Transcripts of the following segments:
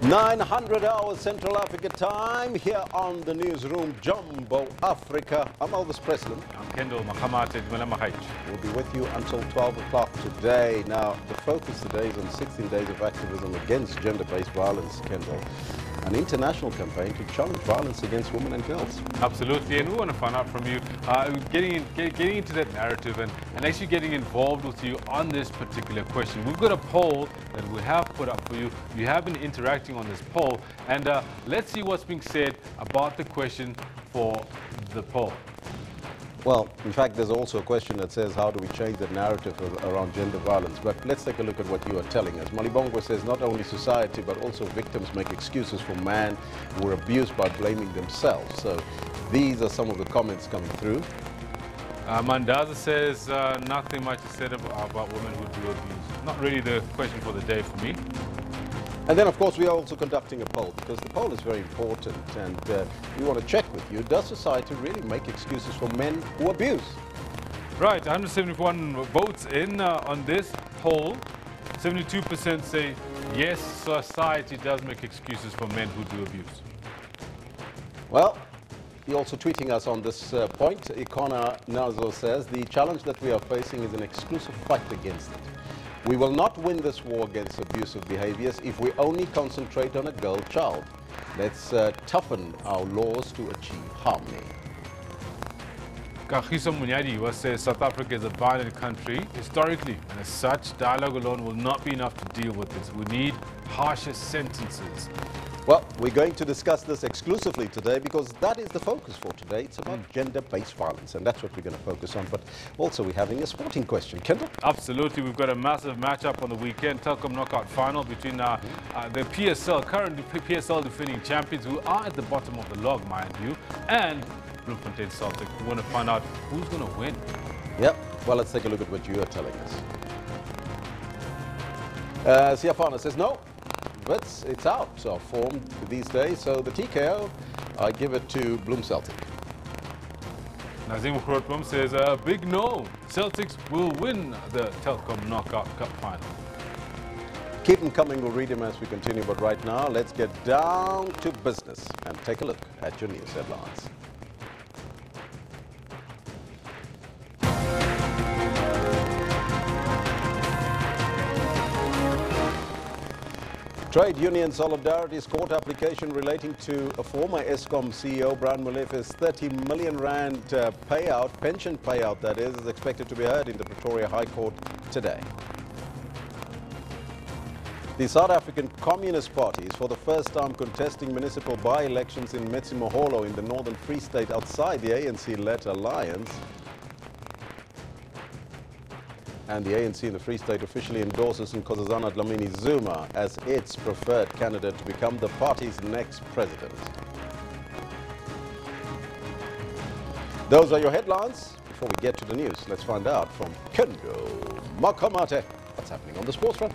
900 hours Central Africa time here on the Newsroom, Jumbo Africa. I'm Elvis Preslin. I'm Kendall Makamate. We'll be with you until 12 o'clock today. Now, the focus today is on 16 days of activism against gender-based violence, Kendall. An international campaign to challenge violence against women and girls. Absolutely, and we want to find out from you, getting into that narrative and actually getting involved with you on this particular question. We've got a poll that we have put up for you. You have been interacting on this poll, and let's see what's being said about the question for the poll. Well, in fact, there's also a question that says, how do we change the narrative around gender violence? But let's take a look at what you are telling us. Malibongo says not only society, but also victims make excuses for men who were abused by blaming themselves. So these are some of the comments coming through. Mandaza says nothing much is said about women who do abuse. Not really the question for the day for me. And then, of course, we are also conducting a poll, because the poll is very important, and we want to check with you, does society really make excuses for men who abuse? Right, 171 votes in on this poll. 72% say, yes, society does make excuses for men who do abuse. Well, you're also tweeting us on this point. Ikona Nazo says, the challenge that we are facing is an exclusive fight against it. We will not win this war against abusive behaviors if we only concentrate on a girl child. Let's toughen our laws to achieve harmony. Kagiso Munyadi says South Africa is a violent country historically, and as such, dialogue alone will not be enough to deal with this. We need harsher sentences. Well, we're going to discuss this exclusively today because that is the focus for today. It's about gender-based violence, and that's what we're going to focus on. But also we're having a sporting question. Kendall? Absolutely. We've got a massive matchup on the weekend. Telkom knockout final between the PSL, current PSL defending champions, who are at the bottom of the log, mind you, and Bloemfontein Celtic. We want to find out who's going to win. Yep. Well, let's take a look at what you are telling us. Siafana says no. But it's out of form these days, so the TKO, I give it to Bloem Celtic. Nazim Grootboom says a big no. Celtics will win the Telkom Knockout Cup final. Keep them coming, we'll read them as we continue, but right now let's get down to business and take a look at your news headlines. Trade Union Solidarity's court application relating to a former Eskom CEO, Brian Molefe's 30 million rand payout, pension payout that is expected to be heard in the Pretoria High Court today. The South African Communist Party is for the first time contesting municipal by-elections in Metsimaholo in the Northern Free State outside the ANC-led alliance. And the ANC in the Free State officially endorses Nkosazana Dlamini Zuma as its preferred candidate to become the party's next president. Those are your headlines. Before we get to the news, let's find out from Kendo Makamate what's happening on the sports front.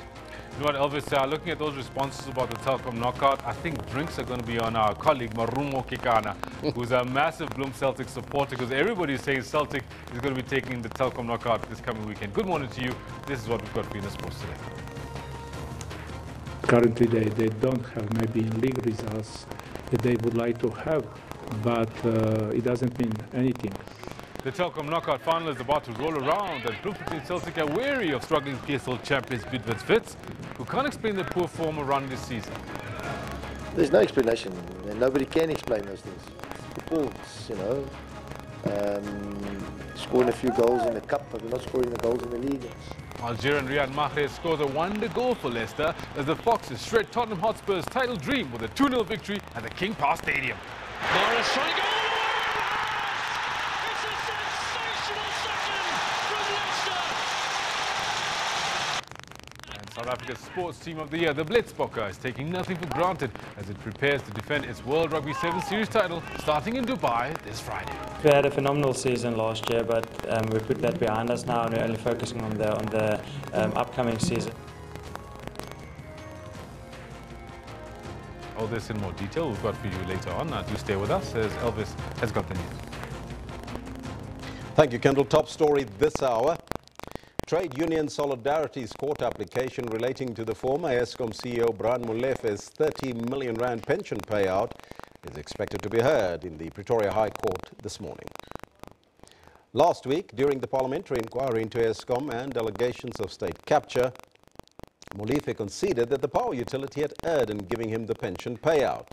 You know what, Elvis, looking at those responses about the Telkom knockout, I think drinks are going to be on our colleague Marumo Kekana, who's a massive Bloem Celtic supporter, because everybody is saying Celtic is going to be taking the Telkom knockout this coming weekend. Good morning to you. This is what we've got for you in the sports today. Currently, they don't have maybe league results that they would like to have, but it doesn't mean anything. The Telkom knockout final is about to roll around, and Bloemfontein Celtic are wary of struggling PSL champions Bidwits Wits, who can't explain their poor form around this season. There's no explanation, and nobody can explain those things. Football, you know, scoring a few goals in the cup, but we're not scoring the goals in the league. Algerian Riyad Mahrez scores a wonder goal for Leicester as the Foxes shred Tottenham Hotspur's title dream with a 2-0 victory at the King Power Stadium. Mahrez trying to go! It's a sensational second from Leicester! And South Africa's sports team of the year, the Blitzbokke, is taking nothing for granted as it prepares to defend its World Rugby 7 Series title starting in Dubai this Friday. We had a phenomenal season last year, but we put that behind us now and we're only focusing on the upcoming season. All this in more detail we've got for you later on. Do stay with us as Elvis has got the news. Thank you, Kendall. Top story this hour. Trade Union Solidarity's court application relating to the former Eskom CEO Brian Molefe's 30 million rand pension payout is expected to be heard in the Pretoria High Court this morning. Last week, during the parliamentary inquiry into Eskom and allegations of state capture, Molefe conceded that the power utility had erred in giving him the pension payout.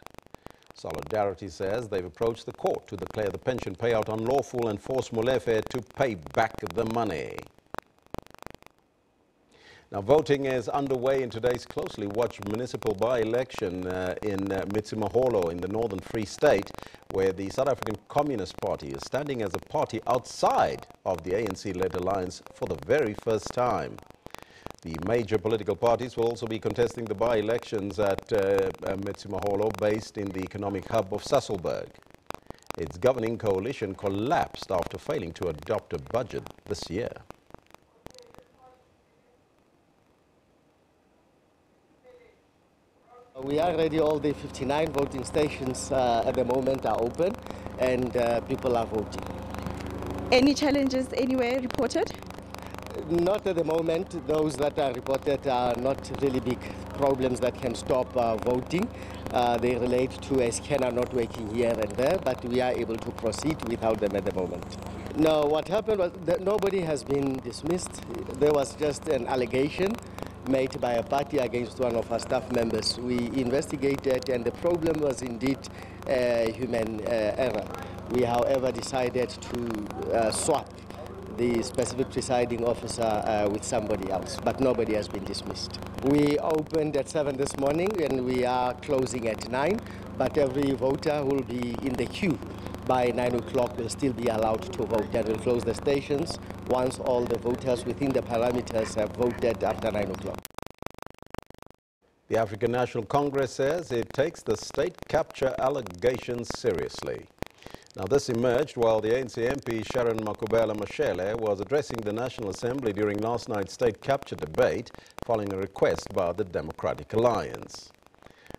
Solidarity says they've approached the court to declare the pension payout unlawful and force Molefe to pay back the money. Now, voting is underway in today's closely watched municipal by-election in Mitsimaholo in the Northern Free State, where the South African Communist Party is standing as a party outside of the ANC-led alliance for the very first time. The major political parties will also be contesting the by-elections at Mitsimaholo, based in the economic hub of Sasolburg. Its governing coalition collapsed after failing to adopt a budget this year. We are ready. All the 59 voting stations at the moment are open, and people are voting. Any challenges anywhere reported? Not at the moment. Those that are reported are not really big problems that can stop voting. They relate to a scanner not working here and there, but we are able to proceed without them at the moment. No, what happened was that nobody has been dismissed. There was just an allegation made by a party against one of our staff members. We investigated, and the problem was indeed human error. We, however, decided to swap the specific presiding officer with somebody else, but nobody has been dismissed. We opened at 7 this morning, and we are closing at 9, but every voter will be in the queue by 9 o'clock will still be allowed to vote, and we'll close the stations once all the voters within the parameters have voted after 9 o'clock. The African National Congress says it takes the state capture allegations seriously. Now, this emerged while the ANC MP Sharon Makubela Mashele was addressing the National Assembly during last night's state capture debate following a request by the Democratic Alliance.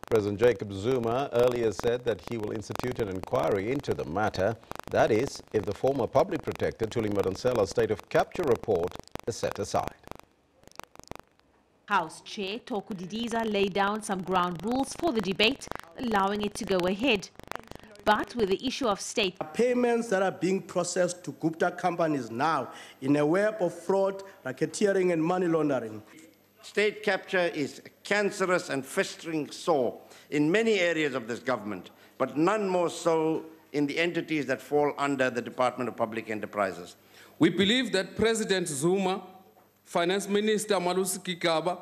President Jacob Zuma earlier said that he will institute an inquiry into the matter, that is, if the former public protector Thuli Madonsela's state of capture report is set aside. House Chair Toku Didiza laid down some ground rules for the debate, allowing it to go ahead. But with the issue of state payments that are being processed to Gupta companies now in a web of fraud, racketeering and money laundering. State capture is a cancerous and festering sore in many areas of this government, but none more so in the entities that fall under the Department of Public Enterprises. We believe that President Zuma, Finance Minister Malusi Kikaba,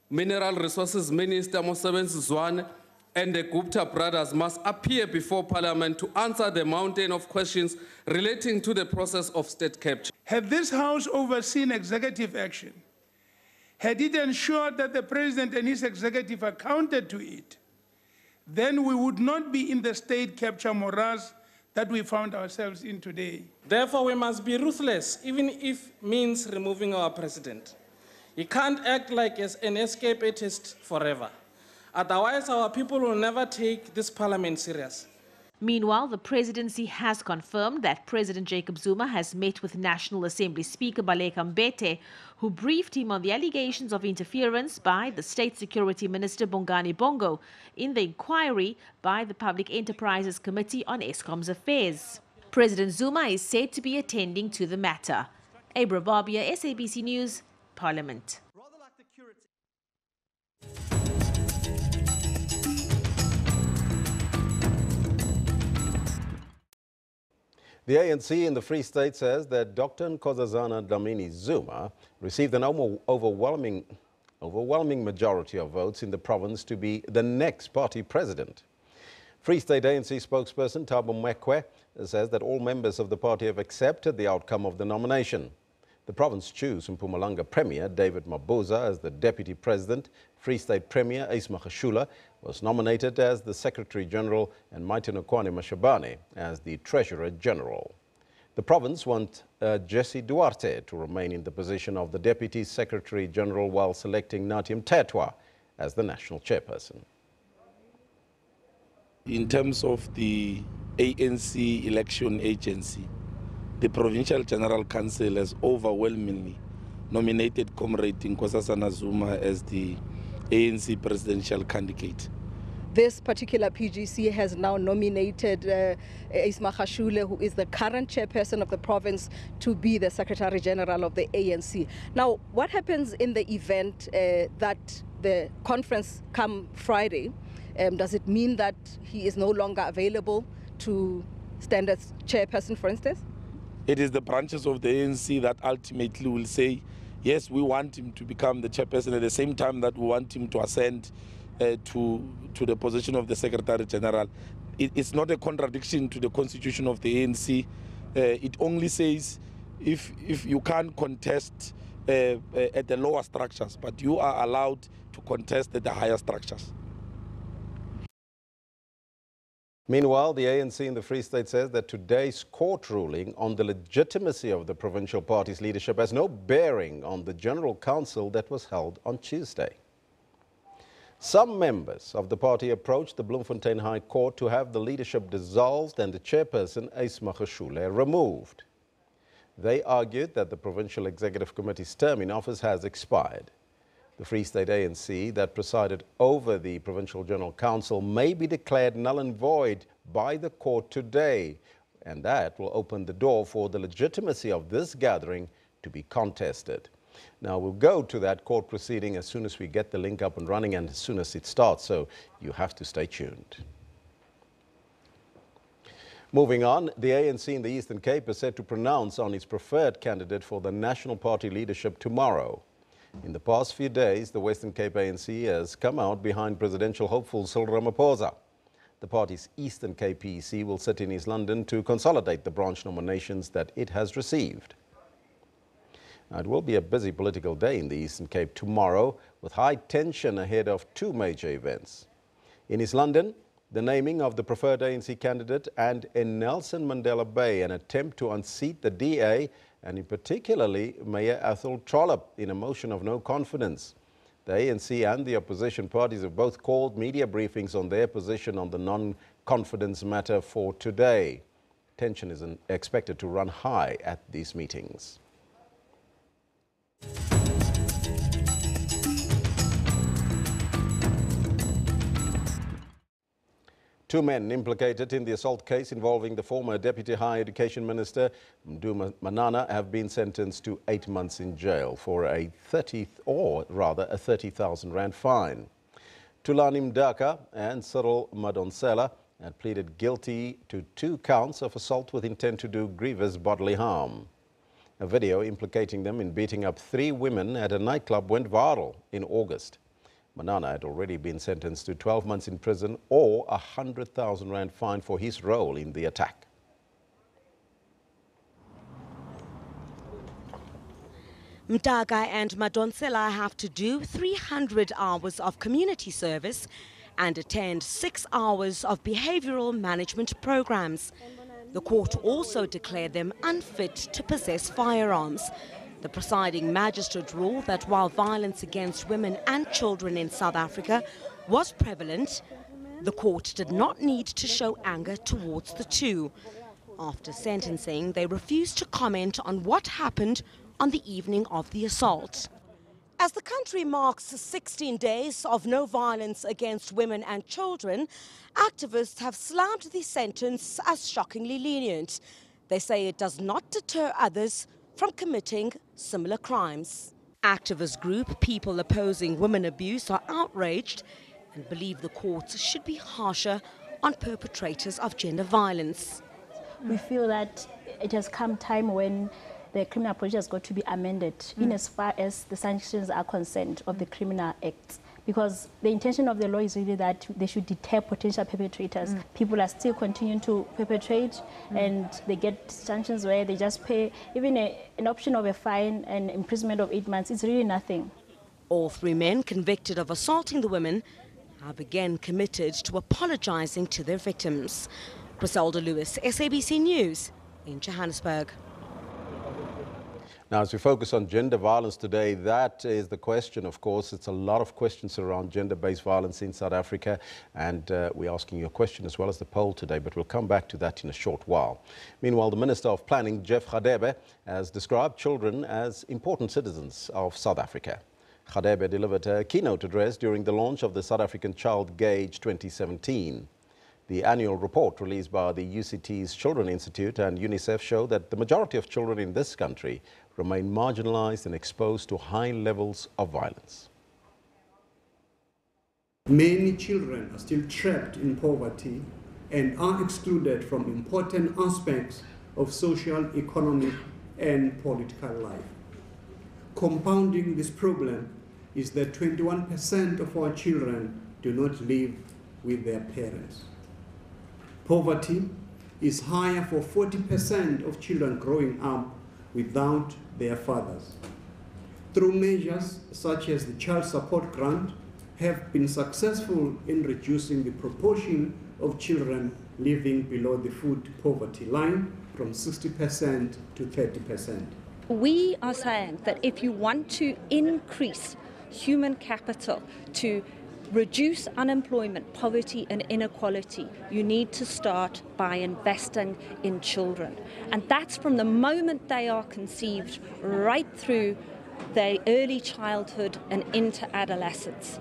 Mineral Resources Minister Mosebenzi Zwane, and the Gupta brothers must appear before Parliament to answer the mountain of questions relating to the process of state capture. Had this House overseen executive action, had it ensured that the President and his executive accounted to it, then we would not be in the state capture morass that we found ourselves in today. Therefore, we must be ruthless, even if means removing our President. He can't act like an escapist forever. Otherwise, our people will never take this Parliament serious. Meanwhile, the presidency has confirmed that President Jacob Zuma has met with National Assembly Speaker Baleka Mbete, who briefed him on the allegations of interference by the State Security Minister Bongani Bongo in the inquiry by the Public Enterprises Committee on Eskom's affairs. President Zuma is said to be attending to the matter. Abra Barbia, SABC News, Parliament. The ANC in the Free State says that Dr. Nkosazana Dlamini Zuma received an overwhelming majority of votes in the province to be the next party president. Free State ANC spokesperson Thabo Mekwe says that all members of the party have accepted the outcome of the nomination. The province chose Mpumalanga Premier David Mabuza as the Deputy President. Free State Premier Ace Magashula was nominated as the Secretary General and Maitinokwane Mashabane as the Treasurer General. The province wants Jesse Duarte to remain in the position of the Deputy Secretary General while selecting Natim Tetwa as the National Chairperson. In terms of the ANC election agency, the Provincial General Council has overwhelmingly nominated Comrade Nkosazana Zuma as the ANC presidential candidate. This particular PGC has now nominated Isma Khashule, who is the current chairperson of the province, to be the Secretary General of the ANC. Now, what happens in the event that the conference come Friday? Does it mean that he is no longer available to stand as chairperson, for instance? It is the branches of the ANC that ultimately will say, yes, we want him to become the chairperson at the same time that we want him to ascend to the position of the Secretary General. It's not a contradiction to the constitution of the ANC. It only says if you can't contest at the lower structures, but you are allowed to contest at the higher structures. Meanwhile, the ANC in the Free State says that today's court ruling on the legitimacy of the provincial party's leadership has no bearing on the General Council that was held on Tuesday. Some members of the party approached the Bloemfontein High Court to have the leadership dissolved and the chairperson, Isma Khashule, removed. They argued that the Provincial Executive Committee's term in office has expired. The Free State ANC that presided over the Provincial General Council may be declared null and void by the court today, and that will open the door for the legitimacy of this gathering to be contested. Now, we'll go to that court proceeding as soon as we get the link up and running and as soon as it starts, so you have to stay tuned. Moving on, the ANC in the Eastern Cape is set to pronounce on its preferred candidate for the National Party leadership tomorrow. In the past few days, the Western Cape ANC has come out behind presidential hopeful Cyril Ramaphosa. The party's Eastern Cape PEC will sit in East London to consolidate the branch nominations that it has received. Now, it will be a busy political day in the Eastern Cape tomorrow, with high tension ahead of two major events. In East London, the naming of the preferred ANC candidate, and in Nelson Mandela Bay, an attempt to unseat the DA and in particularly Mayor Athol Trollip in a motion of no confidence. The ANC and the opposition parties have both called media briefings on their position on the non-confidence matter for today. Tension is expected to run high at these meetings. Two men implicated in the assault case involving the former Deputy Higher Education Minister, Mdu Manana, have been sentenced to 8 months in jail for a 30,000 rand fine. Tulani Mdaka and Cyril Madonsela had pleaded guilty to 2 counts of assault with intent to do grievous bodily harm. A video implicating them in beating up 3 women at a nightclub went viral in August. Manana had already been sentenced to 12 months in prison or a 100,000 rand fine for his role in the attack. Mdaka and Madonsela have to do 300 hours of community service and attend 6 hours of behavioral management programs. The court also declared them unfit to possess firearms. The presiding magistrate ruled that while violence against women and children in South Africa was prevalent, the court did not need to show anger towards the two. After sentencing, they refused to comment on what happened on the evening of the assault. As the country marks 16 days of no violence against women and children, activists have slammed the sentence as shockingly lenient. They say it does not deter others from committing similar crimes. Activist group People Opposing Women Abuse are outraged and believe the courts should be harsher on perpetrators of gender violence. We feel that it has come time when the criminal procedure has got to be amended in as far as the sanctions are concerned of the criminal acts. Because the intention of the law is really that they should deter potential perpetrators. People are still continuing to perpetrate and they get sanctions where they just pay even an option of a fine and imprisonment of 8 months. It's really nothing. All 3 men convicted of assaulting the women have again committed to apologizing to their victims. Griselda Lewis, SABC News in Johannesburg. Now, as we focus on gender violence today, that is the question, of course. It's a lot of questions around gender-based violence in South Africa, and we're asking you a question as well as the poll today, but we'll come back to that in a short while. Meanwhile, the Minister of Planning, Jeff Radebe, has described children as important citizens of South Africa. Radebe delivered a keynote address during the launch of the South African Child Gauge 2017. The annual report released by the UCT's Children Institute and UNICEF showed that the majority of children in this country remain marginalized and exposed to high levels of violence. Many children are still trapped in poverty and are excluded from important aspects of social, economic, and political life. Compounding this problem is that 21% of our children do not live with their parents. Poverty is higher for 40% of children growing up without their fathers. Through measures such as the Child Support Grant, have been successful in reducing the proportion of children living below the food poverty line from 60% to 30%. We are saying that if you want to increase human capital to reduce unemployment, poverty and inequality, you need to start by investing in children. And that's from the moment they are conceived right through their early childhood and into adolescence.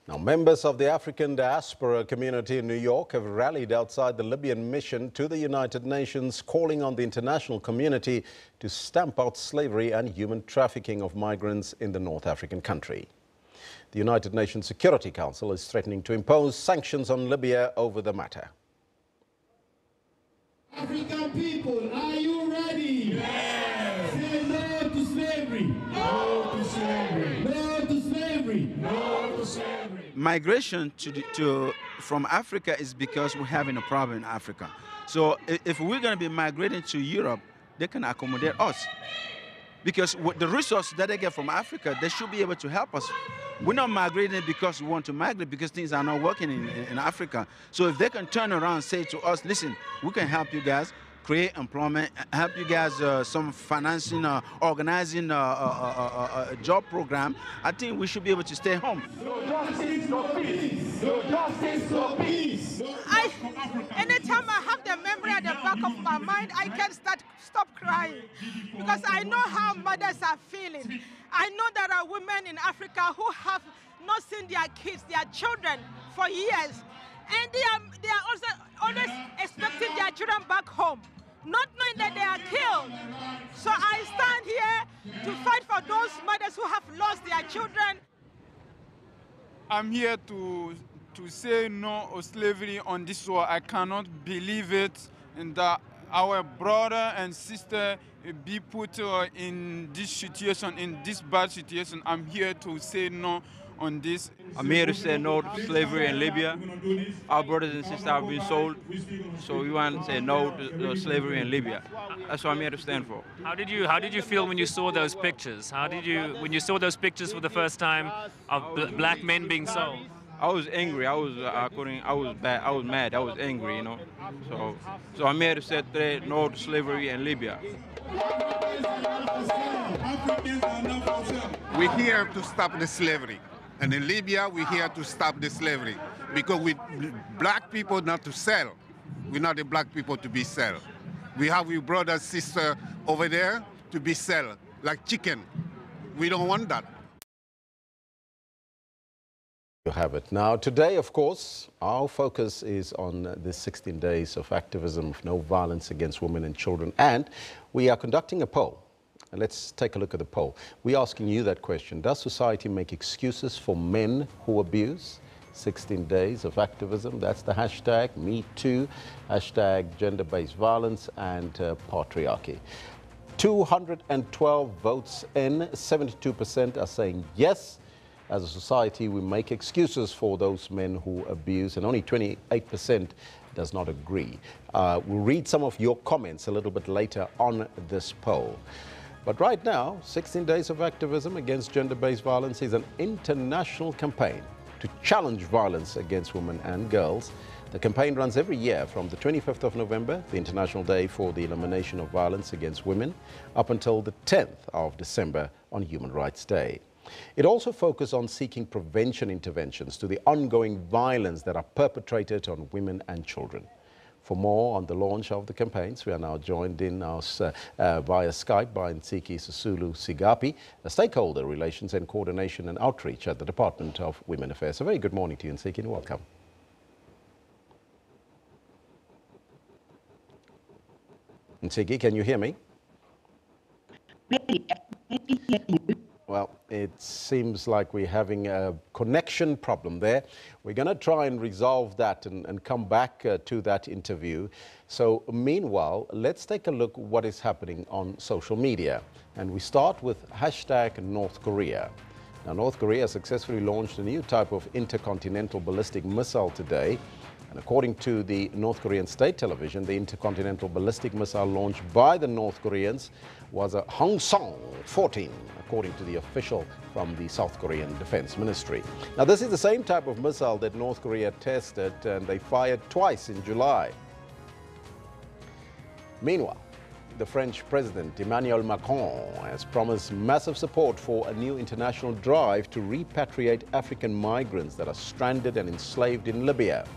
Now, members of the African diaspora community in New York have rallied outside the Libyan mission to the United Nations, calling on the international community to stamp out slavery and human trafficking of migrants in the North African country. The United Nations Security Council is threatening to impose sanctions on Libya over the matter. African people, are you ready? Yes. Say no to slavery. No to slavery. No to slavery. No to slavery. Migration from Africa is because we're having a problem in Africa. So if we're going to be migrating to Europe, they can accommodate us. Because with the resources that they get from Africa, they should be able to help us. We're not migrating because we want to migrate, because things are not working in Africa. So if they can turn around and say to us, listen, we can help you guys create employment, help you guys some financing, organizing a job program, I think we should be able to stay home. No justice, no peace. No justice, no peace. Anytime I have the memory at the back of my mind, I can't stop crying, because I know how mothers are feeling. I know there are women in Africa who have not seen their kids, their children, for years. And they are also always expecting their children back home, not knowing that they are killed. So I stand here to fight for those mothers who have lost their children. I'm here to say no to slavery on this war. I cannot believe it, and that our brother and sister be put in this situation, in this bad situation. I'm here to say no on this. I'm here to say no to slavery in Libya. Our brothers and sisters have been sold, so we want to say no to slavery in Libya. That's what I'm here to stand for. How did you feel when you saw those pictures? When you saw those pictures for the first time of black men being sold? I was angry. I was mad. I was angry, you know. So I'm here to say no to slavery in Libya. We're here to stop the slavery. And in Libya, we're here to stop the slavery. Because we black people not to sell. We're not the black people to be sell. We have your brother, sister over there to be sell, like chicken. We don't want that. You have it. Now, today, of course, our focus is on the 16 days of activism of no violence against women and children. And we are conducting a poll. Let's take a look at the poll. We're asking you that question. Does society make excuses for men who abuse? 16 days of activism. That's the hashtag #MeToo, hashtag gender-based violence and patriarchy. 212 votes in, 72% are saying yes. As a society, we make excuses for those men who abuse, and only 28% does not agree. We'll read some of your comments a little bit later on this poll. But right now, 16 days of activism against gender-based violence is an international campaign to challenge violence against women and girls. The campaign runs every year from the 25th of November, the International Day for the Elimination of Violence Against Women, up until the 10th of December on Human Rights Day. It also focuses on seeking prevention interventions to the ongoing violence that are perpetrated on women and children. For more on the launch of the campaigns, we are now joined in via Skype by Nsiki Susulu Sigapi, a stakeholder relations and coordination and outreach at the Department of Women Affairs. A very good morning to you, Nsiki, and welcome. Nsiki, can you hear me? Well, it seems like we're having a connection problem there. We're going to try and resolve that and come back to that interview. So meanwhile, let's take a look at what is happening on social media. And we start with hashtag North Korea. Now, North Korea successfully launched a new type of intercontinental ballistic missile today. And according to the North Korean state television, the intercontinental ballistic missile launched by the North Koreans was a Hwasong-14, according to the official from the South Korean Defense Ministry. Now, this is the same type of missile that North Korea tested, and they fired twice in July. Meanwhile, the French President Emmanuel Macron has promised massive support for a new international drive to repatriate African migrants that are stranded and enslaved in Libya.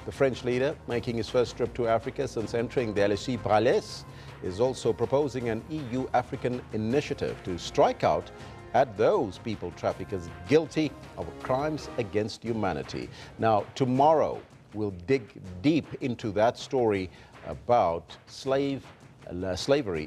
The French leader, making his first trip to Africa since entering the LSE Palace, is also proposing an EU-African initiative to strike out at those people traffickers guilty of crimes against humanity. Now, tomorrow, we'll dig deep into that story about slavery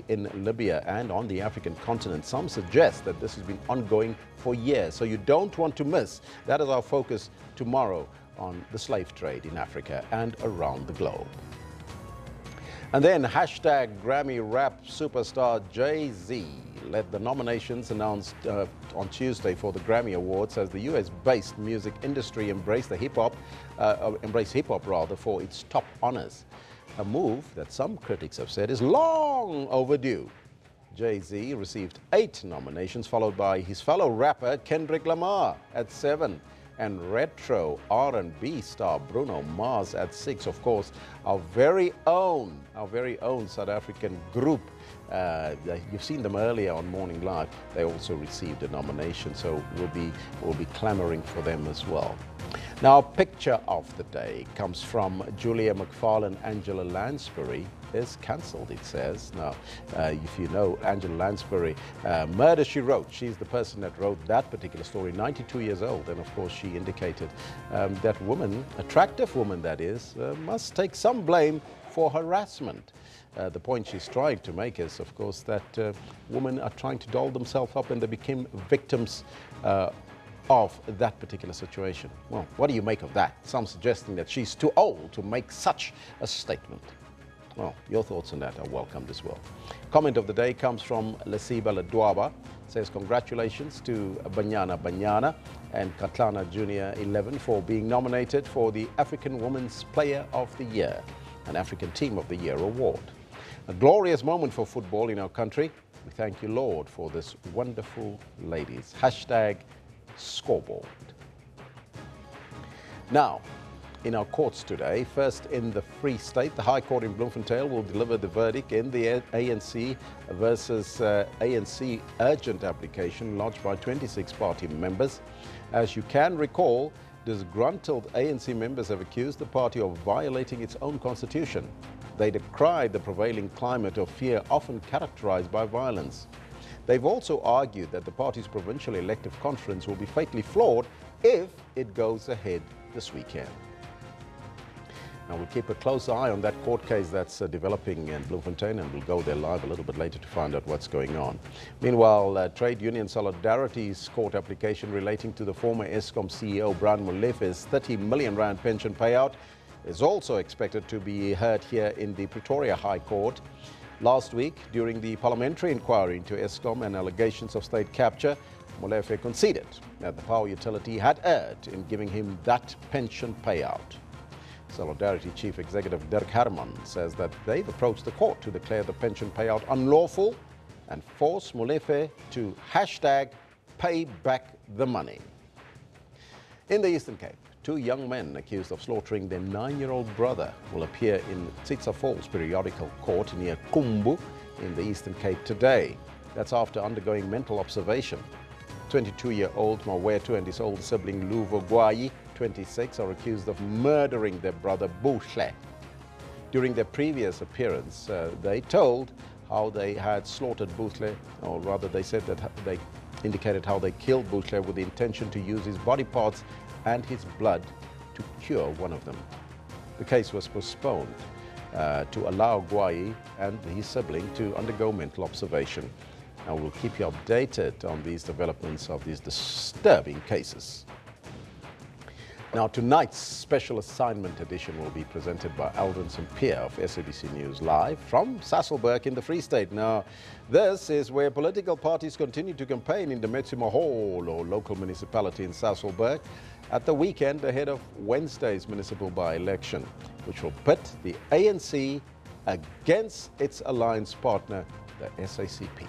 in Libya and on the African continent. Some suggest that this has been ongoing for years, so you don't want to miss. That is our focus tomorrow on the slave trade in Africa and around the globe. And then hashtag Grammy rap superstar Jay-Z led the nominations announced on Tuesday for the Grammy Awards as the US-based music industry embraced hip-hop for its top honors. A move that some critics have said is long overdue. Jay-Z received 8 nominations, followed by his fellow rapper Kendrick Lamar at 7. And retro R&B star Bruno Mars at 6. Of course, our very own South African group. You've seen them earlier on Morning Live. They also received a nomination, so we'll be clamoring for them as well. Now, picture of the day comes from Julia McFarlane. Angela Lansbury is cancelled, it says. Now, if you know Angela Lansbury, Murder, She Wrote, she's the person that wrote that particular story, 92 years old. And of course, she indicated that woman, attractive woman that is, must take some blame for harassment. The point she's trying to make is, of course, that women are trying to doll themselves up and they became victims of that particular situation. Well, what do you make of that? Some suggesting that she's too old to make such a statement. Well, your thoughts on that are welcomed as well. Comment of the day comes from Lesiba Ledwaba. Says congratulations to Banyana and Katlana Junior 11 for being nominated for the African Women's Player of the Year and African Team of the Year award. A glorious moment for football in our country. We thank you, Lord, for this wonderful ladies. Hashtag scoreboard. Now, in our courts today, first in the Free State, the High Court in Bloemfontein will deliver the verdict in the ANC versus ANC urgent application lodged by 26 party members. As you can recall, disgruntled ANC members have accused the party of violating its own constitution. They decried the prevailing climate of fear often characterized by violence. They've also argued that the party's provincial elective conference will be fatally flawed if it goes ahead this weekend. Now, we'll keep a close eye on that court case that's developing in Bloemfontein, and we'll go there live a little bit later to find out what's going on. Meanwhile, Trade Union Solidarity's court application relating to the former Eskom CEO Brian Molefe's 30 million rand pension payout is also expected to be heard here in the Pretoria High Court. Last week, during the parliamentary inquiry into Eskom and allegations of state capture, Molefe conceded that the power utility had erred in giving him that pension payout. Solidarity Chief Executive Dirk Herman says that they've approached the court to declare the pension payout unlawful and force Molefe to hashtag pay back the money. In the Eastern Cape, Two young men accused of slaughtering their 9-year-old brother will appear in Tsitsa Falls Periodical Court near Kumbu in the Eastern Cape today. That's after undergoing mental observation. 22-year-old Mawetu and his older sibling Luvo Gwayi, 26, are accused of murdering their brother Bushle. During their previous appearance, they told how they had slaughtered Bushle, or rather they said that they indicated how they killed Bushle with the intention to use his body parts and his blood to cure one of them. The case was postponed to allow Gwayi and his sibling to undergo mental observation. Now we'll keep you updated on these developments of these disturbing cases. Now tonight's special assignment edition will be presented by Aldrin St. Pierre of SABC News live from Sasolburg in the Free State. Now this is where political parties continue to campaign in the Metsimaholo or local municipality in Sasolburg at the weekend ahead of Wednesday's municipal by-election, which will pit the ANC against its alliance partner, the SACP.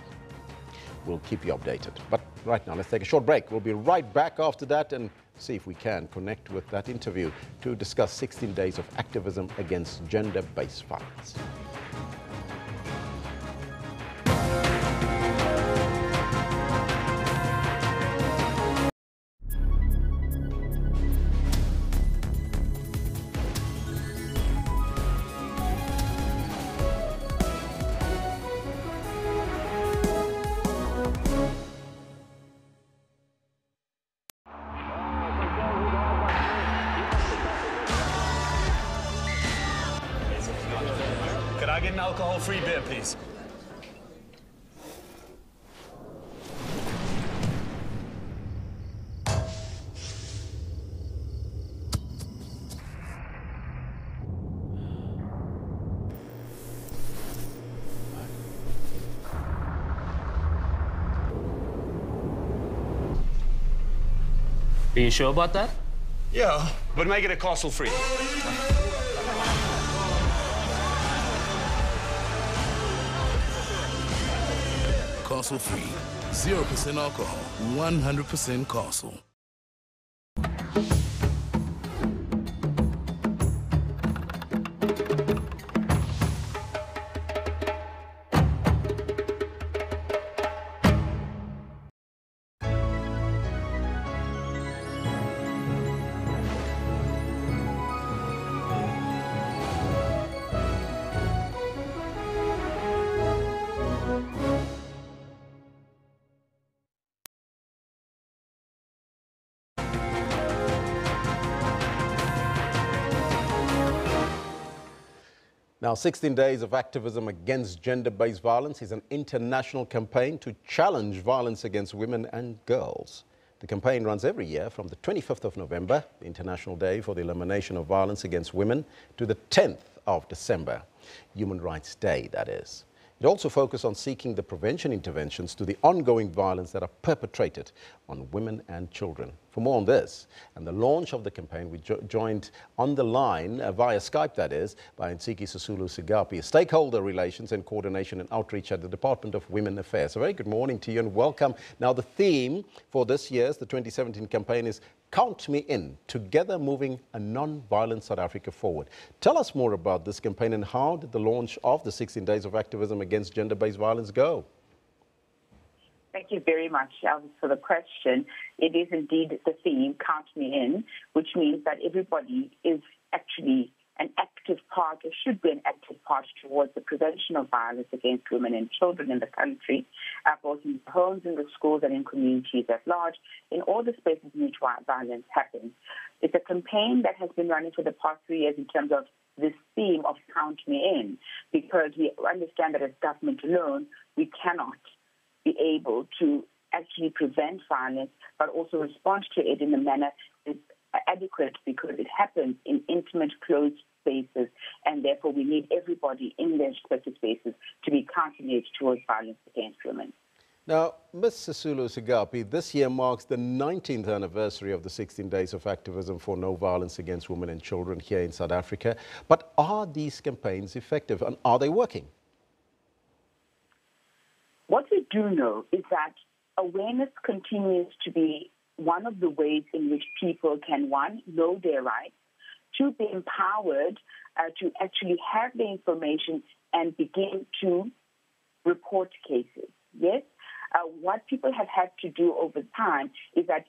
We'll keep you updated. But right now, let's take a short break. We'll be right back after that and see if we can connect with that interview to discuss 16 days of activism against gender-based violence. Could I get an alcohol-free beer, please? Are you sure about that? Yeah, but make it a castle-free. Castle free, 0% alcohol, 100% Castle. Now, 16 days of activism against gender-based violence is an international campaign to challenge violence against women and girls. The campaign runs every year from the 25th of November, the International Day for the Elimination of Violence Against Women, to the 10th of December, Human Rights Day, that is. It also focuses on seeking the prevention interventions to the ongoing violence that are perpetrated on women and children. For more on this and the launch of the campaign, we joined on the line via Skype, that is, by Nsiki Sisulu Sigapi, Stakeholder Relations and Coordination and Outreach at the Department of Women Affairs. A very good morning to you and welcome. Now, the theme for this year's, the 2017 campaign is Count Me In, Together Moving a Non-Violent South Africa Forward. Tell us more about this campaign and how did the launch of the 16 Days of Activism Against Gender-Based Violence go? Thank you very much, Elvis, for the question. It is indeed the theme, Count Me In, which means that everybody is actually an active part, or should be an active part, towards the prevention of violence against women and children in the country, both in the homes, in the schools, and in communities at large, in all the spaces in which violence happens. It's a campaign that has been running for the past 3 years in terms of this theme of Count Me In, because we understand that as government alone, we cannot be able to actually prevent violence, but also respond to it in a manner that is adequate, because it happens in intimate, closed spaces, and therefore we need everybody in their respective spaces to be counting it towards violence against women. Now, Ms. Sisulu Sigapi, this year marks the 19th anniversary of the 16 Days of Activism for No Violence Against Women and Children here in South Africa. But are these campaigns effective and are they working? What we do know is that awareness continues to be one of the ways in which people can, one, know their rights, two, be empowered to actually have the information and begin to report cases. Yes, what people have had to do over time is that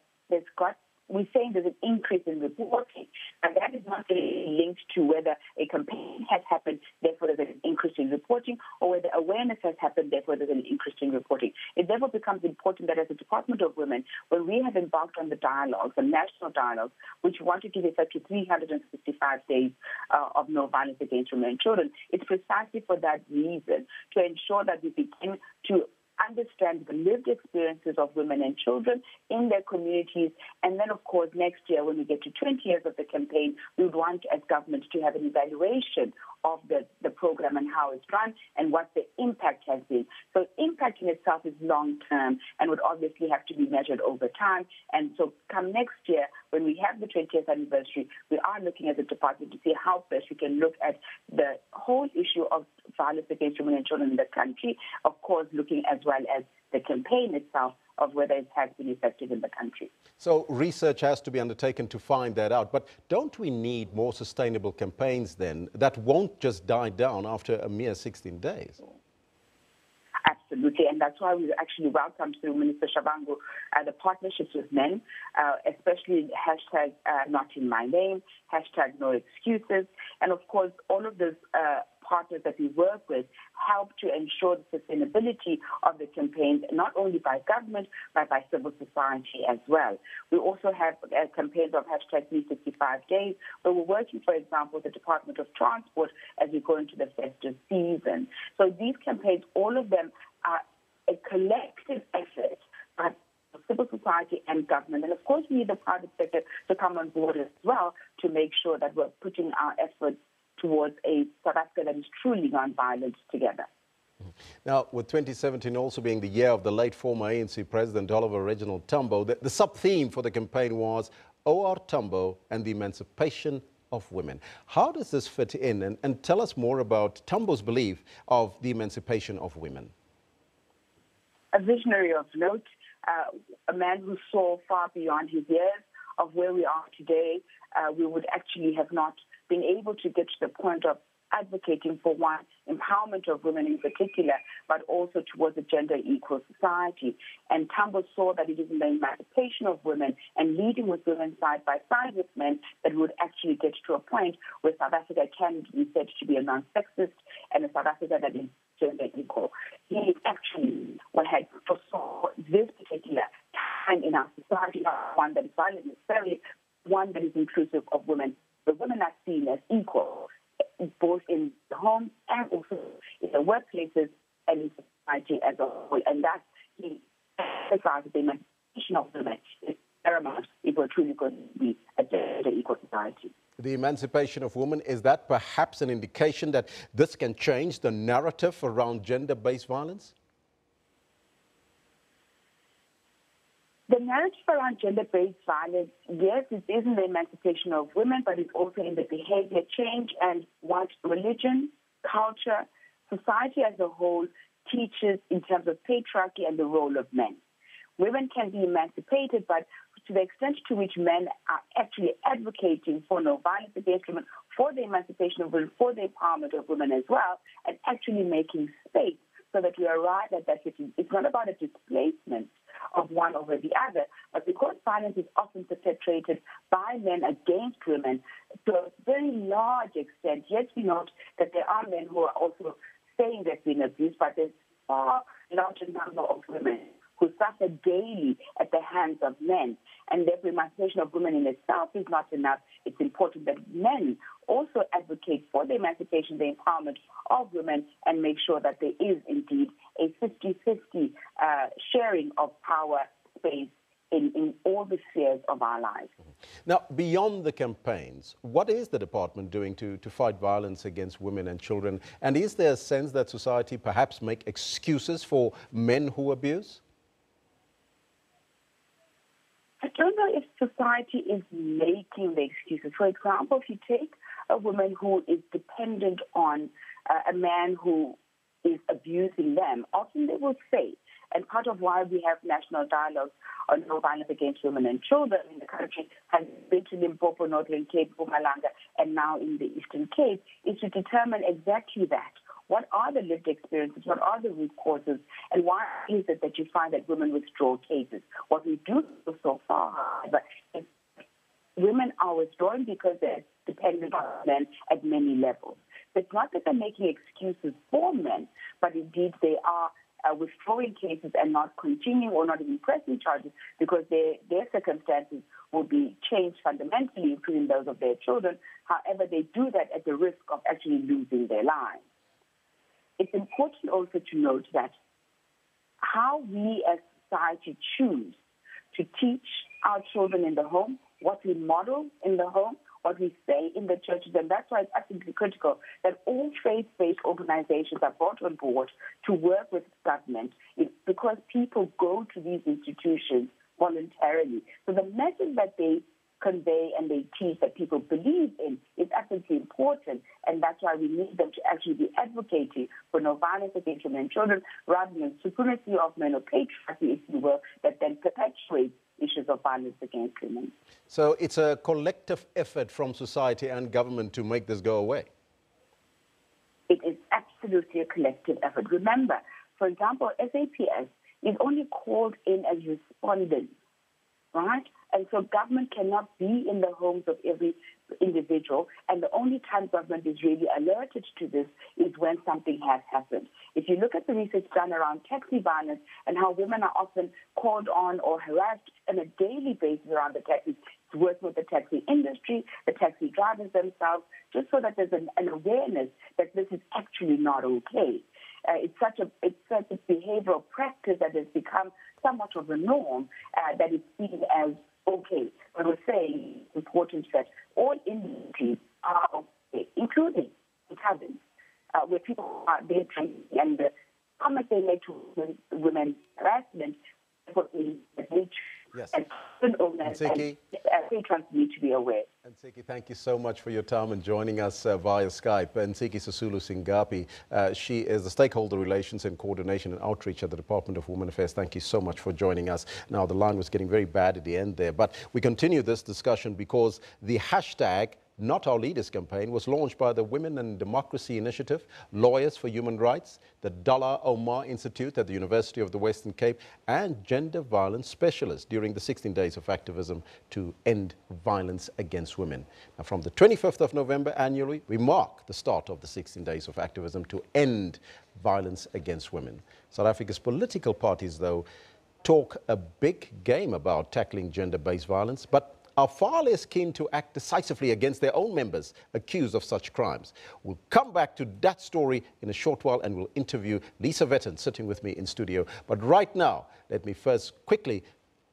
we're saying there's an increase in reporting, and that is not really linked to whether a campaign has happened, therefore there's an increase in reporting, or whether awareness has happened, therefore there's an increase in reporting. It therefore becomes important that as a Department of Women, when we have embarked on the dialogues, the national dialogues, which we want to give effect to 365 days of no violence against women and children, it's precisely for that reason, to ensure that we begin to understand the lived experiences of women and children in their communities. And then, of course, next year, when we get to 20 years of the campaign, we would want, as government, to have an evaluation of the program and how it's run and what the impact has been. So impact in itself is long-term and would obviously have to be measured over time. And so come next year, when we have the 20th anniversary, we are looking as a department to see how best we can look at the whole issue of violence against women and children in the country, of course, looking as well as the campaign itself of whether it has been effective in the country. So research has to be undertaken to find that out. But don't we need more sustainable campaigns then that won't just die down after a mere 16 days? Absolutely, and that's why we actually welcomed through Minister Shabangu the partnerships with men, especially hashtag not in my name, hashtag no excuses, and of course all of those partners that we work with help to ensure the sustainability of the campaigns, not only by government, but by civil society as well. We also have campaigns of hashtag 365 days, where we're working, for example, with the Department of Transport as we go into the festive season. So these campaigns, all of them are a collective effort by civil society and government. And of course, we need the private sector to come on board as well to make sure that we're putting our efforts towards a South Africa that is truly non-violent together. Now, with 2017 also being the year of the late former ANC President Oliver Reginald Tambo, the sub-theme for the campaign was O.R. Tambo and the emancipation of women. How does this fit in? And tell us more about Tambo's belief of the emancipation of women. A visionary of note, a man who saw far beyond his years of where we are today. We would actually have not been able to get to the point of advocating for, one, empowerment of women in particular, but also towards a gender equal society. And Tambo saw that it is in the emancipation of women and leading with women side by side with men that we would actually get to a point where South Africa can be said to be a non-sexist and a South Africa that is gender equal. He actually had foresaw this particular time in our society, not one that is violent necessarily, one that is inclusive of women. The women are seen as equal, both in the home and also in the workplaces and in society as a whole. And that's the emancipation of women is paramount if we're truly going to be a gender equal society. The emancipation of women, is that perhaps an indication that this can change the narrative around gender-based violence? The narrative around gender-based violence, yes, it is in the emancipation of women, but it's also in the behavior change and what religion, culture, society as a whole teaches in terms of patriarchy and the role of men. Women can be emancipated, but to the extent to which men are actually advocating for no violence against women, for the emancipation of women, for the empowerment of women as well, and actually making space so that we arrive at that. It's not about a displacement of one over the other, but because violence is often perpetrated by men against women to a very large extent, yes, we note that there are men who are also saying they've been abused, but there's far larger number of women who suffer daily at the hands of men. And the emancipation of women in itself is not enough. It's important that men also advocate for the emancipation, the empowerment of women, and make sure that there is indeed a 50-50 sharing of power space in all the spheres of our lives. Now, beyond the campaigns, what is the department doing to fight violence against women and children? And is there a sense that society perhaps make excuses for men who abuse? I don't know if society is making the excuses. For example, if you take a woman who is dependent on a man who is abusing them, often they will say, And part of why we have national dialogues on no violence against women and children in the country has been to Limpopo, Northern Cape, Mpumalanga, and now in the Eastern Cape, is to determine exactly that. What are the lived experiences? What are the root causes? And why is it that you find that women withdraw cases? What we do so far, however, is women are withdrawing because they're dependent on men at many levels. So it's not that they're making excuses for men, but indeed they are withdrawing cases and not continuing or not even pressing charges because their circumstances will be changed fundamentally, including those of their children. However, they do that at the risk of actually losing their lives. It's important also to note that how we as society choose to teach our children in the home, what we model in the home, what we say in the churches, and that's why it's absolutely critical that all faith-based organizations are brought on board to work with government. It's because people go to these institutions voluntarily. So the message that they convey and they teach that people believe in is absolutely important, and that's why we need them to actually be advocating for no violence against women and children rather than supremacy of men or patriarchy, if you will, that then perpetuates issues of violence against women. So it's a collective effort from society and government to make this go away? It is absolutely a collective effort. Remember, for example, SAPS is only called in as respondents, right? And so government cannot be in the homes of every individual, and the only time government is really alerted to this is when something has happened. If you look at the research done around taxi violence and how women are often called on or harassed on a daily basis around the taxis, it's working with the taxi industry, the taxi drivers themselves, just so that there's an awareness that this is actually not okay. It's such a behavioral practice that has become somewhat of a norm that it's seen as okay. But we're saying it's important that all industries are okay, including taverns, where people are there drinking, and the comments they make to women harassment, yes. And owners and patrons need to be aware. And Nsiki, thank you so much for your time and joining us via Skype. Nsiki Sisulu Singapi, she is the Stakeholder Relations and Coordination and Outreach at the Department of Women Affairs. Thank you so much for joining us. Now, the line was getting very bad at the end there, but we continue this discussion because the hashtag Not Our Leaders campaign was launched by the Women and Democracy Initiative, Lawyers for Human Rights, the Dullah Omar Institute at the University of the Western Cape, and gender violence specialists during the 16 days of activism to end violence against women. Now, from the 25th of November annually, we mark the start of the 16 days of activism to end violence against women. South Africa's political parties, though, talk a big game about tackling gender-based violence, but are far less keen to act decisively against their own members accused of such crimes. We'll come back to that story in a short while and we'll interview Lisa Vetten sitting with me in studio. But right now, let me first quickly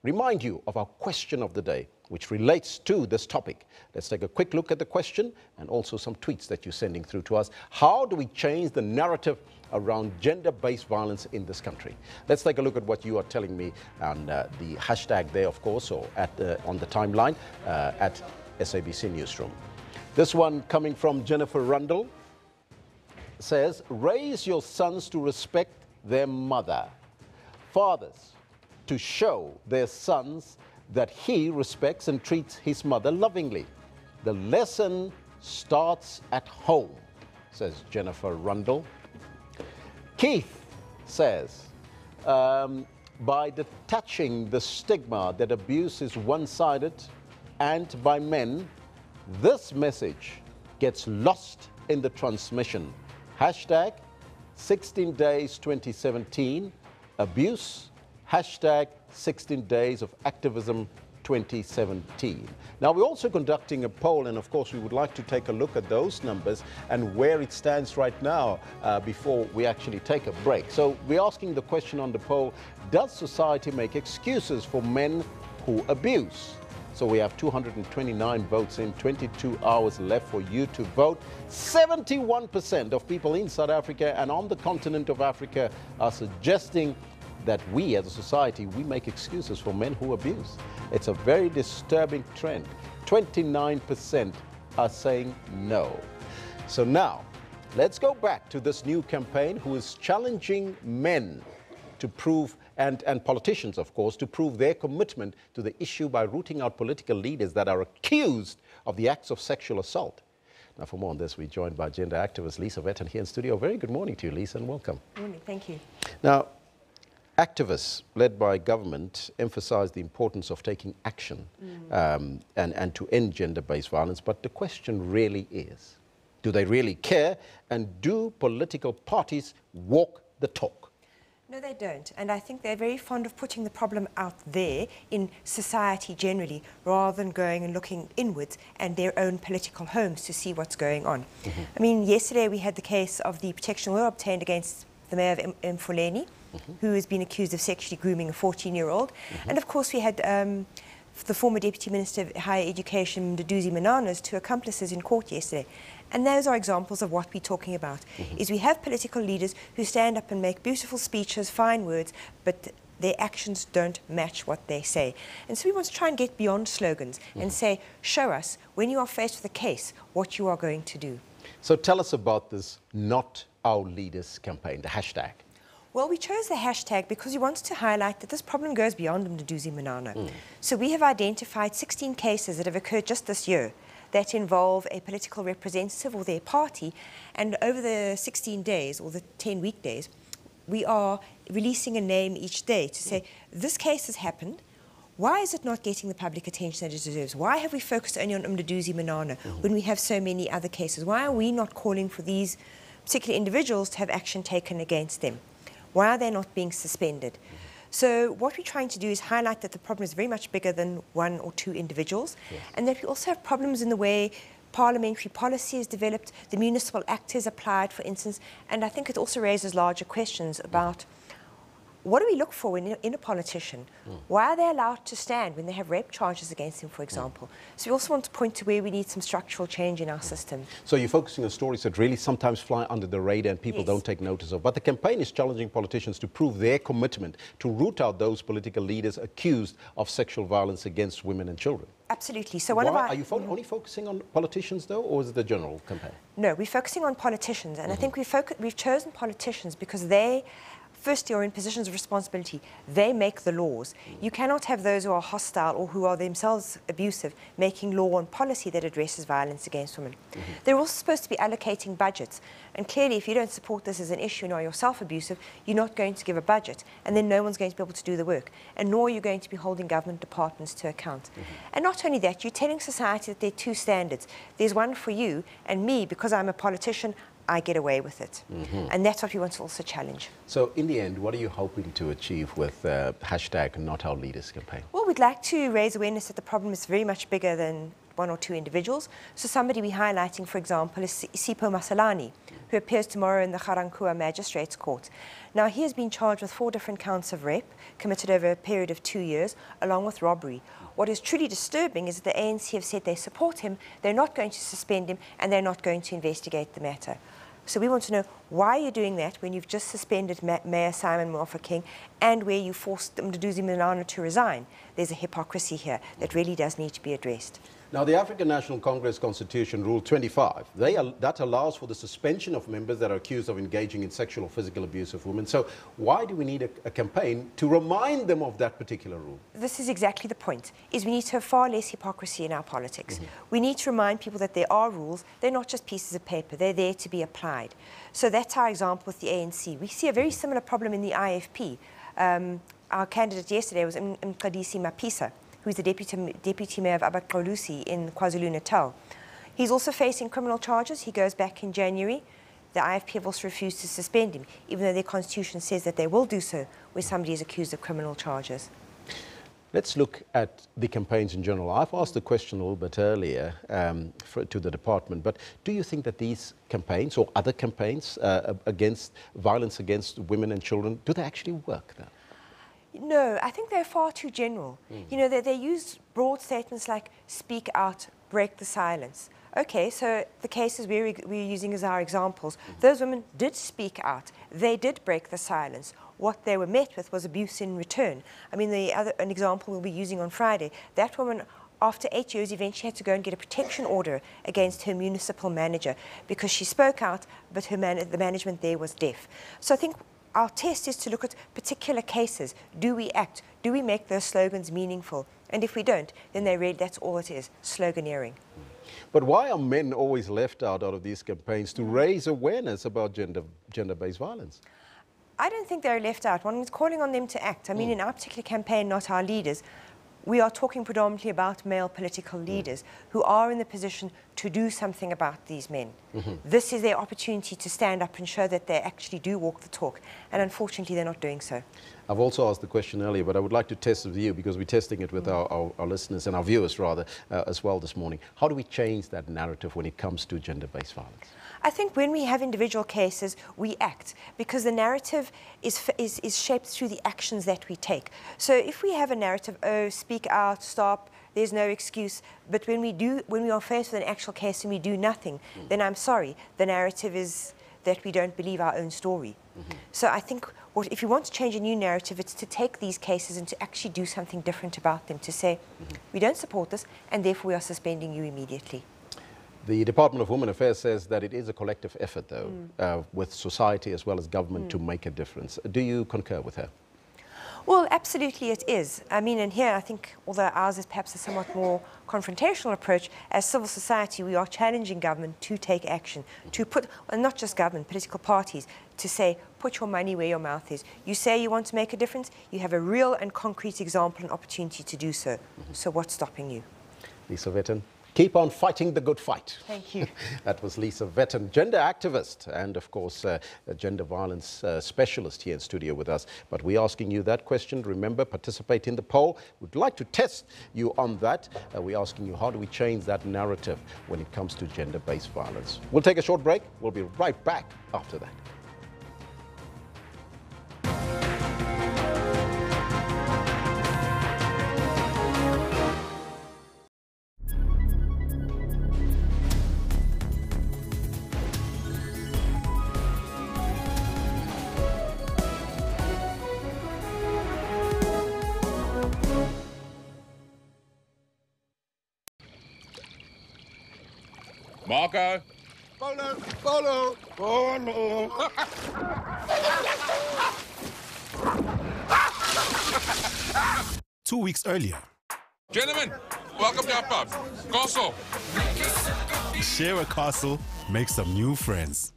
remind you of our question of the day, which relates to this topic. Let's take a quick look at the question and also some tweets that you're sending through to us. How do we change the narrative around gender-based violence in this country? Let's take a look at what you are telling me on the hashtag there, of course, or on the timeline at SABC Newsroom. This one coming from Jennifer Rundle says, raise your sons to respect their mother. Fathers, to show their sons that he respects and treats his mother lovingly. The lesson starts at home, says Jennifer Rundle. Keith says, by detaching the stigma that abuse is one-sided and by men, this message gets lost in the transmission. Hashtag 16 days 2017, abuse, hashtag 16 days of activism 2017. Now, we're also conducting a poll, and of course we would like to take a look at those numbers and where it stands right now before we actually take a break. So we're asking the question on the poll, does society make excuses for men who abuse? So we have 229 votes in, 22 hours left for you to vote. 71% of people in South Africa and on the continent of Africa are suggesting that we as a society, we make excuses for men who abuse. It's a very disturbing trend. 29% are saying no. So now, let's go back to this new campaign who is challenging men to prove and politicians, of course, to prove their commitment to the issue by rooting out political leaders that are accused of the acts of sexual assault. Now, for more on this, we're joined by gender activist Lisa Vetten here in studio. Very good morning to you, Lisa, and welcome. Morning, thank you. Now, activists led by government emphasize the importance of taking action and to end gender-based violence. But the question really is, do they really care? And do political parties walk the talk? No, they don't. And I think they're very fond of putting the problem out there in society generally, rather than going and looking inwards and their own political homes to see what's going on. I mean, yesterday we had the case of the protection order obtained against the mayor of Mfuleni, who has been accused of sexually grooming a 14-year-old. And of course we had the former Deputy Minister of Higher Education, Mduduzi Manana's two accomplices in court yesterday. And those are examples of what we're talking about, is we have political leaders who stand up and make beautiful speeches, fine words, but their actions don't match what they say. And so we want to try and get beyond slogans and say, show us, when you are faced with a case, what you are going to do. So tell us about this Not Our Leaders campaign, the hashtag. Well, we chose the hashtag because we wanted to highlight that this problem goes beyond Mduduzi Manana. So we have identified 16 cases that have occurred just this year that involve a political representative or their party, and over the 16 days or the 10 weekdays, we are releasing a name each day to say, this case has happened. Why is it not getting the public attention that it deserves? Why have we focused only on Mduduzi Manana when we have so many other cases? Why are we not calling for these particular individuals to have action taken against them? Why are they not being suspended? So what we're trying to do is highlight that the problem is very much bigger than one or two individuals, and that we also have problems in the way parliamentary policy is developed, the Municipal Act is applied, for instance, and I think it also raises larger questions about what do we look for in a politician? Why are they allowed to stand when they have rape charges against them, for example? So we also want to point to where we need some structural change in our system. So you're focusing on stories that really sometimes fly under the radar and people don't take notice of. But the campaign is challenging politicians to prove their commitment to root out those political leaders accused of sexual violence against women and children. Absolutely. So Are you only focusing on politicians, though, or is it the general campaign? No, we're focusing on politicians, and I think we've chosen politicians because they firstly are in positions of responsibility. They make the laws. You cannot have those who are hostile or who are themselves abusive making law and policy that addresses violence against women. They're also supposed to be allocating budgets. And clearly, if you don't support this as an issue and are yourself abusive, you're not going to give a budget. And then no one's going to be able to do the work. And nor are you going to be holding government departments to account. And not only that, you're telling society that there are two standards. There's one for you and me, because I'm a politician, I get away with it. And that's what we want to also challenge. So in the end, what are you hoping to achieve with hashtag Not Our Leaders campaign? Well, we'd like to raise awareness that the problem is very much bigger than one or two individuals. So somebody we're highlighting, for example, is Sipho Masalani, who appears tomorrow in the Garankuwa Magistrates Court. Now, he has been charged with 4 different counts of rape committed over a period of 2 years, along with robbery. What is truly disturbing is that the ANC have said they support him, they're not going to suspend him, and they're not going to investigate the matter. So we want to know why you're doing that when you've just suspended Mayor Simon Mofokeng and where you forced Mduduzi Manana to resign. There's a hypocrisy here that really does need to be addressed. Now, the African National Congress Constitution, Rule 25, that allows for the suspension of members that are accused of engaging in sexual or physical abuse of women. So why do we need a campaign to remind them of that particular rule? This is exactly the point, is we need to have far less hypocrisy in our politics. We need to remind people that there are rules. They're not just pieces of paper. They're there to be applied. So that's our example with the ANC. We see a very similar problem in the IFP. Our candidate yesterday was Mqadisi Mapisa, who's the deputy mayor of Abaqolusi in KwaZulu-Natal. He's also facing criminal charges. He goes back in January. The IFP have also refused to suspend him, even though their constitution says that they will do so when somebody is accused of criminal charges. Let's look at the campaigns in general. I've asked the question a little bit earlier to the department, but do you think that these campaigns or other campaigns against violence against women and children, do they actually work then? No, I think they're far too general. You know, they use broad statements like speak out, break the silence. Okay, so the cases we're using as our examples, those women did speak out. They did break the silence. What they were met with was abuse in return. I mean, an example we'll be using on Friday, that woman, after 8 years, eventually had to go and get a protection order against her municipal manager because she spoke out, but the management there was deaf. So I think our test is to look at particular cases. Do we act? Do we make those slogans meaningful? And if we don't, then that's all it is, sloganeering. But why are men always left out of these campaigns to raise awareness about gender-based violence? I don't think they're left out. One is calling on them to act. I mean, in our particular campaign, Not Our Leaders, we are talking predominantly about male political leaders who are in the position to do something about these men. This is their opportunity to stand up and show that they actually do walk the talk. And unfortunately, they're not doing so. I've also asked the question earlier, but I would like to test it with you because we're testing it with our listeners and our viewers, rather, as well this morning. How do we change that narrative when it comes to gender-based violence? I think when we have individual cases, we act because the narrative is shaped through the actions that we take. So if we have a narrative, oh, speak out, stop, there's no excuse, but when we are faced with an actual case and we do nothing, then I'm sorry, the narrative is that we don't believe our own story. So I think if you want to change a new narrative, it's to take these cases and to actually do something different about them, to say, we don't support this, and therefore we are suspending you immediately. The Department of Women Affairs says that it is a collective effort, though, with society as well as government to make a difference. Do you concur with her? Well, absolutely it is. I mean, and here I think, although ours is perhaps a somewhat more confrontational approach, as civil society we are challenging government to take action, to put, and not just government, political parties, to say, put your money where your mouth is. You say you want to make a difference, you have a real and concrete example and opportunity to do so. So what's stopping you? Lisa Vetton, keep on fighting the good fight. Thank you. That was Lisa Vetton, gender activist and, of course, a gender violence specialist here in studio with us. But we're asking you that question. Remember, participate in the poll. We'd like to test you on that. We're asking you, how do we change that narrative when it comes to gender-based violence? We'll take a short break. We'll be right back after that. Marco. Follow. 2 weeks earlier. Gentlemen, welcome to our pub. Castle. Share a castle, make some new friends.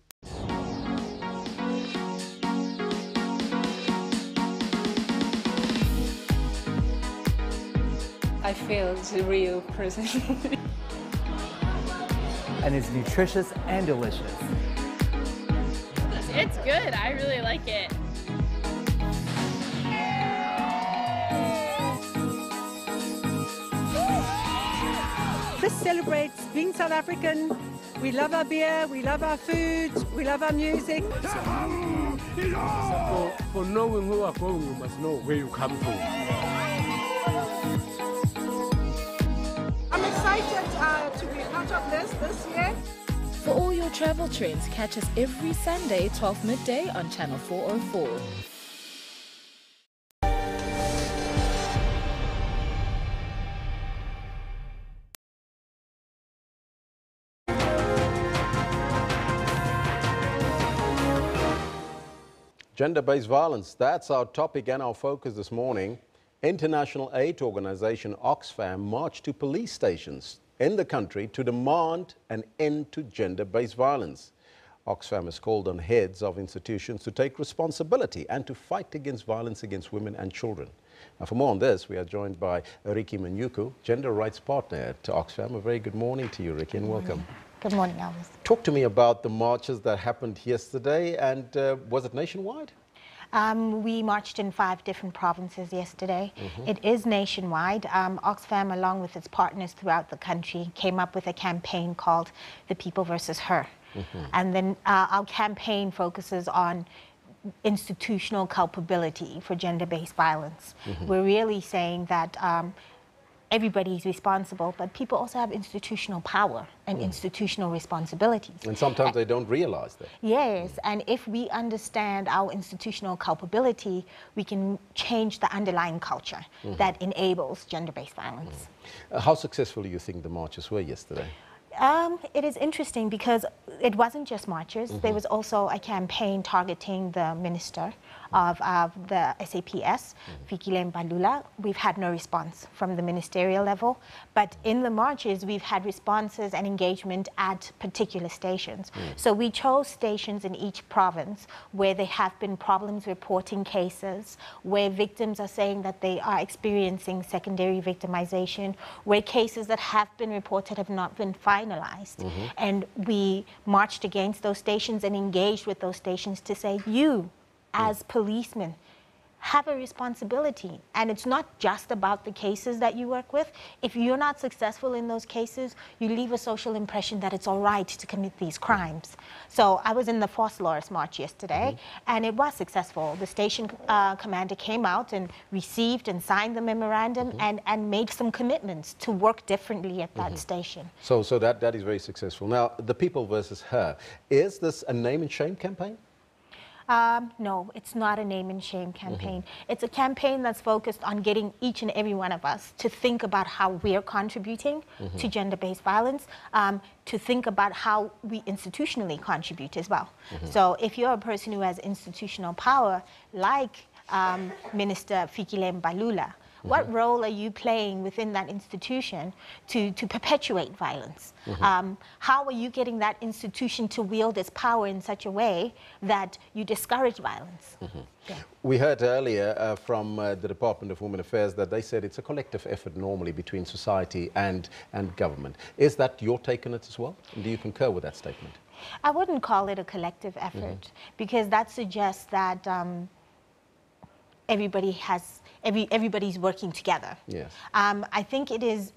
I feel it's a real person. And it's nutritious and delicious. It's good. I really like it. This celebrates being South African. We love our beer, we love our food, we love our music. For knowing who are going, you must know where you come from. I'm excited to be part of this year. For all your travel trends, catch us every Sunday, 12 midday on Channel 404. Gender-based violence, that's our topic and our focus this morning. International aid organization Oxfam marched to police stations in the country to demand an end to gender-based violence. Oxfam has called on heads of institutions to take responsibility and to fight against violence against women and children. Now, for more on this, we are joined by Ricky Manyuku, gender rights partner at Oxfam. A very good morning to you, Ricky, and welcome. Good morning, Elvis. Talk to me about the marches that happened yesterday, and was it nationwide? We marched in 5 different provinces yesterday. It is nationwide. Oxfam, along with its partners throughout the country, came up with a campaign called The People versus Her. And then our campaign focuses on institutional culpability for gender-based violence. We're really saying that everybody's responsible, but people also have institutional power and institutional responsibilities. And sometimes they don't realize that. Yes, and if we understand our institutional culpability, we can change the underlying culture that enables gender-based violence. How successful do you think the marches were yesterday? It is interesting because it wasn't just marches. There was also a campaign targeting the minister of the SAPS, Fikile Mbalula. We've had no response from the ministerial level, but in the marches, we've had responses and engagement at particular stations. So we chose stations in each province where there have been problems reporting cases, where victims are saying that they are experiencing secondary victimization, where cases that have been reported have not been finalized. And we marched against those stations and engaged with those stations to say, you, as policemen, have a responsibility. And it's not just about the cases that you work with. If you're not successful in those cases, you leave a social impression that it's all right to commit these crimes. So I was in the Force Lawrence March yesterday, and it was successful. The station commander came out and received and signed the memorandum and made some commitments to work differently at that station. So that is very successful. Now, the people versus her. Is this a name and shame campaign? No, it's not a name and shame campaign. It's a campaign that's focused on getting each and every one of us to think about how we're contributing to gender-based violence, to think about how we institutionally contribute as well. So if you're a person who has institutional power, like Minister Fikile Mbalula, what role are you playing within that institution to perpetuate violence? How are you getting that institution to wield its power in such a way that you discourage violence? We heard earlier from the Department of Women Affairs that they said it's a collective effort normally between society and government. Is that your take on it as well? And do you concur with that statement? I wouldn't call it a collective effort because that suggests that everybody's working together. Yes. I think it's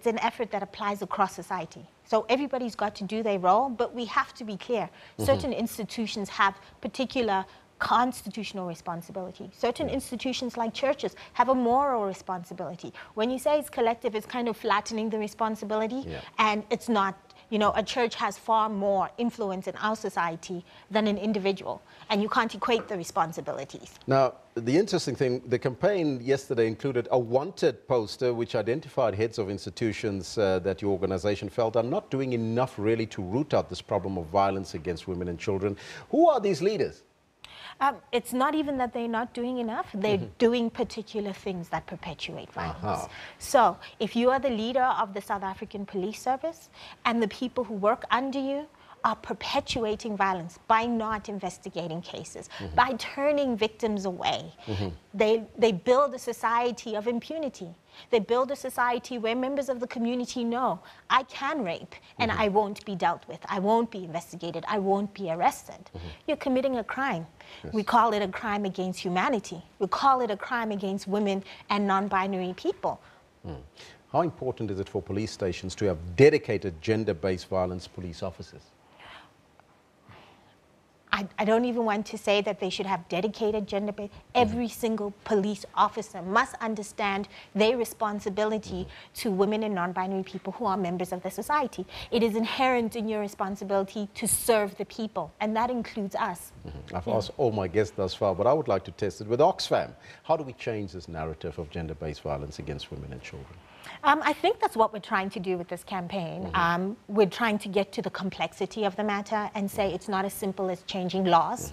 an effort that applies across society. So everybody's got to do their role, but we have to be clear. Certain institutions have particular constitutional responsibility. Certain institutions like churches have a moral responsibility. When you say it's collective, it's kind of flattening the responsibility, and it's not. You know, a church has far more influence in our society than an individual, and you can't equate the responsibilities. Now, the interesting thing, the campaign yesterday included a wanted poster which identified heads of institutions that your organization felt are not doing enough really to root out this problem of violence against women and children. Who are these leaders? It's not even that they're not doing enough. They're doing particular things that perpetuate violence. So if you are the leader of the South African Police Service and the people who work under you are perpetuating violence by not investigating cases, by turning victims away, they build a society of impunity. They build a society where members of the community know, I can rape and I won't be dealt with. I won't be investigated. I won't be arrested. You're committing a crime. We call it a crime against humanity. We call it a crime against women and non-binary people. How important is it for police stations to have dedicated gender-based violence police officers? I don't even want to say that they should have dedicated gender-based. Every single police officer must understand their responsibility to women and non-binary people who are members of the society. It is inherent in your responsibility to serve the people, and that includes us. I've asked all my guests thus far, but I would like to test it with Oxfam. How do we change this narrative of gender-based violence against women and children? I think that's what we're trying to do with this campaign. We're trying to get to the complexity of the matter and say it's not as simple as changing laws.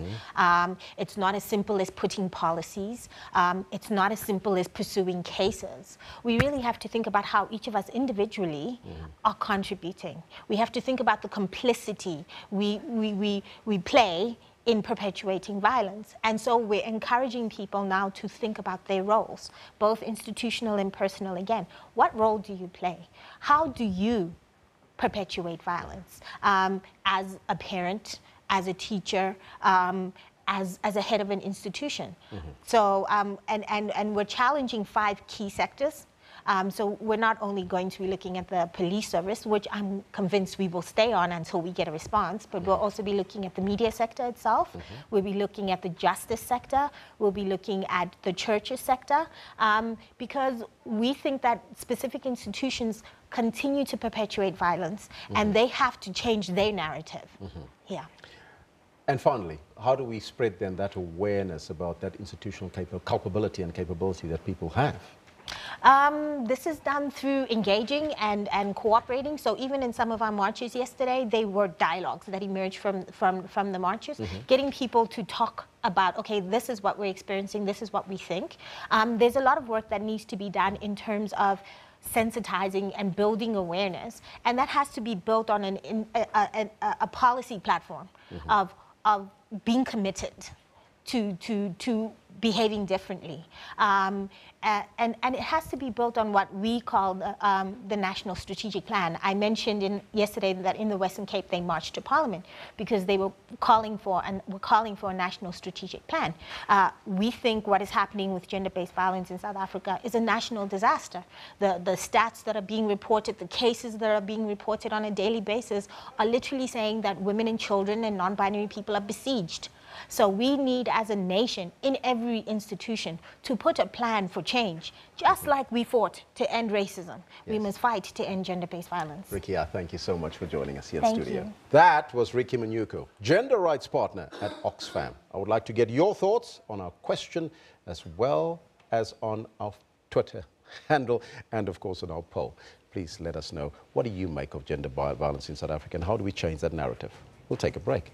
It's not as simple as putting policies. It's not as simple as pursuing cases. We really have to think about how each of us individually are contributing. We have to think about the complicity we play in perpetuating violence. And so we're encouraging people now to think about their roles, both institutional and personal again. What role do you play? How do you perpetuate violence? As a parent, as a teacher, as a head of an institution. So, and we're challenging 5 key sectors. So we're not only going to be looking at the police service, which I'm convinced we will stay on until we get a response, but we'll also be looking at the media sector itself. We'll be looking at the justice sector. We'll be looking at the churches sector, because we think that specific institutions continue to perpetuate violence, and they have to change their narrative. Yeah. And finally, how do we spread then that awareness about that institutional culpability and capability that people have? This is done through engaging and cooperating. So even in some of our marches yesterday, they were dialogues that emerged from the marches, getting people to talk about, okay, this is what we're experiencing, this is what we think. There's a lot of work that needs to be done in terms of sensitizing and building awareness, and that has to be built on a policy platform of being committed to behaving differently. And it has to be built on what we call the National Strategic Plan. I mentioned yesterday that in the Western Cape they marched to Parliament because they were calling for a national strategic plan. We think what is happening with gender-based violence in South Africa is a national disaster. The stats that are being reported, the cases that are being reported on a daily basis are literally saying that women and children and non-binary people are besieged. So we need, as a nation, in every institution, to put a plan for change. Just like we fought to end racism, we must fight to end gender-based violence. Ricky, thank you so much for joining us here in Thank studio. you. That was Ricky Manyuko, gender rights partner at Oxfam. I would like to get your thoughts on our question as well as on our Twitter handle and, of course, on our poll. Please let us know, what do you make of gender violence in South Africa and how do we change that narrative? We'll take a break.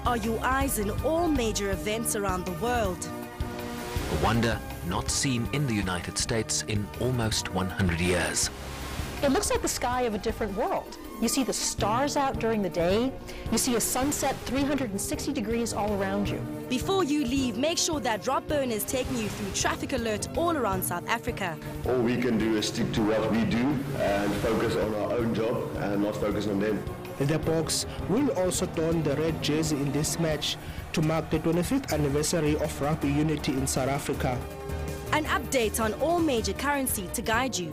Are your eyes in all major events around the world. A wonder not seen in the United States in almost 100 years. It looks like the sky of a different world. You see the stars out during the day. You see a sunset 360 degrees all around you. Before you leave, make sure that Rob Byrne is taking you through traffic alert all around South Africa. All we can do is stick to what we do and focus on our own job and not focus on them. The Boks will also don the red jersey in this match to mark the 25th anniversary of rugby unity in South Africa. An update on all major currency to guide you.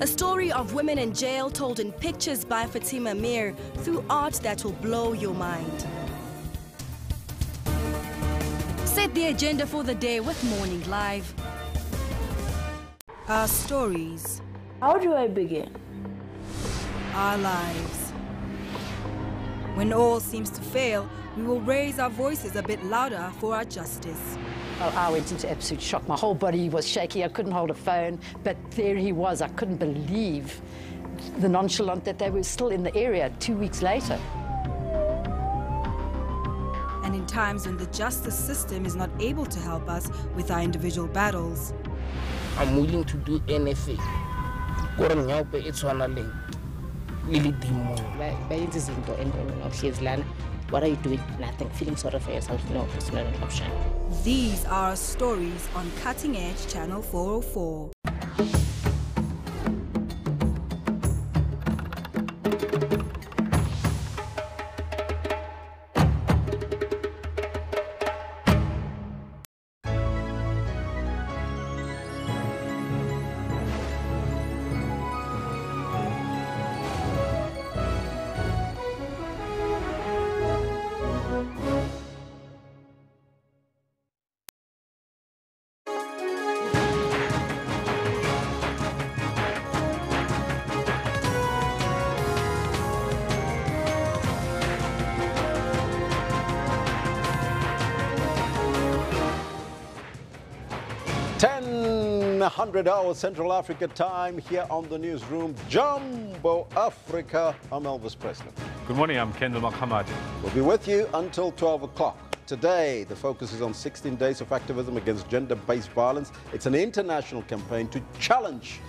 A story of women in jail told in pictures by Fatima Mir through art that will blow your mind. Set the agenda for the day with Morning Live. Our stories. How do I begin? Our lives. When all seems to fail, we will raise our voices a bit louder for our justice. I went into absolute shock. My whole body was shaky. I couldn't hold a phone, but there he was. I couldn't believe the nonchalance that they were still in the area 2 weeks later. And in times when the justice system is not able to help us with our individual battles, I'm willing to do anything. What are you doing? Nothing. Feeling sorry for yourself? No, it's not an option. These are our stories on Cutting Edge Channel 404. 100 Central Africa time here on the newsroom. Jumbo Africa. I'm Elvis Presley. Good morning, I'm Kendall Makhamadi. We'll be with you until 12 o'clock. Today, the focus is on 16 days of activism against gender-based violence. It's an international campaign to challenge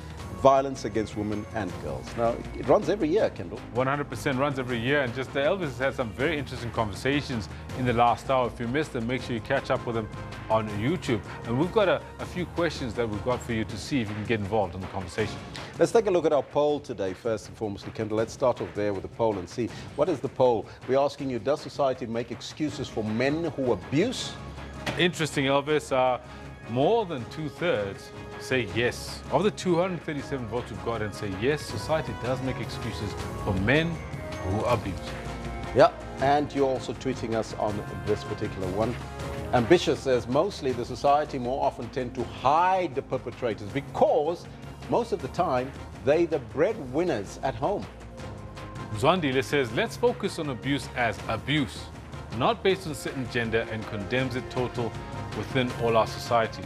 violence against women and girls. Now, it runs every year, Kendall. 100% runs every year, and just Elvis has had some very interesting conversations in the last hour. If you missed them, make sure you catch up with them on YouTube. And we've got a few questions that we've got for you to see if you can get involved in the conversation. Let's take a look at our poll today, first and foremost, Kendall. Let's start off there with the poll and see, what is the poll? We're asking you, does society make excuses for men who abuse? Interesting, Elvis. More than 2/3 say yes. Of the 237 votes we've got and say yes, society does make excuses for men who abuse. Yeah, and you're also tweeting us on this particular one. Ambitious says mostly the society more often tend to hide the perpetrators because most of the time they're the breadwinners at home. Zwandile says let's focus on abuse as abuse, not based on certain gender, and condemns it total within all our societies.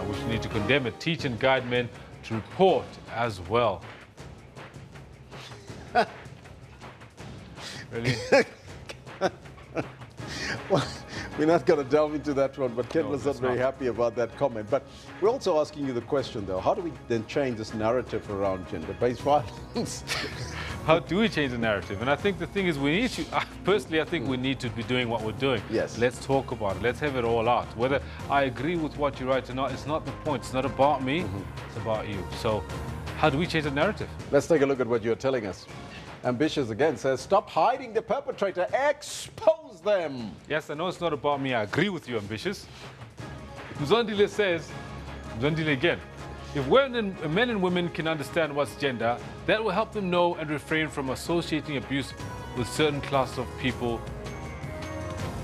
We need to condemn it, teach and guide men to report as well. Really? Well, we're not going to delve into that one, but Ken was not very happy about that comment. But we're also asking you the question, though, how do we then change this narrative around gender-based violence? How do we change the narrative? And I think the thing is, we need to, personally, I think we need to be doing what we're doing. Yes. Let's talk about it. Let's have it all out. Whether I agree with what you write or not, it's not the point. It's not about me. It's about you. So how do we change the narrative? Let's take a look at what you're telling us. Ambitious again says, stop hiding the perpetrator, expose them. Yes, I know it's not about me. I agree with you, Ambitious. Mzondile says, Mzondile again, if men and women can understand what's gender, that will help them know and refrain from associating abuse with certain classes of people.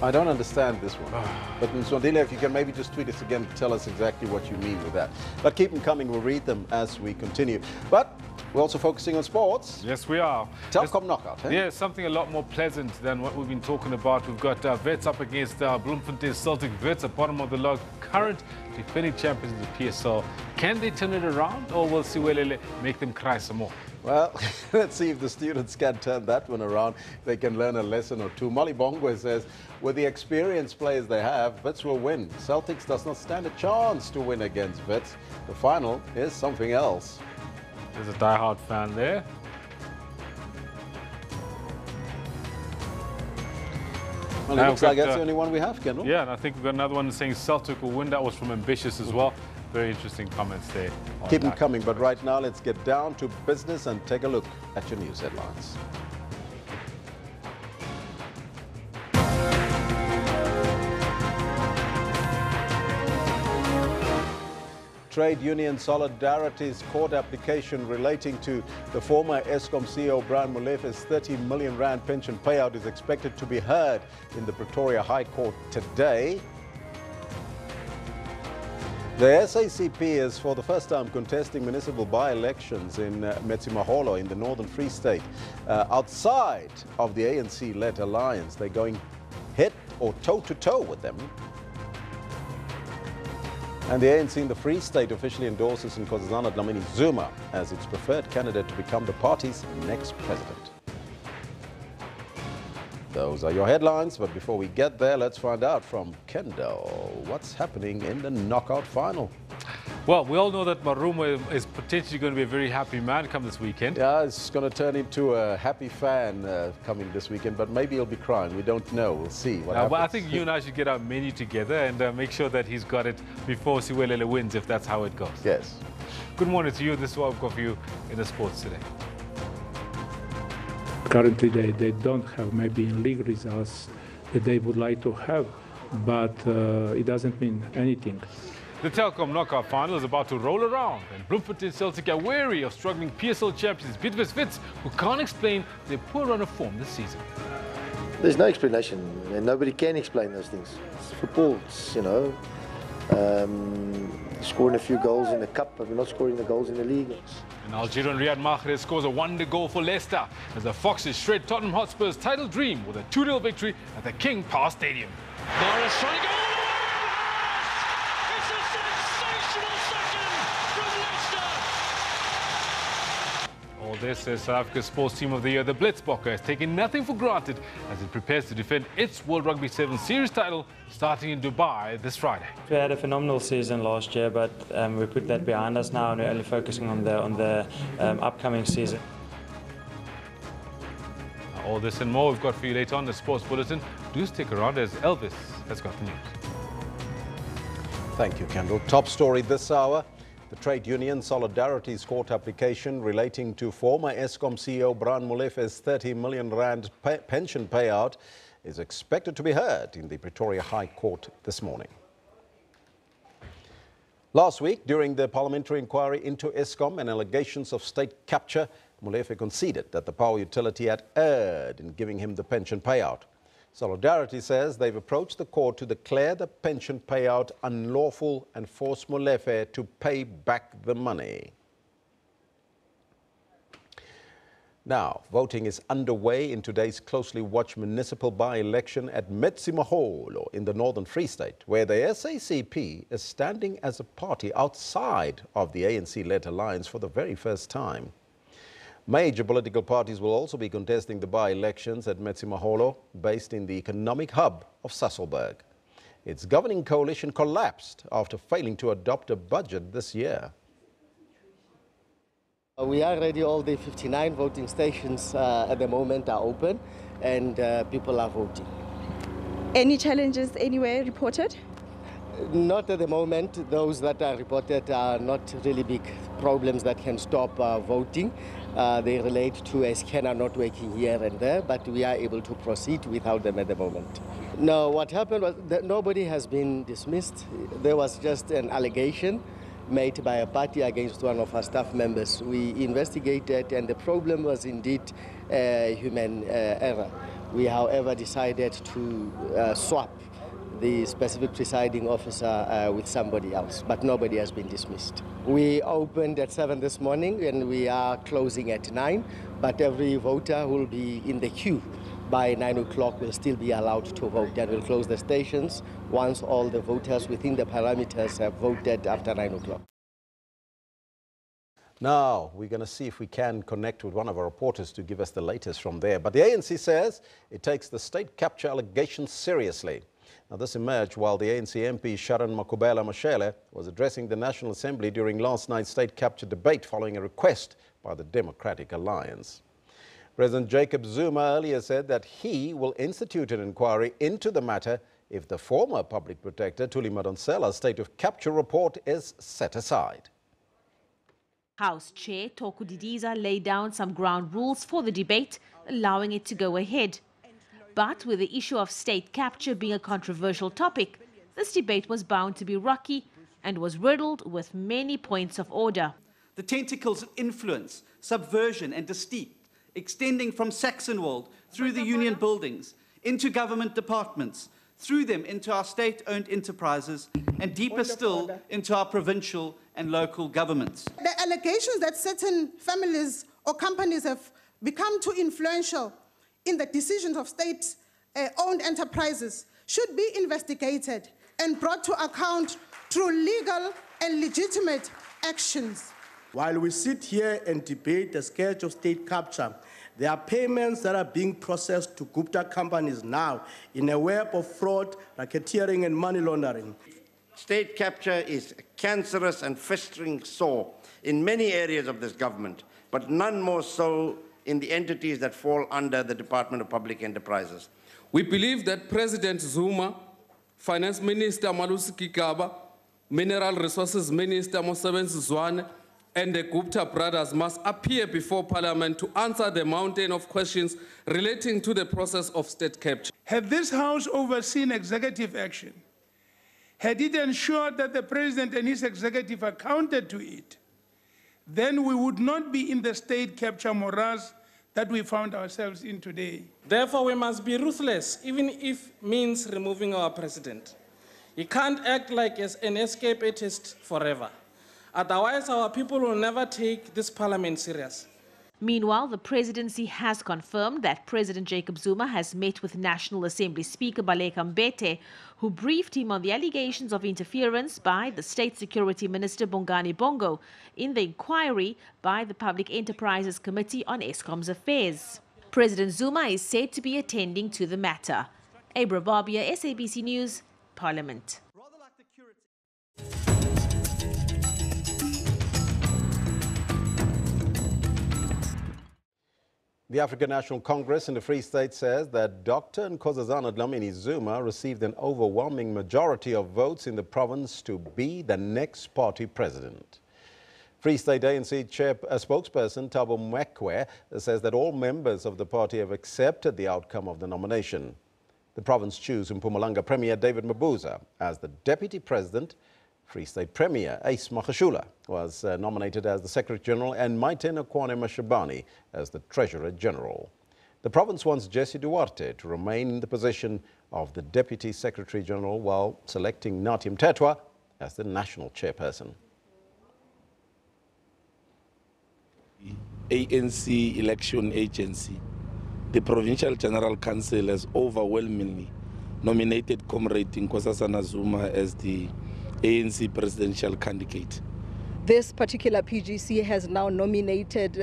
I don't understand this one. But Mzondile, if you can maybe just tweet us again to tell us exactly what you mean with that. But keep them coming. We'll read them as we continue. But we're also focusing on sports. Yes, we are. Telkom knockout, eh? Yeah, something a lot more pleasant than what we've been talking about. We've got Wits up against Bloemfontein Celtic. Wits at bottom of the log, current defending champions of the PSL. Can they turn it around, or will Siwelele make them cry some more? Well, let's see if the students can turn that one around. They can learn a lesson or two. Molly Bongwe says, with the experienced players they have, Wits will win. Celtics does not stand a chance to win against Wits. The final is something else. There's a die-hard fan there. Well, it looks like that's the only one we have, Kendall. Yeah, and I think we've got another one saying Celtic will win. That was from Ambitious as well. Very interesting comments there. Keep them coming, but right now let's get down to business and take a look at your news headlines. Trade Union Solidarity's court application relating to the former Eskom CEO Brian Molefe's 30 million rand pension payout is expected to be heard in the Pretoria High Court today. The SACP is for the first time contesting municipal by-elections in Metsimaholo in the Northern Free State. Outside of the ANC-led alliance, they're going head or toe-to-toe with them. And the ANC in the Free State officially endorses Nkosazana Dlamini Zuma as its preferred candidate to become the party's next president. Those are your headlines, but before we get there, let's find out from Kendall what's happening in the knockout final. Well, we all know that Marumo is potentially going to be a very happy man come this weekend. Yeah, it's going to turn into a happy fan coming this weekend, but maybe he'll be crying. We don't know. We'll see what happens. Well, I think you and I should get our menu together and make sure that he's got it before Siwelele wins, if that's how it goes. Yes. Good morning to you. This is what I've got for you in the sports today. Currently, they don't have maybe in league results that they would like to have, but it doesn't mean anything. The Telkom knockout final is about to roll around, and Bloemfontein Celtic are wary of struggling PSL champions Bidvest Wits, who can't explain their poor run of form this season. There's no explanation, and nobody can explain those things. It's football, it's, you know, scoring a few goals in the cup, but we're not scoring the goals in the league. And Algerian Riyad Mahrez scores a wonder goal for Leicester as the Foxes shred Tottenham Hotspur's title dream with a 2-0 victory at the King Power Stadium. Morris trying to go. It's a sensational second from This is South Africa's Sports Team of the Year. The Blitzbokke has taken nothing for granted as it prepares to defend its World Rugby 7 Series title starting in Dubai this Friday. We had a phenomenal season last year, but we put that behind us now and we're only focusing on the upcoming season. All this and more we've got for you later on the Sports Bulletin. Do stick around as Elvis has got the news. Thank you, Kendall. Top story this hour. The trade union Solidarity's court application relating to former Eskom CEO Brian Molefe's 30 million rand pension payout is expected to be heard in the Pretoria High Court this morning. Last week, during the parliamentary inquiry into Eskom and allegations of state capture, Molefe conceded that the power utility had erred in giving him the pension payout. Solidarity says they've approached the court to declare the pension payout unlawful and force Molefe to pay back the money. Now, voting is underway in today's closely watched municipal by-election at Metsimaholo in the Northern Free State, where the SACP is standing as a party outside of the ANC-led alliance for the very first time. Major political parties will also be contesting the by-elections at Metsimaholo, based in the economic hub of Sasolburg. Its governing coalition collapsed after failing to adopt a budget this year. We are ready. All the 59 voting stations at the moment are open and people are voting. Any challenges anywhere reported? Not at the moment. Those that are reported are not really big problems that can stop voting. They relate to a scanner not working here and there, but we are able to proceed without them at the moment. No, what happened was that nobody has been dismissed. There was just an allegation made by a party against one of our staff members. We investigated and the problem was indeed human error. We, however, decided to swap the specific presiding officer with somebody else, but nobody has been dismissed. We opened at 7 this morning and we are closing at 9, but every voter will be in the queue by 9 o'clock will still be allowed to vote, and we'll close the stations once all the voters within the parameters have voted after 9 o'clock. Now, we're going to see if we can connect with one of our reporters to give us the latest from there. But the ANC says it takes the state capture allegations seriously. Now, this emerged while the ANC MP Sharon Makubela Mashele was addressing the National Assembly during last night's state capture debate following a request by the Democratic Alliance. President Jacob Zuma earlier said that he will institute an inquiry into the matter if the former public protector Thuli Madonsela's state of capture report is set aside. House Chair Toku Didiza laid down some ground rules for the debate, allowing it to go ahead. But with the issue of state capture being a controversial topic, this debate was bound to be rocky and was riddled with many points of order. The tentacles of influence, subversion and deceit, extending from Saxonwold through the union buildings, into government departments, through them into our state-owned enterprises, and deeper still into our provincial and local governments. The allegations that certain families or companies have become too influential in the decisions of state-owned enterprises should be investigated and brought to account through legal and legitimate actions. While we sit here and debate the sketch of state capture, there are payments that are being processed to Gupta companies now in a web of fraud, racketeering and money laundering. State capture is a cancerous and festering sore in many areas of this government, but none more so in the entities that fall under the Department of Public Enterprises. We believe that President Zuma, Finance Minister Malusi Kikaba, Mineral Resources Minister Mosebenzi Zwane, and the Gupta brothers must appear before Parliament to answer the mountain of questions relating to the process of state capture. Had this House overseen executive action, had it ensured that the President and his executive accounted to it, then we would not be in the state capture morass that we found ourselves in today. Therefore, we must be ruthless, even if means removing our president. He can't act like an escapist forever. Otherwise, our people will never take this parliament serious. Meanwhile, the presidency has confirmed that President Jacob Zuma has met with National Assembly Speaker Baleka Mbete, who briefed him on the allegations of interference by the State Security Minister Bongani Bongo in the inquiry by the Public Enterprises Committee on Eskom's affairs. President Zuma is said to be attending to the matter. Abra Barbia, SABC News, Parliament. The African National Congress in the Free State says that Dr. Nkosazana Dlamini Zuma received an overwhelming majority of votes in the province to be the next party president. Free State ANC spokesperson Thabo Mwekwe says that all members of the party have accepted the outcome of the nomination. The province chose Mpumalanga Premier David Mabuza as the deputy president. Free State Premier Ace Magashule was nominated as the Secretary General and Maitena Kwane Mashabane as the Treasurer General. The province wants Jesse Duarte to remain in the position of the Deputy Secretary General while selecting Nathi Mthethwa as the National Chairperson. ANC Election Agency, the Provincial General Council has overwhelmingly nominated Comrade Nkosazana Zuma as the ANC presidential candidate. This particular PGC has now nominated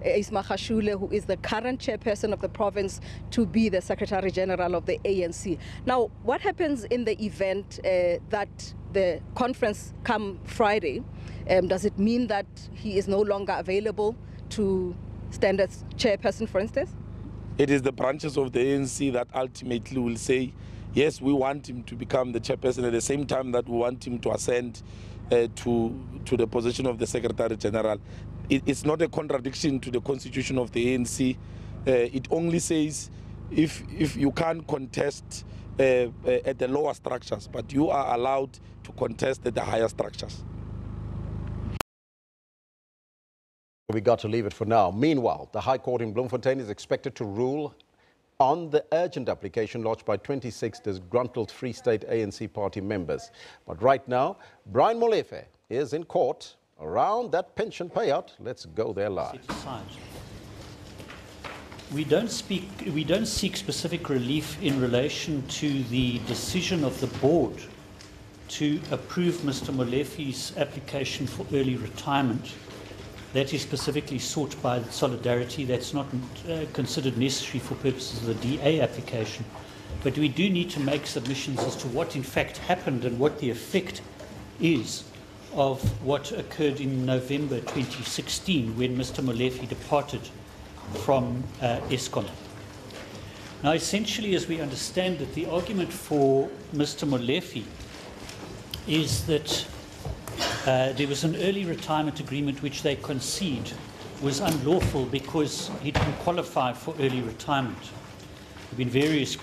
Ace Magashule, who is the current chairperson of the province, to be the Secretary General of the ANC. Now, what happens in the event that the conference come Friday? Does it mean that he is no longer available to stand as chairperson, for instance? It is the branches of the ANC that ultimately will say, yes, we want him to become the chairperson at the same time that we want him to ascend to the position of the Secretary General. It's not a contradiction to the constitution of the ANC. It only says if you can't contest at the lower structures, but you are allowed to contest at the higher structures. We got to leave it for now. Meanwhile, the High Court in Bloemfontein is expected to rule on the urgent application lodged by 26 disgruntled Free State ANC party members. But right now, Brian Molefe is in court around that pension payout. Let's go there live. We don't seek specific relief in relation to the decision of the board to approve Mr. Molefe's application for early retirement. That is specifically sought by Solidarity. That's not considered necessary for purposes of the DA application. But we do need to make submissions as to what in fact happened and what the effect is of what occurred in November 2016 when Mr. Molefe departed from Eskom. Now, essentially, as we understand it, the argument for Mr. Molefe is that there was an early retirement agreement which they concede was unlawful because he didn't qualify for early retirement. There have been various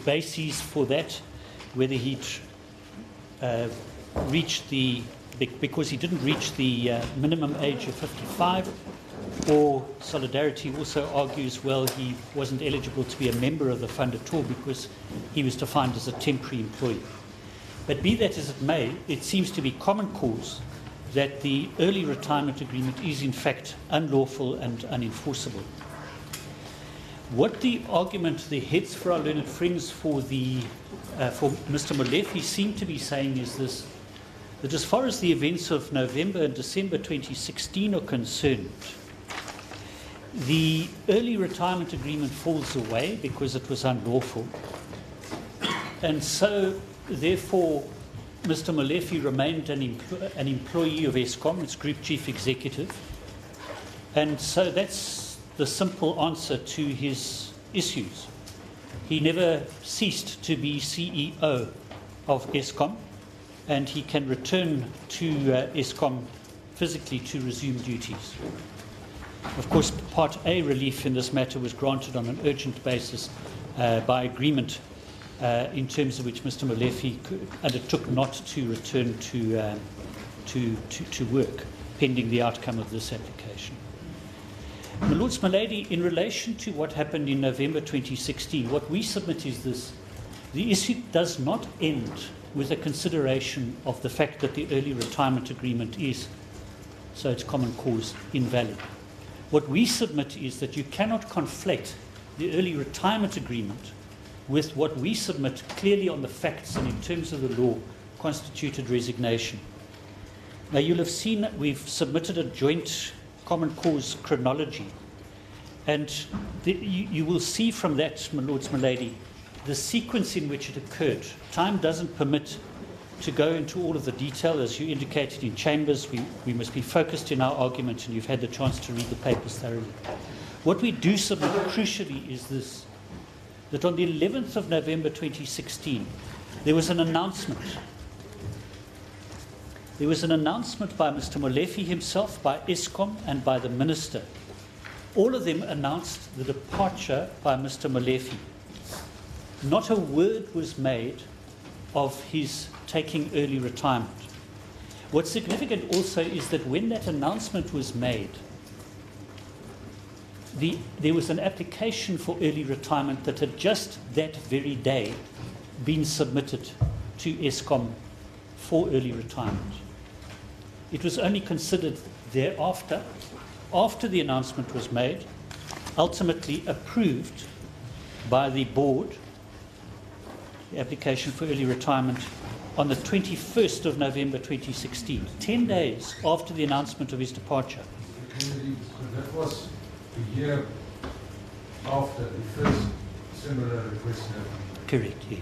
bases for that, whether he'd reached because he didn't reach the minimum age of 55, or Solidarity also argues, well, he wasn't eligible to be a member of the fund at all because he was defined as a temporary employee. But be that as it may, it seems to be common cause that the early retirement agreement is in fact unlawful and unenforceable. What the argument the heads for our learned friends for Mr. Molefe seem to be saying is this, that as far as the events of November and December 2016 are concerned, the early retirement agreement falls away because it was unlawful. And so therefore, Mr. Molefe remained an employee of Eskom, its Group Chief Executive. And so that's the simple answer to his issues. He never ceased to be CEO of Eskom, and he can return to Eskom physically to resume duties. Of course, Part A relief in this matter was granted on an urgent basis by agreement in terms of which Mr. Molefe undertook not to return to work, pending the outcome of this application. My Lords, my Lady, in relation to what happened in November 2016, what we submit is this. The issue does not end with a consideration of the fact that the early retirement agreement is, so it's common cause, invalid. What we submit is that you cannot conflate the early retirement agreement with what we submit clearly on the facts and in terms of the law constituted resignation. Now, you'll have seen that we've submitted a joint common cause chronology, and you will see from that, my lords, my lady, the sequence in which it occurred. Time doesn't permit to go into all of the detail. As you indicated in chambers, we must be focused in our argument, and you've had the chance to read the papers thoroughly. What we do submit crucially is this, that on the 11th of November 2016, there was an announcement. There was an announcement by Mr. Molefe himself, by Eskom, and by the Minister. All of them announced the departure by Mr. Molefe. Not a word was made of his taking early retirement. What's significant also is that when that announcement was made, there was an application for early retirement that had just that very day been submitted to Eskom for early retirement. It was only considered thereafter, after the announcement was made, ultimately approved by the board, the application for early retirement, on the 21st of November 2016, 10 days after the announcement of his departure. That was a year after the first similar request. Correct, yeah.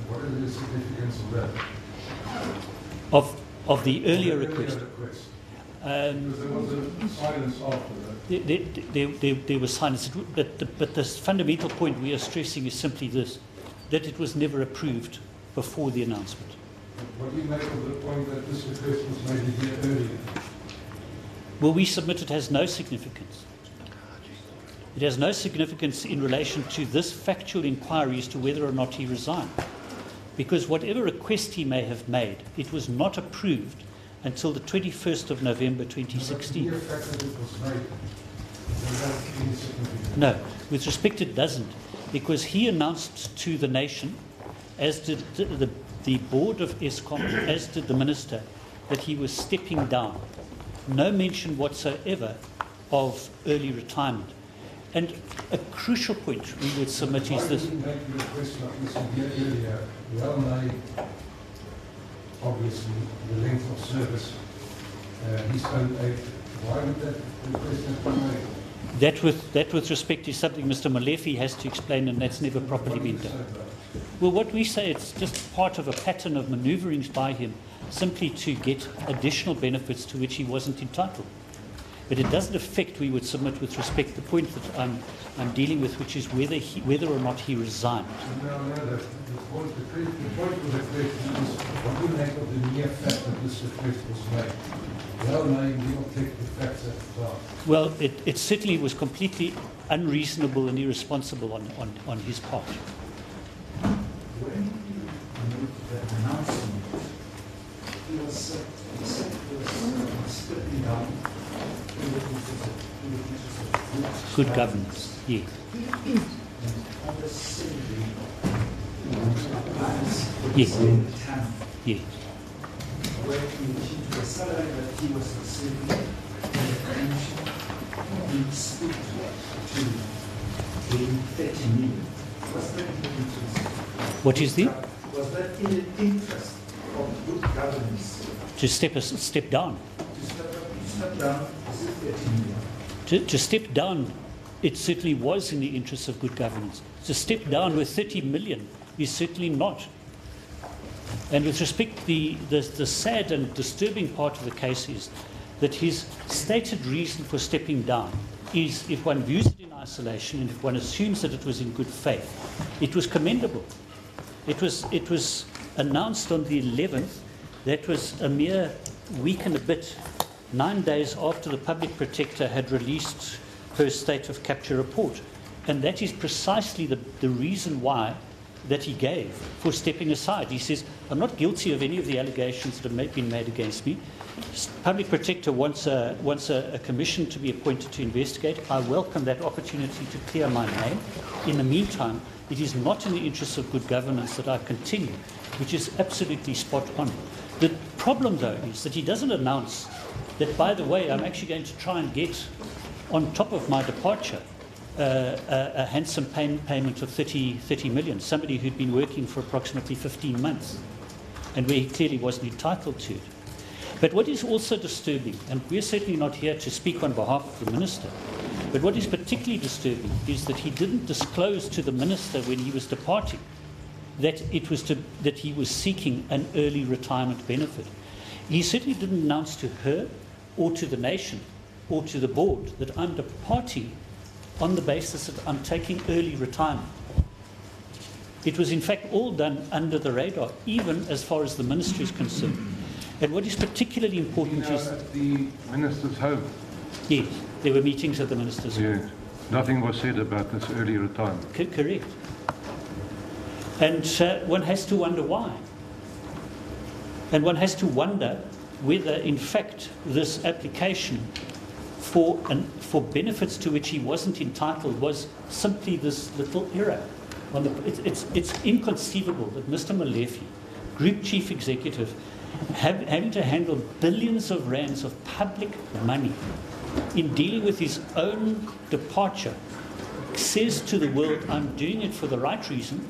What is the significance of that? Of the earlier request. Because there was a silence after that. There was silence, but the fundamental point we are stressing is simply this, that it was never approved before the announcement. What do you make of the point that this request was made a year earlier? Well, we submit it has no significance. It has no significance in relation to this factual inquiry as to whether or not he resigned. Because whatever request he may have made, it was not approved until the 21st of November 2016. The fact that it was made, does that have any significance? No, with respect it doesn't, because he announced to the nation, as did the board of Eskom, as did the minister, that he was stepping down. No mention whatsoever of early retirement. And a crucial point we would submit is this. Well known, obviously, the length of service, his own age. Why would that request have been made? That with respect is something Mr. Molefe has to explain, and that's never properly been done. Well, what we say, it's just part of a pattern of manoeuvrings by him, simply to get additional benefits to which he wasn't entitled. But it doesn't affect, we would submit with respect, the point that I'm dealing with, which is whether or not he resigned. No, the point of the question is, what do you make of the mere fact that this request was made? Well knowing the objective facts at the time. Well, it certainly was completely unreasonable and irresponsible on his part. When you made that announcement, he was stepping down. Good governance, yeah. Yes. Yes. Where the salary that he was receiving, he stood to gain 30 million. Was that in the interest? What is the? Was that in the interest of good governance? To step down. To step down. To step down, it certainly was in the interests of good governance. To step down with 30 million is certainly not. And with respect, the sad and disturbing part of the case is that his stated reason for stepping down is, if one views it in isolation and if one assumes that it was in good faith, it was commendable. It was announced on the 11th. That was a mere week and a bit, 9 days after the public protector had released her state of capture report. And that is precisely the reason why that he gave for stepping aside. He says, I'm not guilty of any of the allegations that have been made against me. Public protector wants a commission to be appointed to investigate. I welcome that opportunity to clear my name. In the meantime, it is not in the interests of good governance that I continue, which is absolutely spot on. The problem, though, is that he doesn't announce that, by the way, I'm actually going to try and get on top of my departure, a handsome payment of 30 million, somebody who'd been working for approximately 15 months, and where he clearly wasn't entitled to it. But what is also disturbing, and we're certainly not here to speak on behalf of the minister, but what is particularly disturbing is that he didn't disclose to the minister when he was departing that that he was seeking an early retirement benefit. He certainly didn't announce to her or to the nation or to the board that I'm departing on the basis that I'm taking early retirement. It was in fact all done under the radar, even as far as the ministry is concerned. And what is particularly important is at the minister's home. Yes, there were meetings at the minister's home. Yes. Nothing was said about this early retirement. Correct. And one has to wonder why. And one has to wonder whether, in fact, this application for benefits to which he wasn't entitled was simply this little error. It's inconceivable that Mr. Molefe, Group Chief Executive, having to handle billions of rands of public money in dealing with his own departure, says to the world, I'm doing it for the right reason.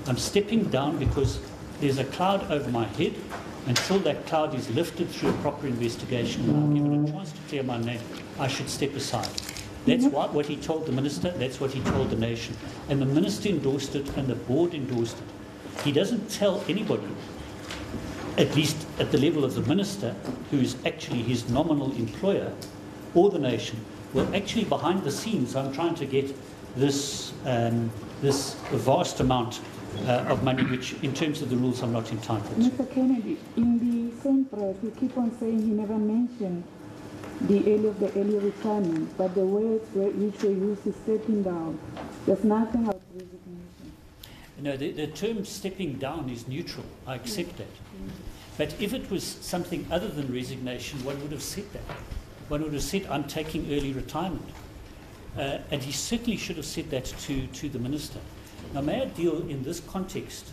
I'm stepping down because there's a cloud over my head. Until that cloud is lifted through a proper investigation and I'm given a chance to clear my name, I should step aside. That's what he told the minister, that's what he told the nation. And the minister endorsed it and the board endorsed it. He doesn't tell anybody, at least at the level of the minister, who is actually his nominal employer, or the nation. Well, actually behind the scenes, I'm trying to get this vast amount of money, which in terms of the rules I'm not entitled to. Mr. Kennedy, in the same press, you keep on saying he never mentioned the early retirement, but the words which were used is stepping down. There's nothing about resignation. No, the term stepping down is neutral. I accept that. But if it was something other than resignation, one would have said that. One would have said, I'm taking early retirement. And he certainly should have said that to the minister. Now, may I deal in this context,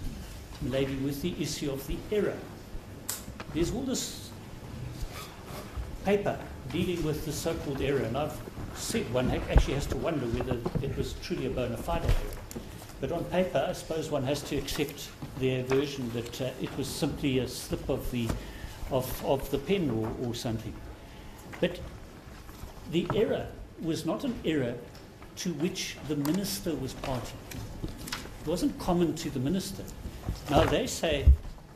lady, with the issue of the error? There's all this paper dealing with the so-called error, and I've said one actually has to wonder whether it was truly a bona fide error. But on paper, I suppose one has to accept their version that it was simply a slip of the pen or something. But the error was not an error to which the minister was party. It wasn't common to the minister. Now they say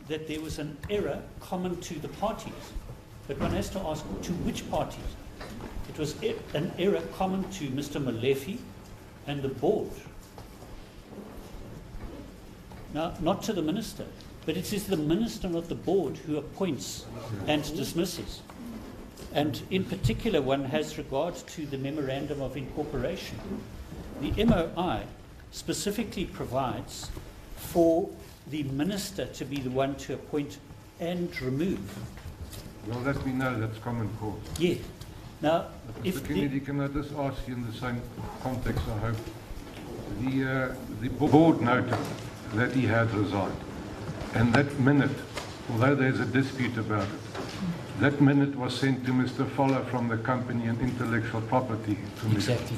that there was an error common to the parties, but one has to ask to which parties. It was an error common to Mr. Molefe and the board. Now, not to the minister, but it is the minister, not the board, who appoints and dismisses. And in particular, one has regard to the Memorandum of Incorporation. The MOI specifically provides for the minister to be the one to appoint and remove. Well, let me know that's common cause. Yeah. Now, Mr. Kennedy, can I just ask you in the same context, I hope? The board noted that he had resigned. And that minute, although there's a dispute about it, that minute was sent to Mr. Fuller from the Company and Intellectual Property Committee. Exactly.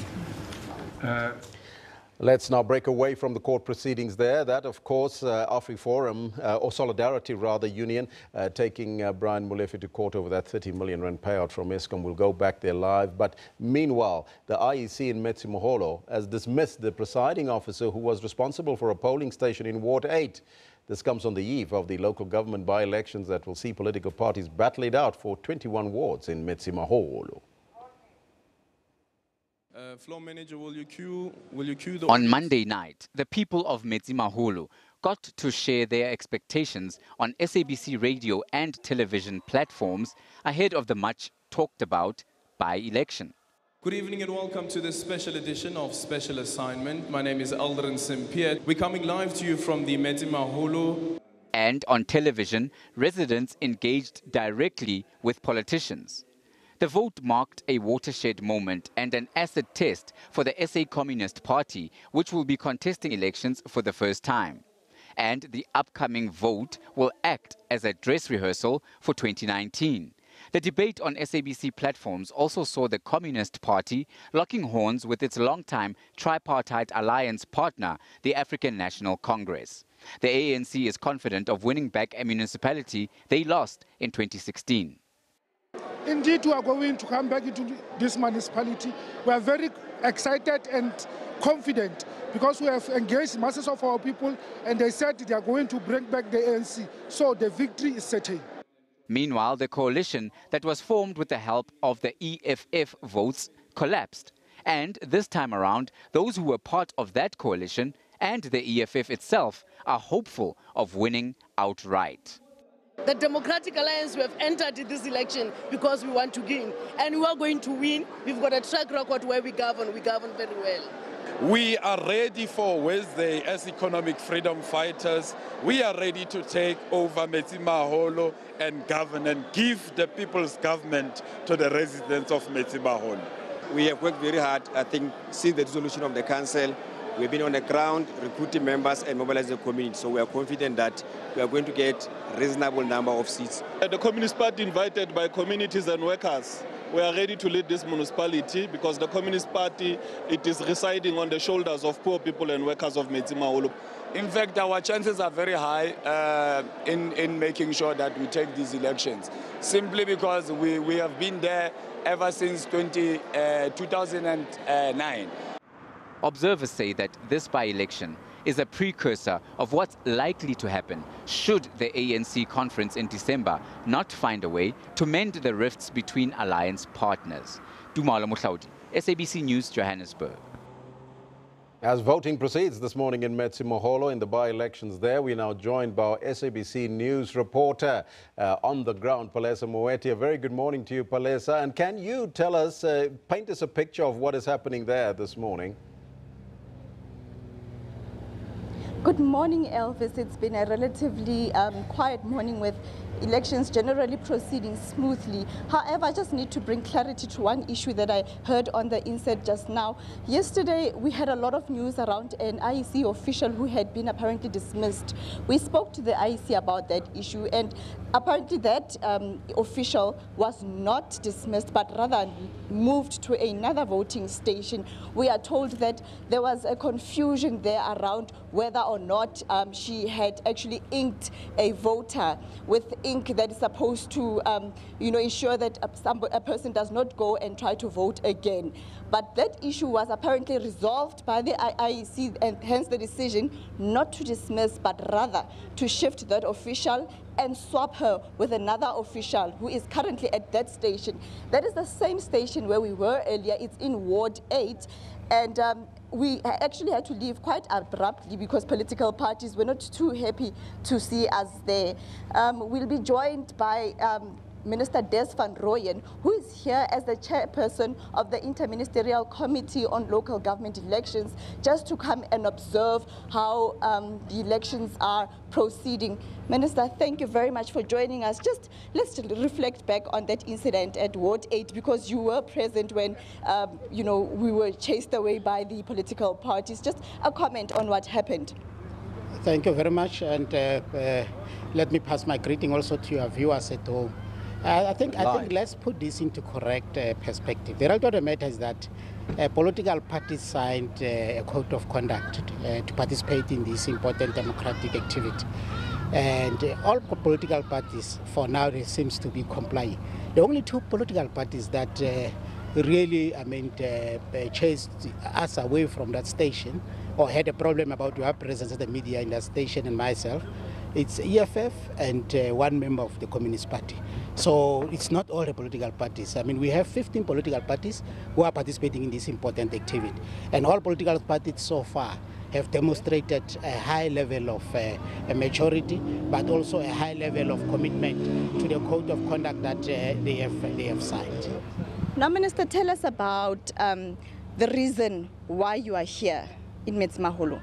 Let's now break away from the court proceedings there. That, of course, AfriForum, or Solidarity rather, Union, taking Brian Molefe to court over that 30 million rand payout from Eskom. Will go back there live. But meanwhile, the IEC in Metsimaholo has dismissed the presiding officer who was responsible for a polling station in Ward 8. This comes on the eve of the local government by-elections that will see political parties battle it out for 21 wards in Metsimaholo. Floor manager, will you cue the... On Monday night, the people of Metsimaholo got to share their expectations on SABC radio and television platforms ahead of the much talked about by-election. Good evening and welcome to this special edition of Special Assignment. My name is Aldrin Simpier. We're coming live to you from the Metsimaholo. And on television, residents engaged directly with politicians. The vote marked a watershed moment and an acid test for the SA Communist Party, which will be contesting elections for the first time. And the upcoming vote will act as a dress rehearsal for 2019. The debate on SABC platforms also saw the Communist Party locking horns with its longtime tripartite alliance partner, the African National Congress. The ANC is confident of winning back a municipality they lost in 2016. Indeed, we are going to come back into this municipality. We are very excited and confident because we have engaged masses of our people and they said they are going to bring back the ANC. So the victory is certain. Meanwhile, the coalition that was formed with the help of the EFF votes collapsed. And this time around, those who were part of that coalition and the EFF itself are hopeful of winning outright. The Democratic Alliance, we have entered this election because we want to win. And we are going to win. We've got a track record where we govern very well. We are ready for Wednesday as economic freedom fighters. We are ready to take over Metsimaholo and govern and give the people's government to the residents of Metsimaholo. We have worked very hard, I think, since the dissolution of the council. We've been on the ground recruiting members and mobilizing the community, so we are confident that we are going to get a reasonable number of seats. The Communist Party, invited by communities and workers, we are ready to lead this municipality because the Communist Party, it is residing on the shoulders of poor people and workers of Metsimaholo. In fact, our chances are very high in making sure that we take these elections, simply because we have been there ever since 2009. Observers say that this by-election is a precursor of what's likely to happen should the ANC conference in December not find a way to mend the rifts between alliance partners. Dumalo Mohlaudi, SABC News, Johannesburg. As voting proceeds this morning in Metsimaholo in the by-elections there, we're now joined by our SABC News reporter on the ground, Palesa Moeti. A very good morning to you, Palesa. And can you tell us, paint us a picture of what is happening there this morning? Good morning, Elvis. It's been a relatively quiet morning with elections generally proceeding smoothly. However, I just need to bring clarity to one issue that I heard on the insert just now. Yesterday, we had a lot of news around an IEC official who had been apparently dismissed. We spoke to the IEC about that issue, and apparently that official was not dismissed, but rather moved to another voting station. We are told that there was a confusion there around whether or not she had actually inked a voter with ink that is supposed to, ensure that a person does not go and try to vote again. But that issue was apparently resolved by the IEC, and hence the decision not to dismiss, but rather to shift that official and swap her with another official who is currently at that station. That is the same station where we were earlier. It's in Ward 8. And we actually had to leave quite abruptly because political parties were not too happy to see us there. We'll be joined by Minister Des van Rooyen, who is here as the chairperson of the Interministerial Committee on Local Government Elections, just to come and observe how the elections are proceeding. Minister, thank you very much for joining us. Just let's reflect back on that incident at Ward 8, because you were present when, we were chased away by the political parties. Just a comment on what happened. Thank you very much, and let me pass my greeting also to your viewers at home. I think let's put this into correct perspective. The reality of the matter is that political parties signed a code of conduct to participate in this important democratic activity. And all political parties, for now, they seems to be complying. The only two political parties that really, chased us away from that station or had a problem about your presence at the media in that station and myself, it's EFF and one member of the Communist Party. So it's not all the political parties. We have 15 political parties who are participating in this important activity. And all political parties so far have demonstrated a high level of maturity, but also a high level of commitment to the code of conduct that they have signed. Now, Minister, tell us about the reason why you are here in Metsimaholo.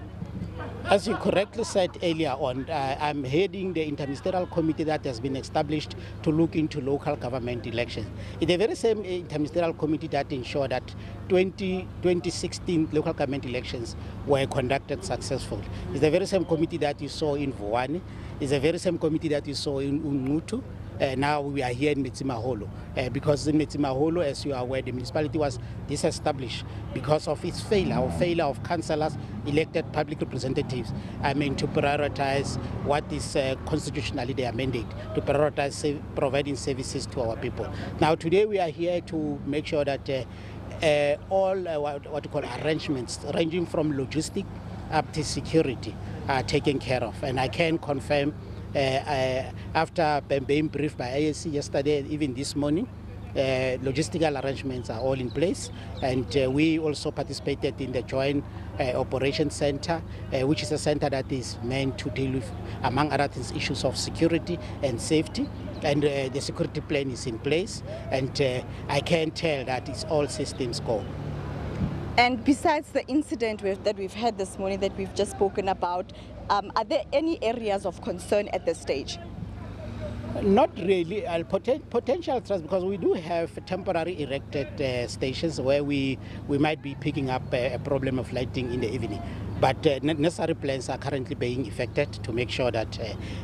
As you correctly said earlier on, I'm heading the interministerial committee that has been established to look into local government elections. It's the very same interministerial committee that ensured that 2016 local government elections were conducted successfully. It's the very same committee that you saw in Vuwani. It's the very same committee that you saw in Umutu. now we are here in Metsimaholo, because in Metsimaholo, as you are aware, the municipality was disestablished because of its failure of councillors, elected public representatives, to prioritize what is constitutionally their mandate, to prioritize providing services to our people. Now today we are here to make sure that all what you call arrangements, ranging from logistic up to security, are taken care of. And I can confirm, after being briefed by ASC yesterday, even this morning, logistical arrangements are all in place, and we also participated in the Joint Operations Center, which is a center that is meant to deal with, among other things, issues of security and safety. And the security plan is in place, and I can tell that it's all systems go. And besides the incident that we've had this morning that we've just spoken about, are there any areas of concern at this stage? Not really. Potential threats, because we do have temporary erected stations where we might be picking up a problem of lighting in the evening. But necessary plans are currently being effected to make sure that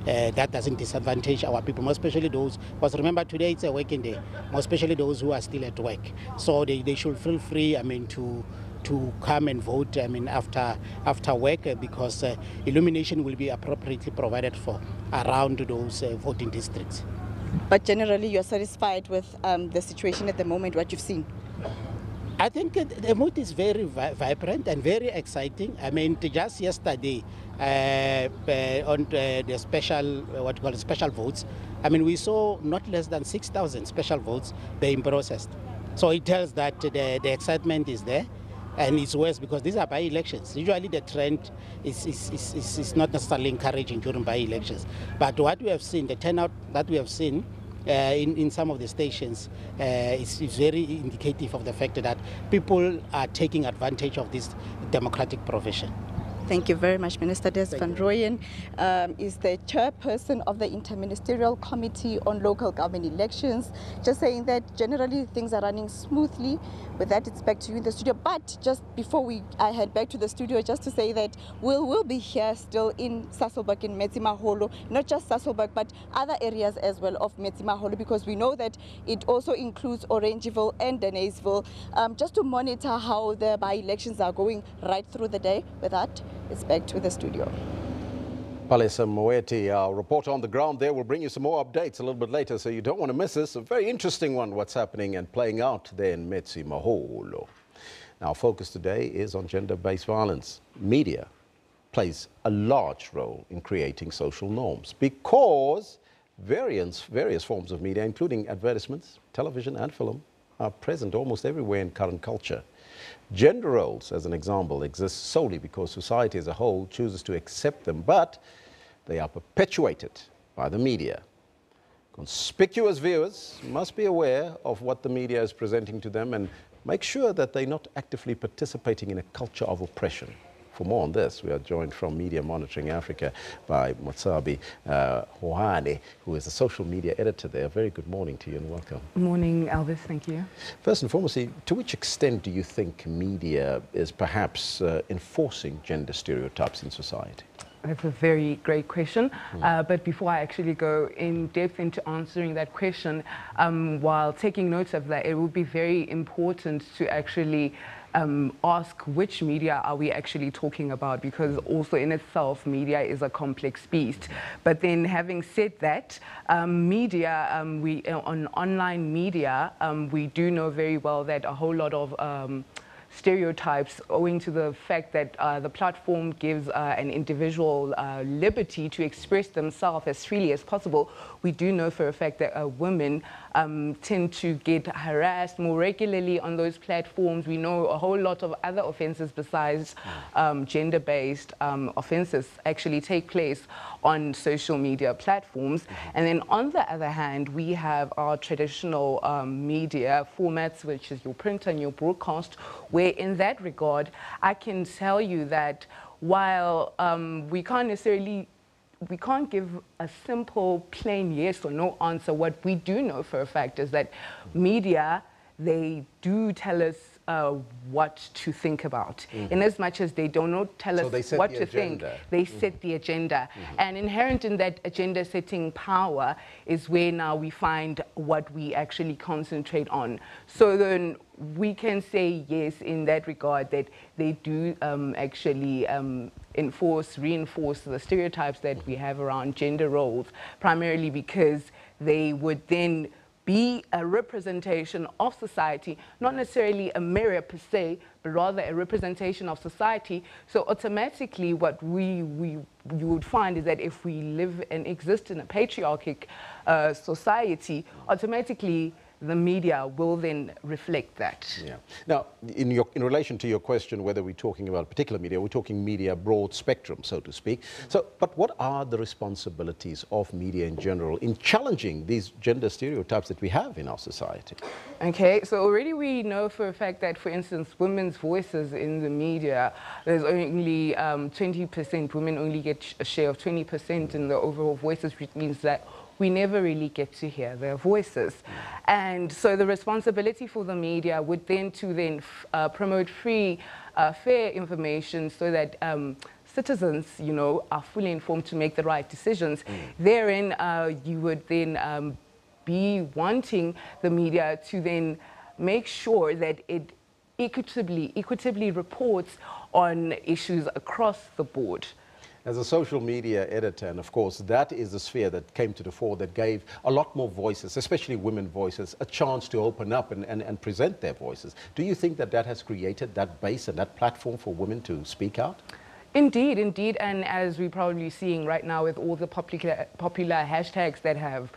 that doesn't disadvantage our people, more especially those, because remember today it's a working day, more especially those who are still at work. So they should feel free, to come and vote, after work, because illumination will be appropriately provided for around those voting districts. But generally you're satisfied with the situation at the moment, what you've seen? I think the mood is very vibrant and very exciting. Just yesterday, on the special, special votes, we saw not less than 6,000 special votes being processed. So it tells that the excitement is there, and it's worse because these are by-elections. Usually the trend is not necessarily encouraging during by-elections. But what we have seen, the turnout that we have seen, in some of the stations is very indicative of the fact that people are taking advantage of this democratic provision. Thank you very much. Minister Des van Rooyen is the chairperson of the Interministerial Committee on Local Government Elections. Just saying that generally things are running smoothly. With that, it's back to you in the studio. But just before I head back to the studio, just to say that we'll be here still in Sasolburg, in Metsimaholo, not just Sasolburg, but other areas as well of Metsimaholo, because we know that it also includes Orangeville and Denisville, just to monitor how the by-elections are going right through the day. With that, it's back to the studio. Palesa Moeti, our reporter on the ground there, will bring you some more updates a little bit later, so you don't want to miss this. A very interesting one, what's happening and playing out there in Metsimaholo. Now, our focus today is on gender-based violence. Media plays a large role in creating social norms because various forms of media, including advertisements, television and film, are present almost everywhere in current culture. Gender roles, as an example, exist solely because society as a whole chooses to accept them, but they are perpetuated by the media. Conspicuous viewers must be aware of what the media is presenting to them and make sure that they're not actively participating in a culture of oppression. For more on this, we are joined from Media Monitoring Africa by Motsabi Hohane, who is the social media editor there. Very good morning to you and welcome. Morning, Elvis. Thank you. First and foremost, to which extent do you think media is perhaps enforcing gender stereotypes in society? That's a very great question. But before I actually go in depth into answering that question, while taking notes of that, it would be very important to actually ask which media are we actually talking about, because also in itself media is a complex beast. But then having said that, media, on online media, we do know very well that a whole lot of stereotypes, owing to the fact that the platform gives an individual liberty to express themselves as freely as possible. We do know for a fact that women tend to get harassed more regularly on those platforms. We know a whole lot of other offences besides gender-based offences actually take place on social media platforms. And then on the other hand, we have our traditional media formats, which is your print and your broadcast, where in that regard, I can tell you that while we can't give a simple, plain yes or no answer, what we do know for a fact is that media they do tell us what to think about. In as much as they do not tell us what to think, they set the agenda. And inherent in that agenda setting power is where now we find what we actually concentrate on. So then we can say yes in that regard, that they do actually reinforce the stereotypes that we have around gender roles, primarily because they would then be a representation of society, not necessarily a mirror per se, but rather a representation of society. So automatically what you would find is that if we live and exist in a patriarchic society, automatically the media will then reflect that. Yeah. Now, in relation to your question, whether we're talking about particular media, we're talking media broad spectrum, so to speak. So, but what are the responsibilities of media in general in challenging these gender stereotypes that we have in our society? Okay, so already we know for a fact that, for instance, women's voices in the media, there's only 20%, women only get a share of 20% in the overall voices, which means that we never really get to hear their voices. And so the responsibility for the media would then promote free, fair information so that citizens, you know, are fully informed to make the right decisions. Therein, you would then be wanting the media to then make sure that it equitably reports on issues across the board. As a social media editor, and of course that is the sphere that came to the fore that gave a lot more voices, especially women voices, a chance to open up and present their voices. Do you think that that has created that base and that platform for women to speak out? Indeed, indeed, and as we're probably seeing right now with all the popular hashtags that have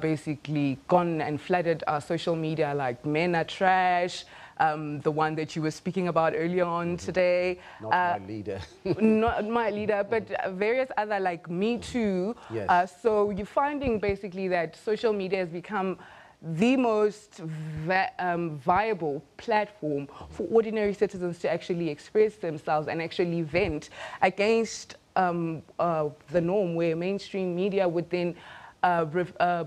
basically gone and flooded our social media, like men are trash, the one that you were speaking about earlier on today. Not my leader. Not my leader, but various other, like Me Too. Yes. So you're finding basically that social media has become the most viable platform for ordinary citizens to actually express themselves and actually vent against the norm, where mainstream media would then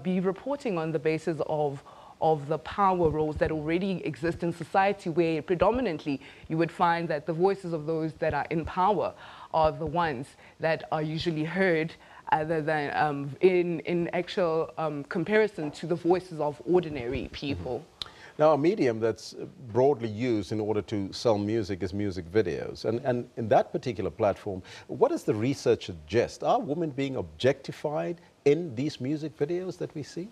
be reporting on the basis of the power roles that already exist in society, where predominantly you would find that the voices of those that are in power are the ones that are usually heard, other than in actual comparison to the voices of ordinary people. Now, a medium that's broadly used in order to sell music is music videos. And in that particular platform, what does the research suggest? Are women being objectified in these music videos that we see?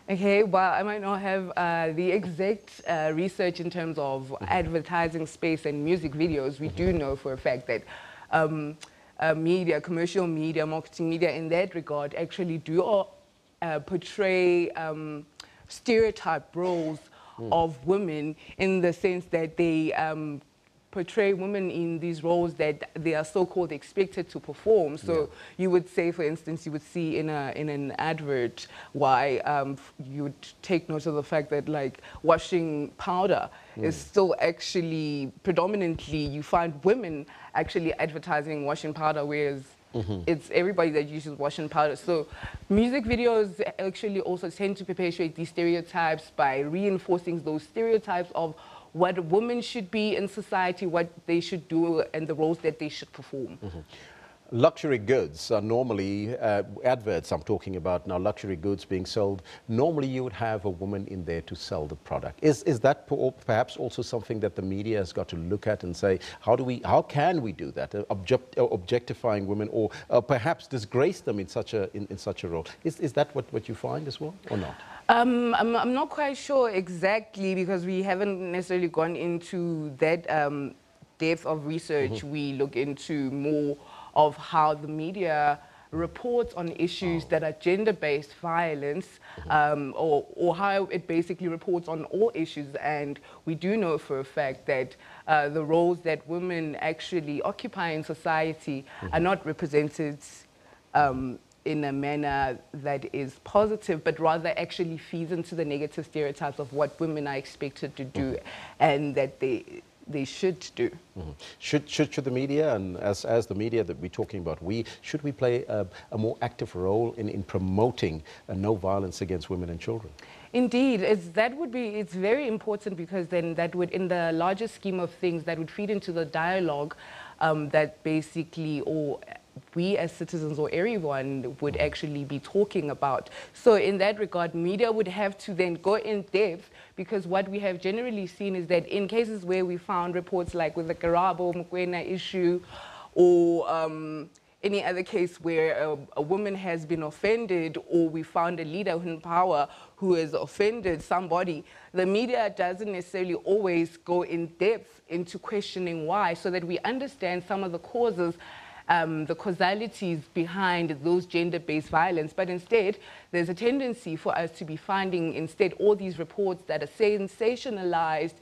Okay, well, I might not have the exact research in terms of advertising space and music videos. We do know for a fact that media, commercial media, marketing media in that regard actually do portray stereotype roles of women, in the sense that they portray women in these roles that they are so-called expected to perform. So you would say, for instance, you would see in an advert why you would take note of the fact that, like, washing powder is still actually predominantly, you find women actually advertising washing powder, whereas it's everybody that uses washing powder. So music videos actually also tend to perpetuate these stereotypes by reinforcing those stereotypes of what women should be in society, what they should do, and the roles that they should perform. Luxury goods are normally, adverts I'm talking about now, luxury goods being sold, normally you would have a woman in there to sell the product. Is that perhaps also something that the media has got to look at and say, how can we do that, objectifying women, or perhaps disgrace them in such a role? Is that what you find as well, or not? I'm not quite sure exactly, because we haven't necessarily gone into that depth of research. We look into more of how the media reports on issues that are gender-based violence, or how it basically reports on all issues. And we do know for a fact that the roles that women actually occupy in society are not represented in a manner that is positive, but rather actually feeds into the negative stereotypes of what women are expected to do and that they should do. Should the media, and as the media that we're talking about, should we play a more active role in promoting no violence against women and children? Indeed, it's very important, because then that would, in the larger scheme of things, that would feed into the dialogue that basically, or we as citizens or everyone would actually be talking about. So in that regard, media would have to then go in depth, because what we have generally seen is that in cases where we found reports like with the Karabo Mokoena issue, or any other case where a woman has been offended, or we found a leader in power who has offended somebody, the media doesn't necessarily always go in depth into questioning why, so that we understand some of the causes, the causalities behind those gender-based violence. But instead, there's a tendency for us to be finding instead all these reports that are sensationalized,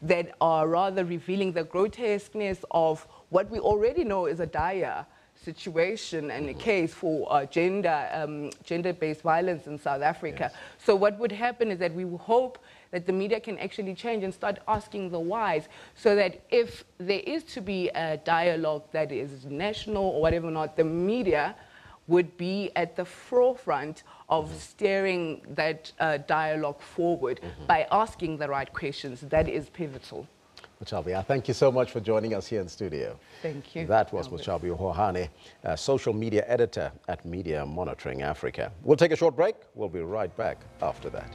that are rather revealing the grotesqueness of what we already know is a dire situation and a case for gender-based violence in South Africa. Yes. So what would happen is that we hope that the media can actually change and start asking the whys, so that if there is to be a dialogue that is national or whatever not, the media would be at the forefront of steering that dialogue forward by asking the right questions. That is pivotal. Motshabi, thank you so much for joining us here in studio. Thank you. That was Motshabi Hohane, social media editor at Media Monitoring Africa. We'll take a short break. We'll be right back after that.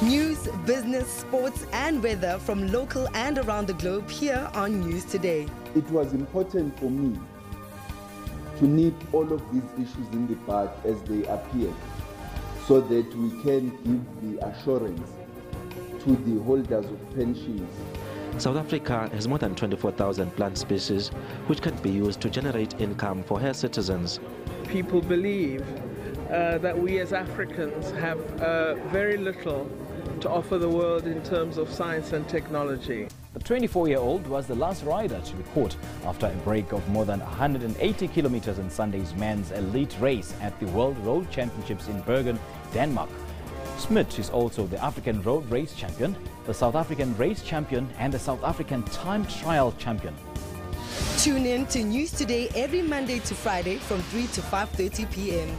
News, business, sports and weather from local and around the globe here on News Today. It was important for me to nip all of these issues in the bud as they appear, so that we can give the assurance to the holders of pensions. South Africa has more than 24,000 plant species which can be used to generate income for her citizens. People believe that we as Africans have very little to offer the world in terms of science and technology. The 24-year-old was the last rider to be caught after a break of more than 180 kilometers in Sunday's men's elite race at the World Road Championships in Bergen, Denmark. Smit is also the African road race champion, the South African race champion and the South African time trial champion. Tune in to News Today every Monday to Friday from 3 to 5:30 p.m.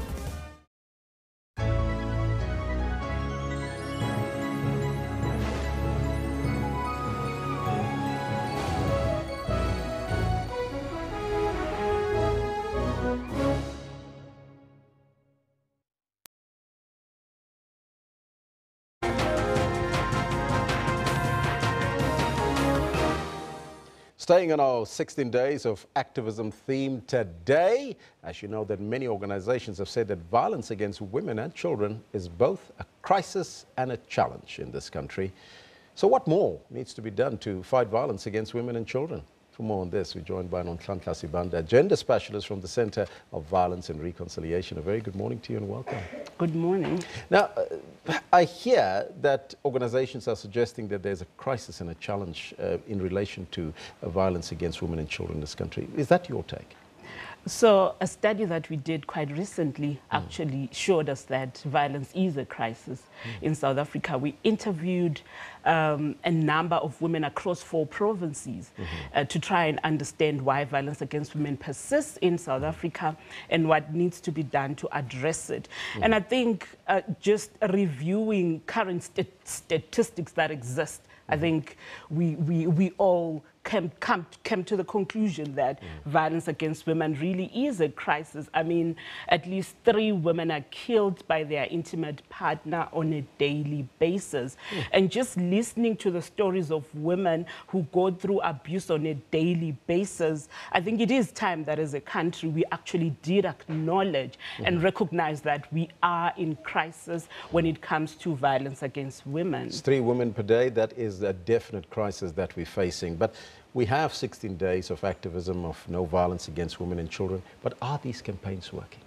Staying on our 16 days of activism theme today, as you know that many organizations have said that violence against women and children is both a crisis and a challenge in this country. So what more needs to be done to fight violence against women and children? For more on this, we're joined by Nonhlanhla Sibanda, gender specialist from the Center of Violence and Reconciliation. A very good morning to you and welcome. Good morning. Now, I hear that organizations are suggesting that there's a crisis and a challenge in relation to violence against women and children in this country. Is that your take? So a study that we did quite recently actually showed us that violence is a crisis in South Africa. We interviewed a number of women across 4 provinces to try and understand why violence against women persists in South Africa and what needs to be done to address it. And I think just reviewing current statistics that exist, I think we all came to the conclusion that violence against women really is a crisis. I mean, at least 3 women are killed by their intimate partner on a daily basis. And just listening to the stories of women who go through abuse on a daily basis, I think it is time that as a country we actually did acknowledge and recognize that we are in crisis when it comes to violence against women. It's 3 women per day. That is a definite crisis that we're facing. But we have 16 days of activism of no violence against women and children. But are these campaigns working?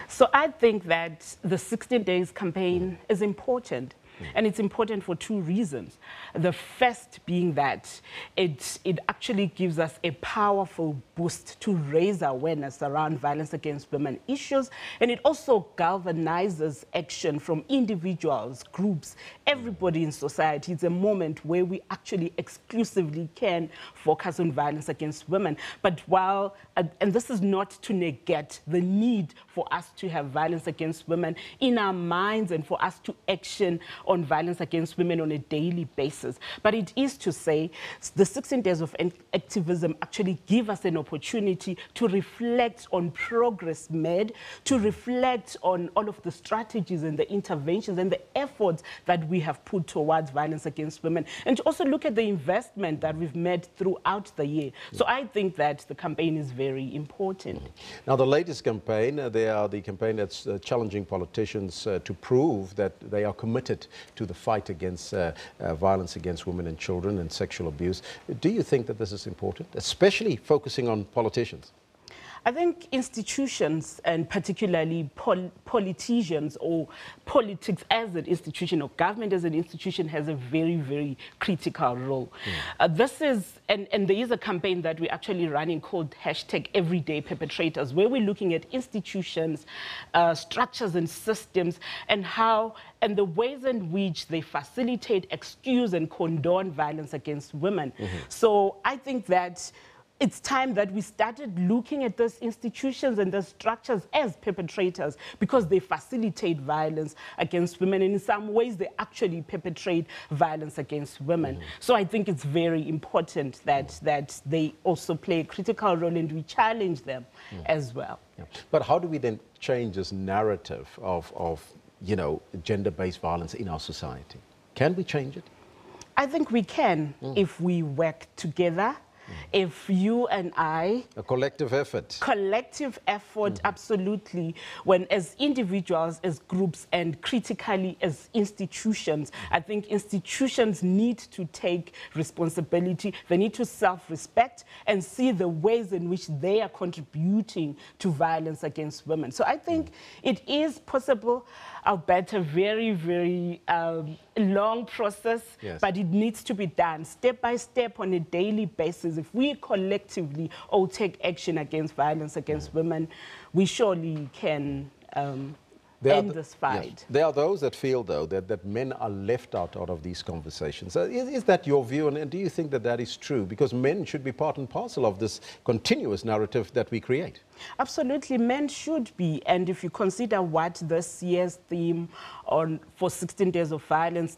So I think that the 16 days campaign is important. And it's important for two reasons. The first being that it actually gives us a powerful boost to raise awareness around violence against women issues, and it also galvanizes action from individuals, groups, everybody in society. It's a moment where we actually exclusively can focus on violence against women. But while, and this is not to negate the need for us to have violence against women in our minds and for us to action on violence against women on a daily basis. But it is to say the 16 days of activism actually give us an opportunity to reflect on progress made, to reflect on all of the strategies and the interventions and the efforts that we have put towards violence against women, and to also look at the investment that we've made throughout the year. So I think that the campaign is very important. Now, the latest campaign, they are the campaign that's challenging politicians to prove that they are committed to the fight against violence against women and children and sexual abuse. Do you think that this is important, especially focusing on politicians? I think institutions, and particularly politicians or politics as an institution or government as an institution, has a very, very critical role. This is, and there is a campaign that we're actually running called #EverydayPerpetrators, where we're looking at institutions, structures and systems, and how, and the ways in which they facilitate, excuse and condone violence against women. So I think that it's time that we started looking at those institutions and those structures as perpetrators, because they facilitate violence against women, and in some ways they actually perpetrate violence against women. So I think it's very important that they also play a critical role, and we challenge them as well. But how do we then change this narrative of you know, gender-based violence in our society? Can we change it? I think we can if we work together. If you and I... A collective effort. Collective effort, absolutely. When as individuals, as groups, and critically as institutions, I think institutions need to take responsibility. They need to self-respect and see the ways in which they are contributing to violence against women. So I think it is possible, albeit a very, very long process, but it needs to be done step by step on a daily basis. If we collectively all take action against violence against women, we surely can end this fight. Yes. There are those that feel, though, that men are left out of these conversations. Is that your view, and do you think that that is true? Because men should be part and parcel of this continuous narrative that we create. Absolutely, men should be. And if you consider what this year's theme for 16 Days of Violence,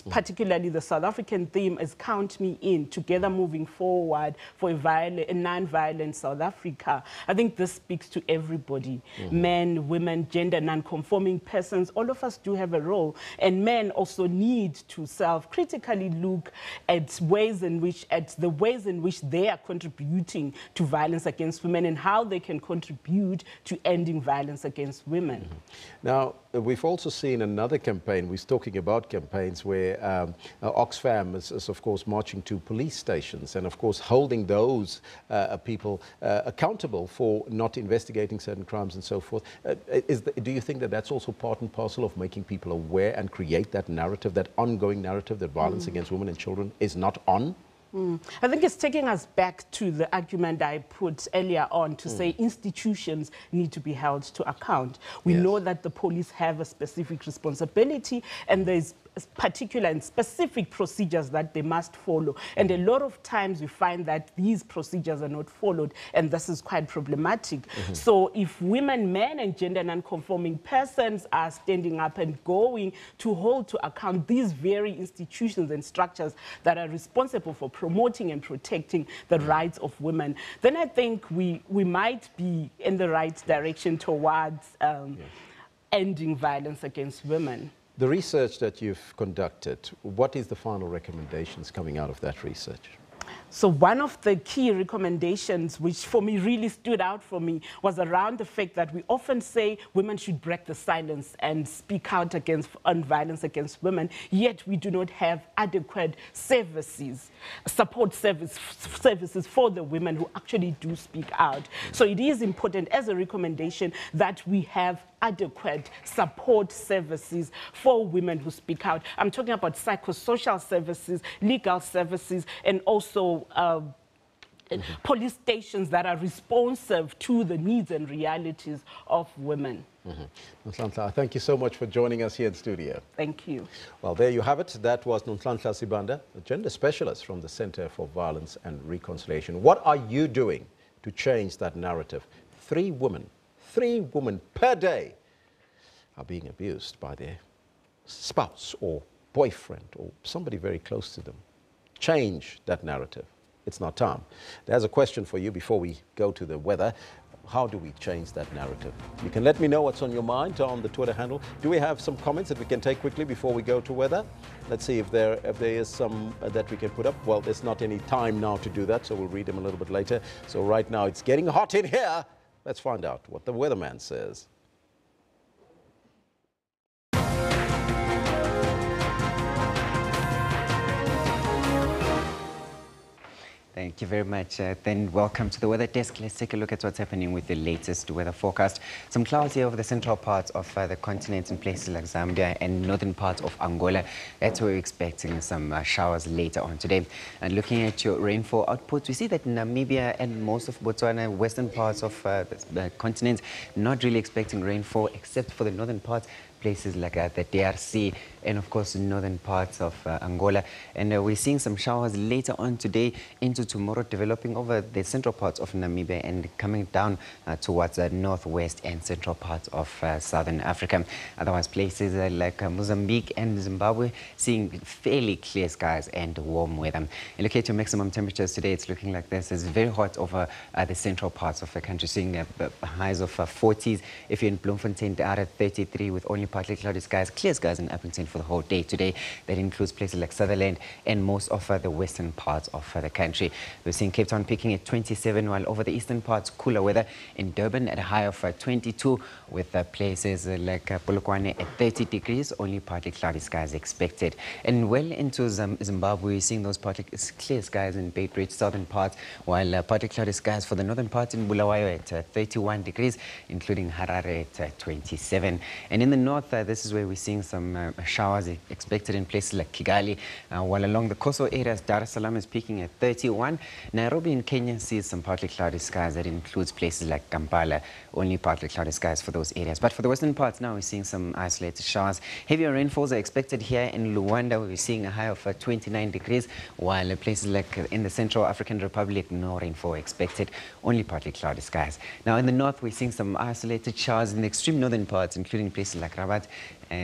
particularly the South African theme, is Count Me In, Together Moving Forward for a non-violent South Africa. I think this speaks to everybody, men, women, gender non-conforming persons. All of us do have a role, and men also need to self-critically look at the ways in which they are contributing to violence against women and how they can contribute to ending violence against women. Now, we've also seen another campaign. We're talking about campaigns where Oxfam is, of course, marching to police stations and, of course, holding those people accountable for not investigating certain crimes and so forth. Do you think that that's also part and parcel of making people aware and create that narrative, that ongoing narrative that violence against women and children is not on? I think it's taking us back to the argument I put earlier on to say institutions need to be held to account. We know that the police have a specific responsibility, and there's particular and specific procedures that they must follow. And a lot of times we find that these procedures are not followed, and this is quite problematic. So if women, men, and gender non-conforming persons are standing up and going to hold to account these very institutions and structures that are responsible for promoting and protecting the rights of women, then I think we might be in the right direction towards ending violence against women. The research that you've conducted, what is the final recommendations coming out of that research? So one of the key recommendations, which for me really stood out for me, was around the fact that we often say women should break the silence and speak out on violence against women, yet we do not have adequate services, support services for the women who actually do speak out. So it is important as a recommendation that we have adequate support services for women who speak out. I'm talking about psychosocial services, legal services, and also police stations that are responsive to the needs and realities of women. Nhlanhla, thank you so much for joining us here in studio. Thank you. Well, there you have it. That was Nhlanhla Sibanda, a gender specialist from the Center for Violence and Reconciliation. What are you doing to change that narrative? 3 women per day are being abused by their spouse or boyfriend or somebody very close to them. Change that narrative. It's not time. There's a question for you before we go to the weather. How do we change that narrative? You can let me know what's on your mind on the Twitter handle. Do we have some comments that we can take quickly before we go to weather? Let's see if there is some that we can put up. Well, there's not any time now to do that, so we'll read them a little bit later. So right now it's getting hot in here. Let's find out what the weatherman says. Thank you very much. Then welcome to the weather desk. Let's take a look at what's happening with the latest weather forecast. Some clouds here over the central parts of the continent in places like Zambia and northern parts of Angola. That's where we're expecting some showers later on today. And looking at your rainfall outputs, we see that Namibia and most of Botswana, western parts of the continent, not really expecting rainfall except for the northern parts. Places like the DRC and of course northern parts of Angola, and we're seeing some showers later on today into tomorrow, developing over the central parts of Namibia and coming down towards the northwest and central parts of southern Africa. Otherwise, places like Mozambique and Zimbabwe seeing fairly clear skies and warm weather. And look at your maximum temperatures today. It's looking like this. It's very hot over the central parts of the country, seeing highs of 40s. If you're in Bloemfontein, they are at 33 with only partly cloudy skies, clear skies in Appington for the whole day today. That includes places like Sutherland and most of the western parts of the country. We're seeing Cape Town peaking at 27, while over the eastern parts, cooler weather. In Durban at a high of 22, with places like Polokwane at 30 degrees, only partly cloudy skies expected. And well into Zimbabwe, we're seeing those partly clear skies in Beitbridge, southern parts, while partly cloudy skies for the northern parts in Bulawayo at 31 degrees, including Harare at 27. And in the north, this is where we're seeing some showers expected in places like Kigali, while along the coastal areas, Dar es Salaam is peaking at 31. Nairobi in Kenya sees some partly cloudy skies. That includes places like Kampala, only partly cloudy skies for those areas. But for the western parts now, we're seeing some isolated showers. Heavier rainfalls are expected here in Luanda, where we're seeing a high of 29 degrees, while places like in the Central African Republic, no rainfall expected, only partly cloudy skies. Now in the north, we're seeing some isolated showers in the extreme northern parts, including places like Rabat,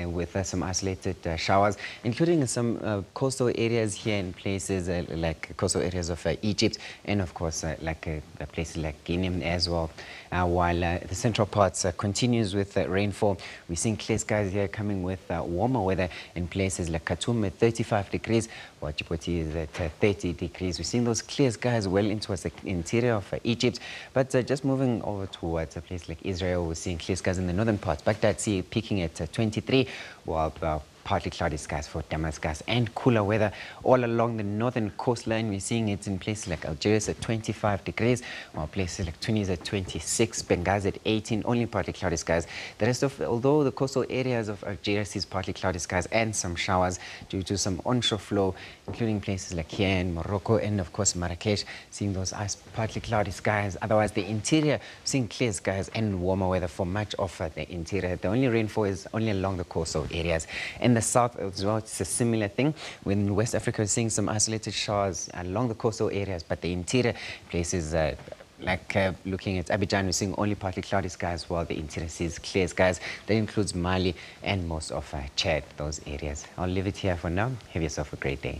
with some isolated showers, including some coastal areas here in places like coastal areas of Egypt, and of course like places like Guinea as well. While the central parts continues with rainfall, we're seeing clear skies here coming with warmer weather in places like Khartoum at 35 degrees, while Djibouti is at 30 degrees. We're seeing those clear skies well into the interior of Egypt, but just moving over towards a place like Israel, we're seeing clear skies in the northern parts. Baghdad Sea peaking at 23, while partly cloudy skies for Damascus, and cooler weather all along the northern coastline. We're seeing it in places like Algiers at 25 degrees, while places like Tunis at 26, Benghazi at 18, only partly cloudy skies. The rest of, although the coastal areas of Algiers sees partly cloudy skies and some showers due to some onshore flow, including places like here in Morocco and of course Marrakesh, seeing those partly cloudy skies. Otherwise, the interior seeing clear skies and warmer weather for much of the interior. The only rainfall is only along the coastal areas. In the south as well, it's a similar thing. In West Africa, we're seeing some isolated showers along the coastal areas, but the interior places like looking at Abidjan, we're seeing only partly cloudy skies, while the interior sees clear skies. That includes Mali and most of Chad, those areas. I'll leave it here for now. Have yourself a great day.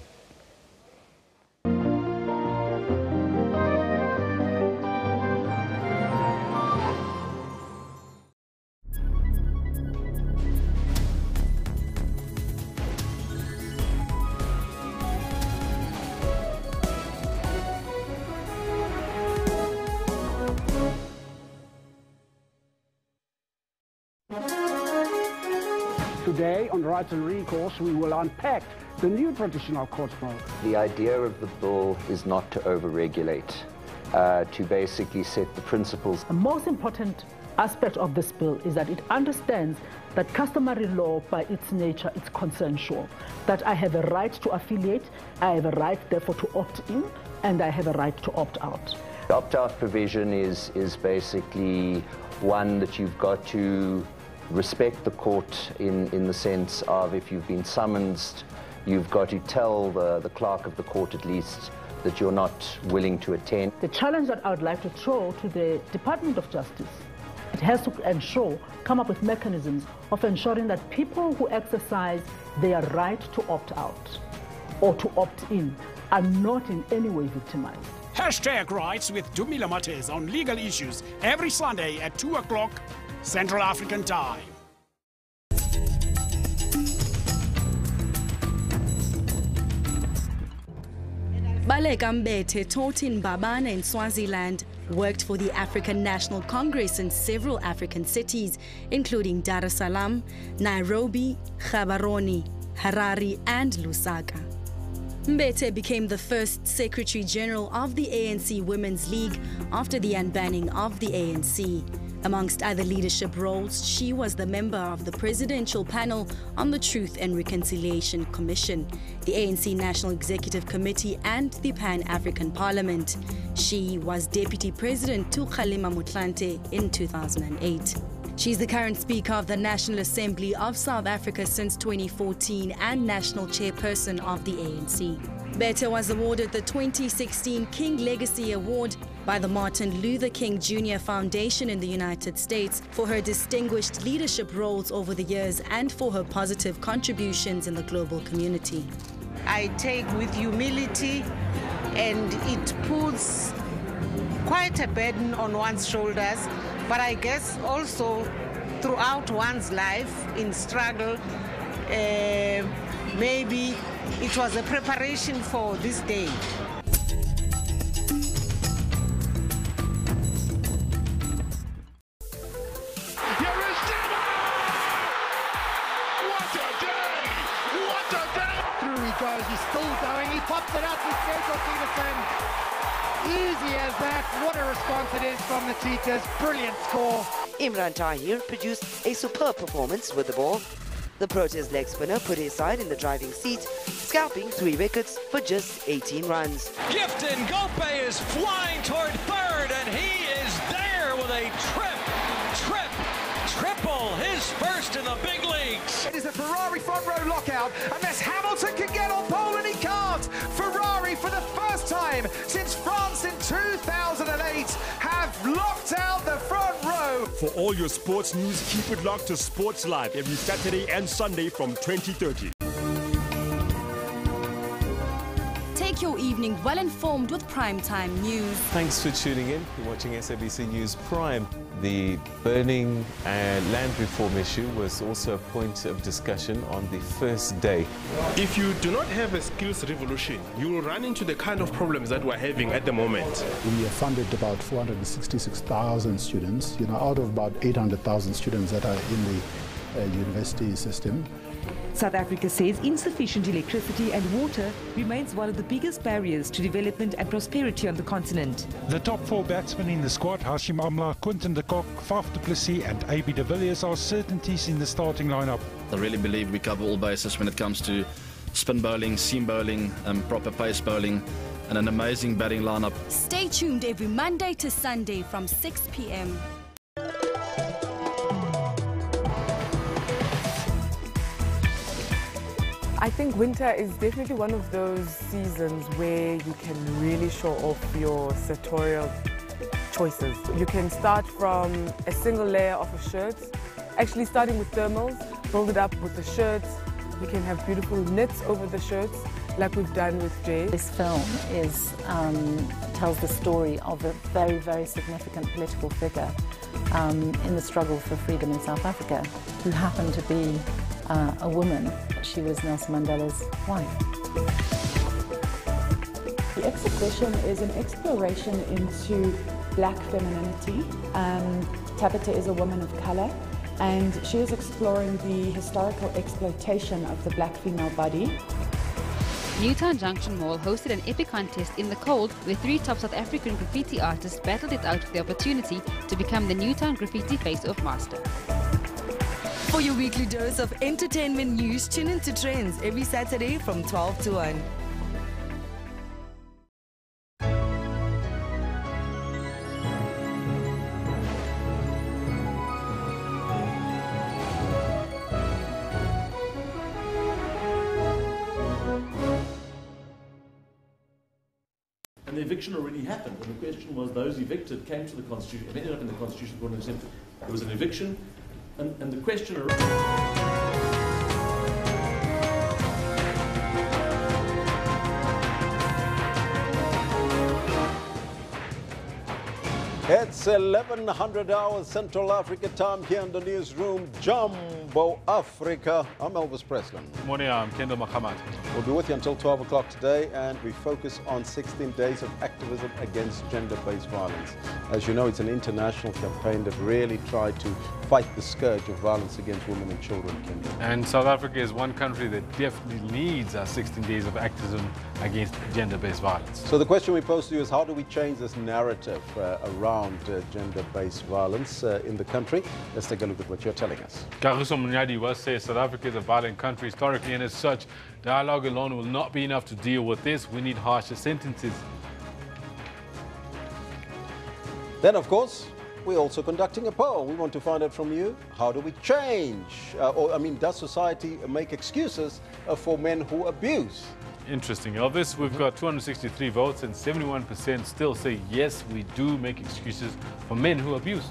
Today on Rights and Recourse, we will unpack the new traditional court model. The idea of the bill is not to overregulate, to basically set the principles. The most important aspect of this bill is that it understands that customary law, by its nature, is consensual. That I have a right to affiliate, I have a right, therefore, to opt in, and I have a right to opt out. The opt-out provision is basically one that you've got to respect the court in the sense of if you've been summoned, you've got to tell the clerk of the court at least that you're not willing to attend. The challenge that I would like to throw to the Department of Justice, it has to come up with mechanisms of ensuring that people who exercise their right to opt out or to opt in are not in any way victimized. Hashtag Rights with Dumila Matez on legal issues every Sunday at 2 o'clock Central African Time. Baleka Mbete taught in Babana in Swaziland, worked for the African National Congress in several African cities, including Dar es Salaam, Nairobi, Gaborone, Harare, and Lusaka. Mbete became the first Secretary General of the ANC Women's League after the unbanning of the ANC. Amongst other leadership roles, she was the member of the Presidential Panel on the Truth and Reconciliation Commission, the ANC National Executive Committee, and the Pan-African Parliament. She was Deputy President to Kgalema Motlanthe in 2008. She's the current Speaker of the National Assembly of South Africa since 2014 and National Chairperson of the ANC. Mbete was awarded the 2016 King Legacy Award by the Martin Luther King Jr. Foundation in the United States for her distinguished leadership roles over the years and for her positive contributions in the global community. I take with humility, and it puts quite a burden on one's shoulders, but I guess also throughout one's life in struggle, maybe it was a preparation for this day. He's still going. He pops it up with Jacob Peterson. Easy as that. What a response it is from the Cheetahs. Brilliant score. Imran Tahir produced a superb performance with the ball. The Proteas leg spinner put his side in the driving seat, scalping 3 wickets for just 18 runs. Gifton Gope is flying toward third, and he is there with a triple, his first in the big leagues. It is a Ferrari front row lockout, unless Hamilton can get on pole, and he can't. Ferrari, for the first time since France in 2008, have locked out the front row. For all your sports news, keep it locked to Sports Live every Saturday and Sunday from 20:30. Take your evening well informed with Primetime News. Thanks for tuning in. You're watching SABC News Prime. The burning land reform issue was also a point of discussion on the first day. If you do not have a skills revolution, you will run into the kind of problems that we're having at the moment. We have funded about 466,000 students, out of about 800,000 students that are in the university system. South Africa says insufficient electricity and water remains one of the biggest barriers to development and prosperity on the continent. The top 4 batsmen in the squad, Hashim Amla, Quinton de Kock, Faf du Plessis and AB de Villiers, are certainties in the starting lineup. I really believe we cover all bases when it comes to spin bowling, seam bowling, proper pace bowling, and an amazing batting lineup. Stay tuned every Monday to Sunday from 6 p.m. I think winter is definitely one of those seasons where you can really show off your sartorial choices. You can start from a single layer of a shirt, actually starting with thermals, build it up with the shirts. You can have beautiful knits over the shirts, like we've done with Jay. This film tells the story of a very, very significant political figure in the struggle for freedom in South Africa, who happened to be a woman. She was Nelson Mandela's wife. The exhibition is an exploration into black femininity. Tabitha is a woman of color, and she is exploring the historical exploitation of the black female body. Newtown Junction Mall hosted an epic contest in the cold where 3 top South African graffiti artists battled it out for the opportunity to become the Newtown Graffiti Face-Off Master. For your weekly dose of entertainment news, tune into Trends every Saturday from 12 to 1. And the eviction already happened, and the question was those evicted came to the Constitution, it ended up in the Constitution Court and said there was an eviction, and the question It's 1100 hours Central Africa time here in the newsroom. Jumbo Africa. I'm Elvis Preslin. Good morning, I'm Kendall Mahamat. We'll be with you until 12 o'clock today, and we focus on 16 days of activism against gender-based violence. As you know, it's an international campaign that really tried to fight the scourge of violence against women and children, Kendall. And South Africa is one country that definitely needs our 16 days of activism against gender-based violence. So the question we pose to you is, how do we change this narrative around gender-based violence in the country? Let's take a look at what you're telling us. Kagiso Munyadi was says South Africa is a violent country historically, and as such, dialogue alone will not be enough to deal with this. We need harsher sentences. Then, of course, we're also conducting a poll. We want to find out from you, how do we change? Does society make excuses for men who abuse? Interesting, Elvis. We've got 263 votes and 71% still say yes, we do make excuses for men who abuse.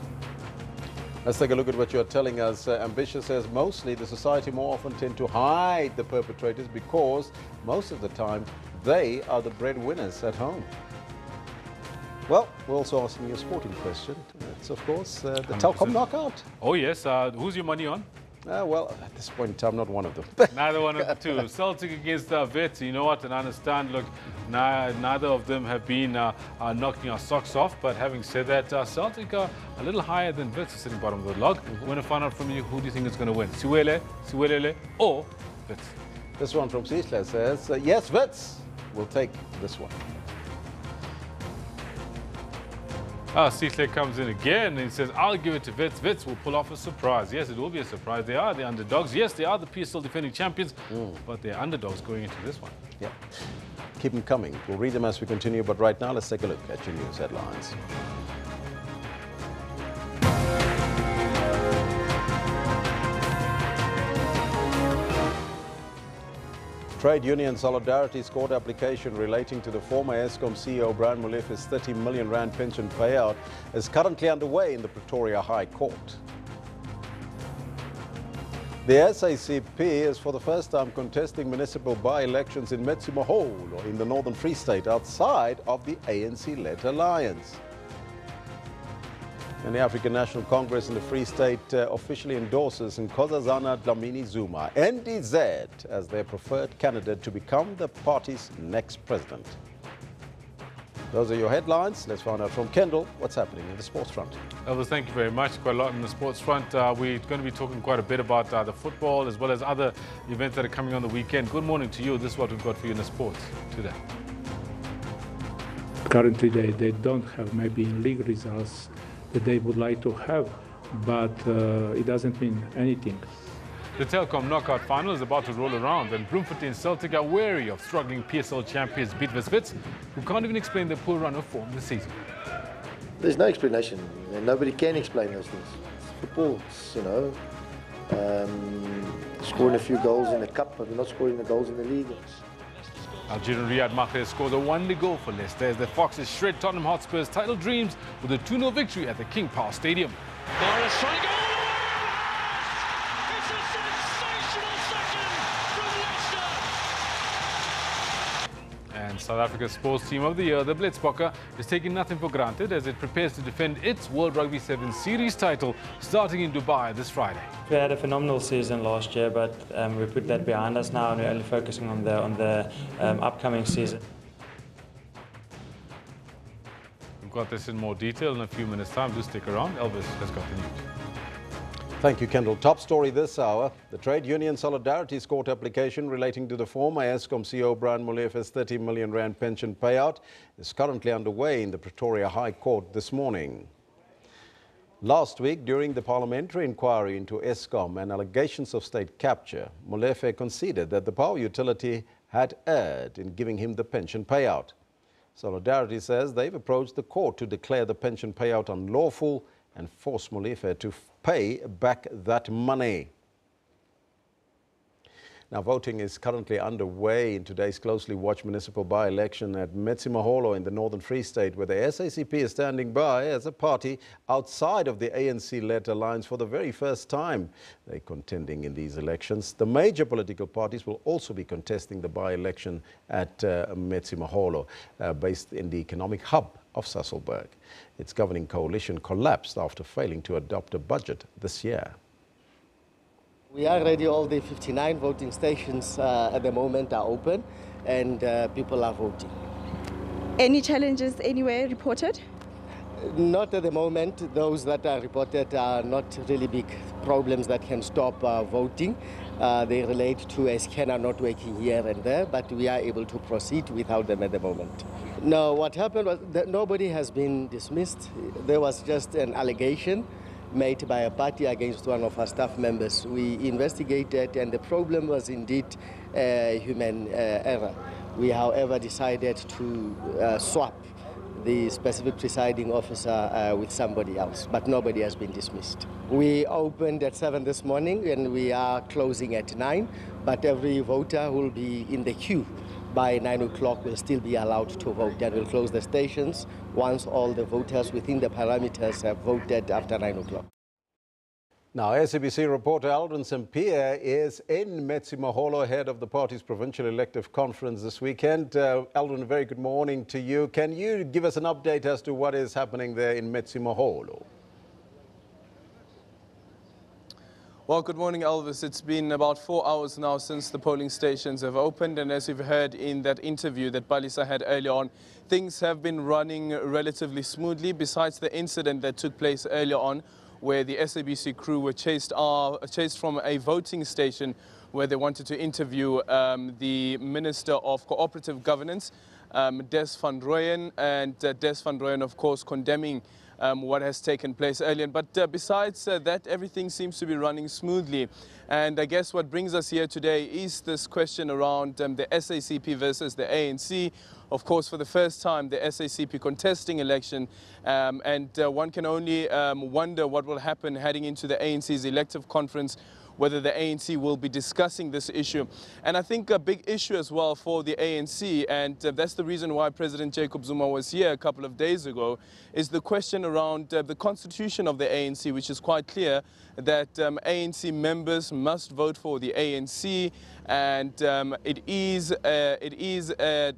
Let's take a look at what you're telling us. Ambitious says mostly the society more often tend to hide the perpetrators because most of the time they are the breadwinners at home. Well, we're also asking you a sporting question. It's, of course, the 100%. Telkom knockout. Oh, yes. Who's your money on? Well, at this point in time, not one of them. Neither one of the two. Celtic against Wits. You know what? And I understand, look, neither of them have been knocking our socks off. But having said that, Celtic are a little higher than Wits, sitting bottom of the log. We want to find out from you, who do you think is going to win? Siwelele, or Wits? This one from Sihle says, yes, Wits. We'll take this one. Sihle comes in again and he says, I'll give it to Wits. Wits will pull off a surprise. Yes, it will be a surprise. They are the underdogs. Yes, they are the PSL defending champions, but they're underdogs going into this one. Yeah. Keep them coming. We'll read them as we continue, but right now, let's take a look at your news headlines. Trade Union Solidarity's court application relating to the former Eskom CEO Brian Molefi's 30 million rand pension payout is currently underway in the Pretoria High Court. The SACP is for the first time contesting municipal by-elections in Metsimaholo in the Northern Free State outside of the ANC-led alliance. And the African National Congress in the Free State officially endorses Nkosazana Dlamini Zuma, NDZ, as their preferred candidate to become the party's next president. Those are your headlines. Let's find out from Kendall what's happening in the sports front. Elvis, thank you very much. Quite a lot in the sports front. We're going to be talking quite a bit about the football as well as other events that are coming on the weekend. Good morning to you. This is what we've got for you in the sports today. Currently, they don't have maybe in league results that they would like to have, but it doesn't mean anything. The Telkom knockout final is about to roll around, and Bloemfontein Celtic are wary of struggling PSL champions Bidvest Wits, who can't even explain their poor run of form this season. There's no explanation, and nobody can explain those things. It's football, you know, scoring a few goals in the cup, but not scoring the goals in the league. Algerian Riyad Mahrez scores a one-day goal for Leicester as the Foxes shred Tottenham Hotspur's title dreams with a 2-0 victory at the King Power Stadium. Mahrez trying to go all the way! It's a sensational second from Leicester! And South Africa's sports team of the year, the Blitzbokke, is taking nothing for granted as it prepares to defend its World Rugby 7 Series title starting in Dubai this Friday. We had a phenomenal season last year, but we put that behind us now and we're only focusing on the upcoming season. We've got this in more detail in a few minutes' time. Do stick around. Elvis has got the news. Thank you, Kendall. Top story this hour. The Trade Union Solidarity's court application relating to the former Eskom CEO Brian Molefe's 30 million rand pension payout is currently underway in the Pretoria High Court this morning. Last week, during the parliamentary inquiry into Eskom and allegations of state capture, Molefe conceded that the power utility had erred in giving him the pension payout. Solidarity says they've approached the court to declare the pension payout unlawful and force Molefe to pay back that money. Now, voting is currently underway in today's closely watched municipal by-election at Metsimaholo in the Northern Free State, where the SACP is standing by as a party outside of the ANC-led alliance for the very first time. They're contending in these elections. The major political parties will also be contesting the by-election at Metsimaholo, based in the economic hub of Sasolburg. Its governing coalition collapsed after failing to adopt a budget this year. We are ready. All the 59 voting stations at the moment are open and people are voting. Any challenges anywhere reported? Not at the moment. Those that are reported are not really big problems that can stop voting. They relate to a scanner not working here and there, but we are able to proceed without them at the moment. No, what happened was that nobody has been dismissed. There was just an allegation made by a party against one of our staff members. We investigated and the problem was indeed human error. We, however, decided to swap the specific presiding officer with somebody else, but nobody has been dismissed. We opened at 7 this morning and we are closing at 9, but every voter will be in the queue. By 9 o'clock will still be allowed to vote, and we'll close the stations once all the voters within the parameters have voted after 9 o'clock. Now, SABC reporter Aldrin Sampier is in Metsimaholo ahead of the party's provincial elective conference this weekend. Aldrin, a very good morning to you. Can you give us an update as to what is happening there in Metsimaholo? Well, good morning, Elvis. It's been about 4 hours now since the polling stations have opened, and as you've heard in that interview that Balisa had earlier on, things have been running relatively smoothly, besides the incident that took place earlier on where the SABC crew were chased from a voting station where they wanted to interview the Minister of Cooperative Governance, Des van Rooyen, and Des van Rooyen, of course, condemning what has taken place earlier. But besides that, everything seems to be running smoothly. And I guess what brings us here today is this question around the SACP versus the ANC. Of course, for the first time, the SACP contesting election, and one can only wonder what will happen heading into the ANC's elective conference, whether the ANC will be discussing this issue. And I think a big issue as well for the ANC, and that's the reason why President Jacob Zuma was here a couple of days ago, is the question around the constitution of the ANC, which is quite clear that ANC members must vote for the ANC, and it is a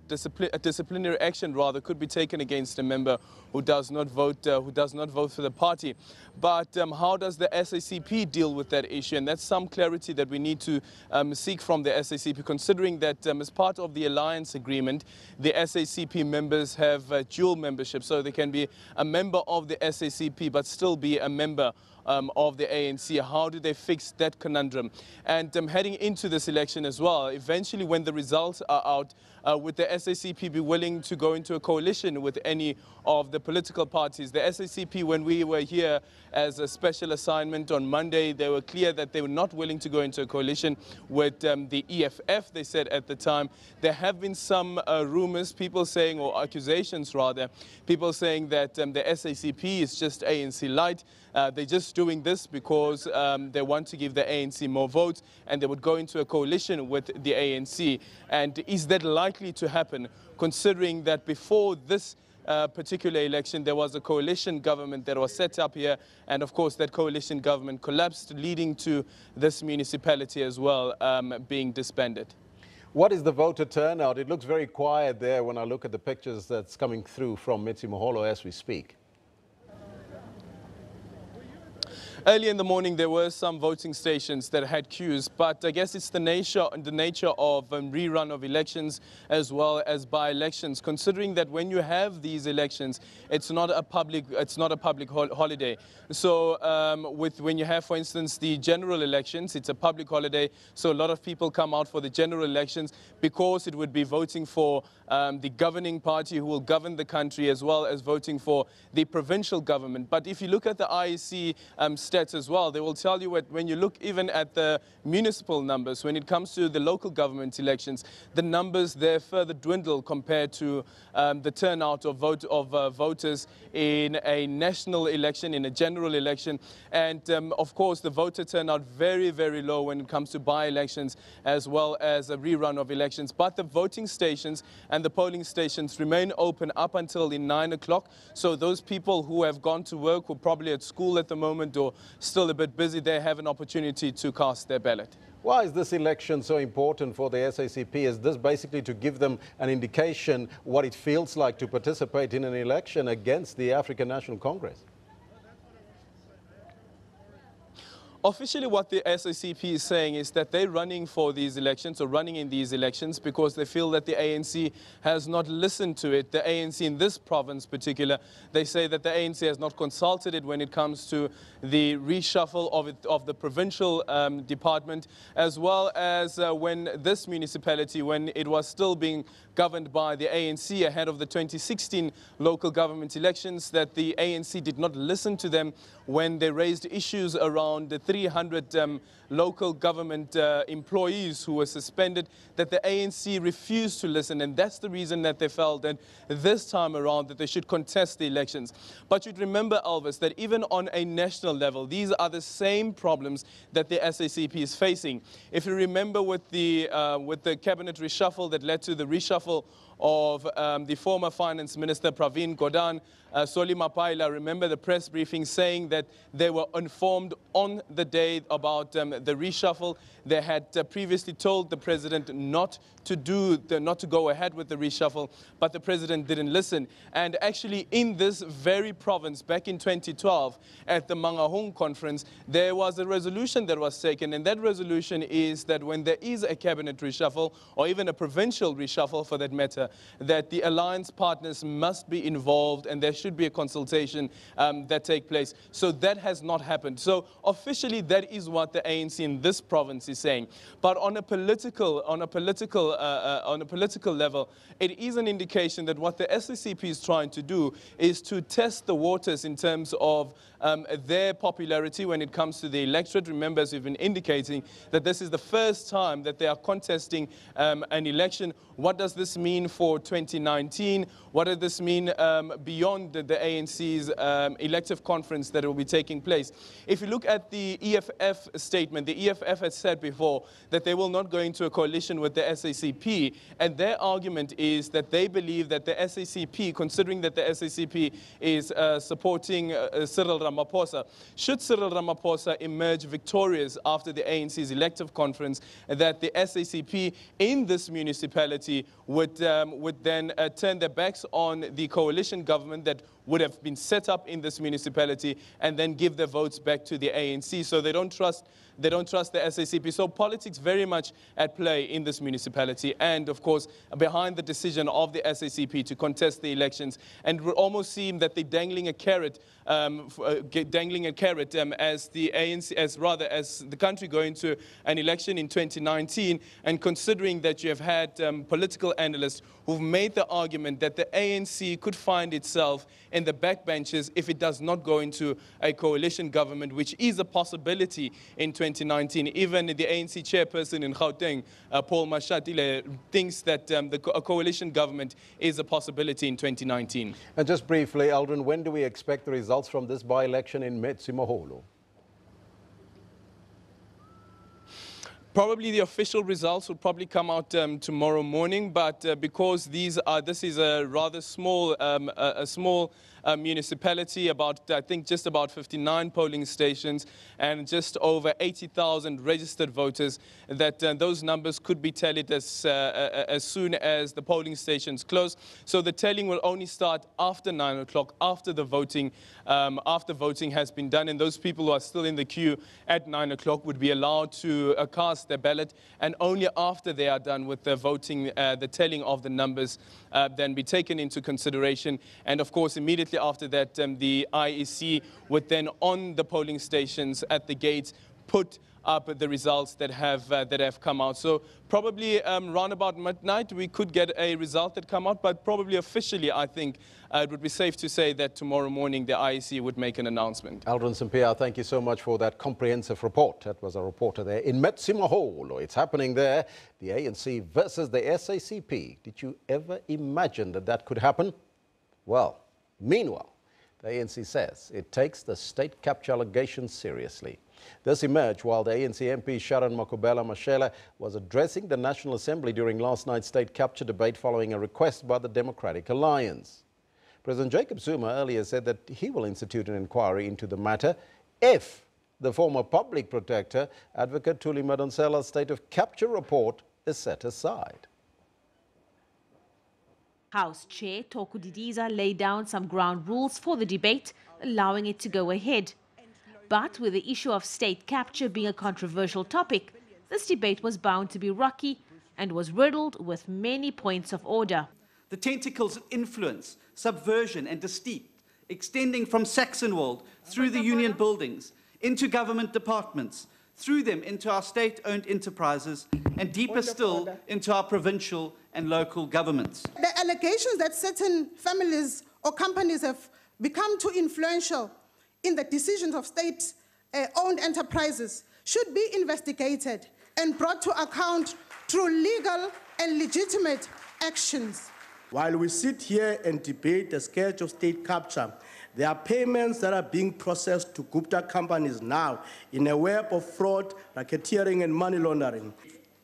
disciplinary action rather could be taken against a member who does not vote for the party. But how does the SACP deal with that issue? And that's some clarity that we need to seek from the SACP, considering that as part of the alliance agreement, the SACP members have dual membership, so they can be a member of the SACP but still be a member of the ANC. How do they fix that conundrum? And heading into this election as well, eventually when the results are out, would the SACP be willing to go into a coalition with any of the political parties? The SACP, when we were here as a special assignment on Monday, they were clear that they were not willing to go into a coalition with the EFF, they said at the time. There have been some rumors, people saying, or accusations rather, people saying that the SACP is just ANC light. They're just doing this because they want to give the ANC more votes, and they would go into a coalition with the ANC. And is that likely to happen, considering that before this particular election there was a coalition government that was set up here, and of course that coalition government collapsed, leading to this municipality as well being disbanded? What is the voter turnout? It looks very quiet there when I look at the pictures that's coming through from Metsimaholo as we speak. Early in the morning, there were some voting stations that had queues, but I guess it's the nature of rerun of elections as well as by-elections. Considering that when you have these elections, it's not a public holiday. So when you have, for instance, the general elections, it's a public holiday. So a lot of people come out for the general elections because it would be voting for the governing party who will govern the country, as well as voting for the provincial government. But if you look at the IEC stats as well, they will tell you when you look even at the municipal numbers, when it comes to the local government elections, the numbers there further dwindle compared to the turnout of voters in a national election, in a general election. And of course, the voter turnout very, very low when it comes to by-elections as well as a rerun of elections. But the voting stations and the polling stations remain open up until 9 o'clock. So those people who have gone to work, who are probably at school at the moment or still a bit busy, they have an opportunity to cast their ballot. Why is this election so important for the SACP? Is this basically to give them an indication what it feels like to participate in an election against the African National Congress? Officially, what the SACP is saying is that they're running for these elections, or running in these elections, because they feel that the ANC has not listened to it. The ANC in this province particular, they say that the ANC has not consulted it when it comes to the reshuffle of the provincial department, as well as when this municipality, when it was still being governed by the ANC ahead of the 2016 local government elections, that the ANC did not listen to them when they raised issues around the 300 local government employees who were suspended, that the ANC refused to listen, and that's the reason that they felt that this time around that they should contest the elections. But you'd remember, Elvis, that even on a national level, these are the same problems that the SACP is facing. If you remember with the cabinet reshuffle that led to the reshuffle of the former Finance Minister Pravin Gordhan, Soli Mapaila, remember the press briefing saying that they were informed on the day about the reshuffle. They had previously told the president not to go ahead with the reshuffle, but the president didn't listen. And actually in this very province back in 2012 at the Mangaung conference, there was a resolution that was taken, and that resolution is that when there is a cabinet reshuffle, or even a provincial reshuffle for that matter, that the alliance partners must be involved and there should be a consultation that take place. So that has not happened. So officially that is what the ANC in this province is saying. But on a political level, it is an indication that what the SACP is trying to do is to test the waters in terms of their popularity when it comes to the electorate. Remember, as we've been indicating, that this is the first time that they are contesting an election. What does this mean for 2019? What does this mean beyond the ANC's elective conference that will be taking place? If you look at the EFF statement, the EFF has said before that they will not go into a coalition with the SACP, and their argument is that they believe that the SACP, considering that the SACP is supporting Cyril Ramaphosa, should Cyril Ramaphosa emerge victorious after the ANC's elective conference, that the SACP in this municipality would then turn their backs on the coalition government that would have been set up in this municipality, and then give their votes back to the ANC. So they don't trust the SACP. So politics very much at play in this municipality, and of course behind the decision of the SACP to contest the elections. And it would almost seem that they're dangling a carrot, as the ANC, as the country going to an election in 2019, and considering that you have had political analysts who've made the argument that the ANC could find itself in the backbenches if it does not go into a coalition government, which is a possibility in 2019. Even the ANC chairperson in Gauteng, Paul Mashatile, thinks that a coalition government is a possibility in 2019. And just briefly, Eldrin, when do we expect the results from this by-election in Metsimaholo? Probably the official results will probably come out tomorrow morning, but because this is a rather small municipality, I think just about 59 polling stations and just over 80,000 registered voters, that those numbers could be tallied as soon as the polling stations close. So the tallying will only start after 9 o'clock, after the voting has been done, and those people who are still in the queue at 9 o'clock would be allowed to cast their ballot, and only after they are done with the voting, the tallying of the numbers then be taken into consideration. And of course, immediately after that, the IEC would then, on the polling stations at the gates, put up the results that have come out. So probably round about midnight we could get a result that come out, but probably officially I think it would be safe to say that tomorrow morning the IEC would make an announcement. Aldrin Simpia, thank you so much for that comprehensive report. That was a reporter there in Metsimaholo. It's happening there, the ANC versus the SACP. Did you ever imagine that that could happen? Well, meanwhile, the ANC says it takes the state capture allegations seriously. This emerged while the ANC MP Sharon Makubela Mashela was addressing the National Assembly during last night's state capture debate following a request by the Democratic Alliance. President Jacob Zuma earlier said that he will institute an inquiry into the matter if the former public protector, Advocate Thuli Madonsela's state of capture report is set aside. House Chair Toku Didiza laid down some ground rules for the debate, allowing it to go ahead. But with the issue of state capture being a controversial topic, this debate was bound to be rocky and was riddled with many points of order. The tentacles of influence, subversion and deceit extending from Saxonwold through the union buildings, into government departments, through them into our state-owned enterprises, and deeper still into our provincial and local governments. The allegations that certain families or companies have become too influential in the decisions of state-owned enterprises should be investigated and brought to account through legal and legitimate actions. While we sit here and debate the scourge of state capture, there are payments that are being processed to Gupta companies now in a web of fraud, racketeering and money laundering.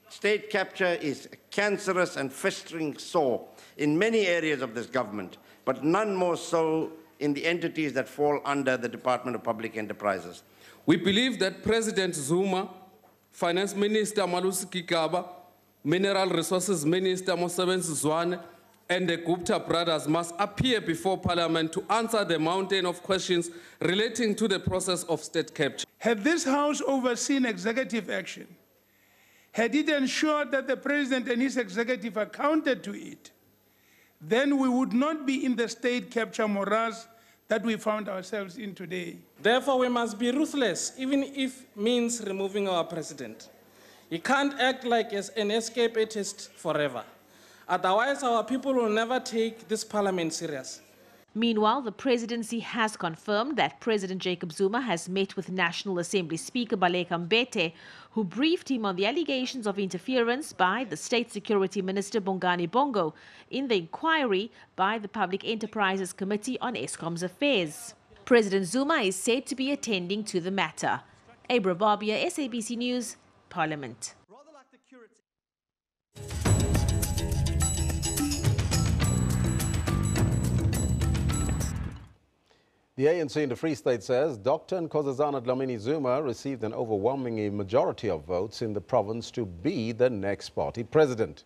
State capture is a cancerous and festering sore in many areas of this government, but none more so in the entities that fall under the Department of Public Enterprises. We believe that President Zuma, Finance Minister Malusi Kikaba, Mineral Resources Minister Mosebenzi Zwane, and the Gupta brothers must appear before Parliament to answer the mountain of questions relating to the process of state capture. Had this House overseen executive action, had it ensured that the President and his executive accounted to it, then we would not be in the state capture morass that we found ourselves in today. Therefore, we must be ruthless, even if means removing our president. He can't act like an escapist forever. Otherwise, our people will never take this parliament serious. Meanwhile, the presidency has confirmed that President Jacob Zuma has met with National Assembly Speaker Baleka Mbete, who briefed him on the allegations of interference by the State Security Minister Bongani Bongo in the inquiry by the Public Enterprises Committee on Eskom's affairs. President Zuma is said to be attending to the matter. Abra Barbia, SABC News, Parliament. The ANC in the Free State says Dr. Nkosazana Dlamini Zuma received an overwhelming majority of votes in the province to be the next party president.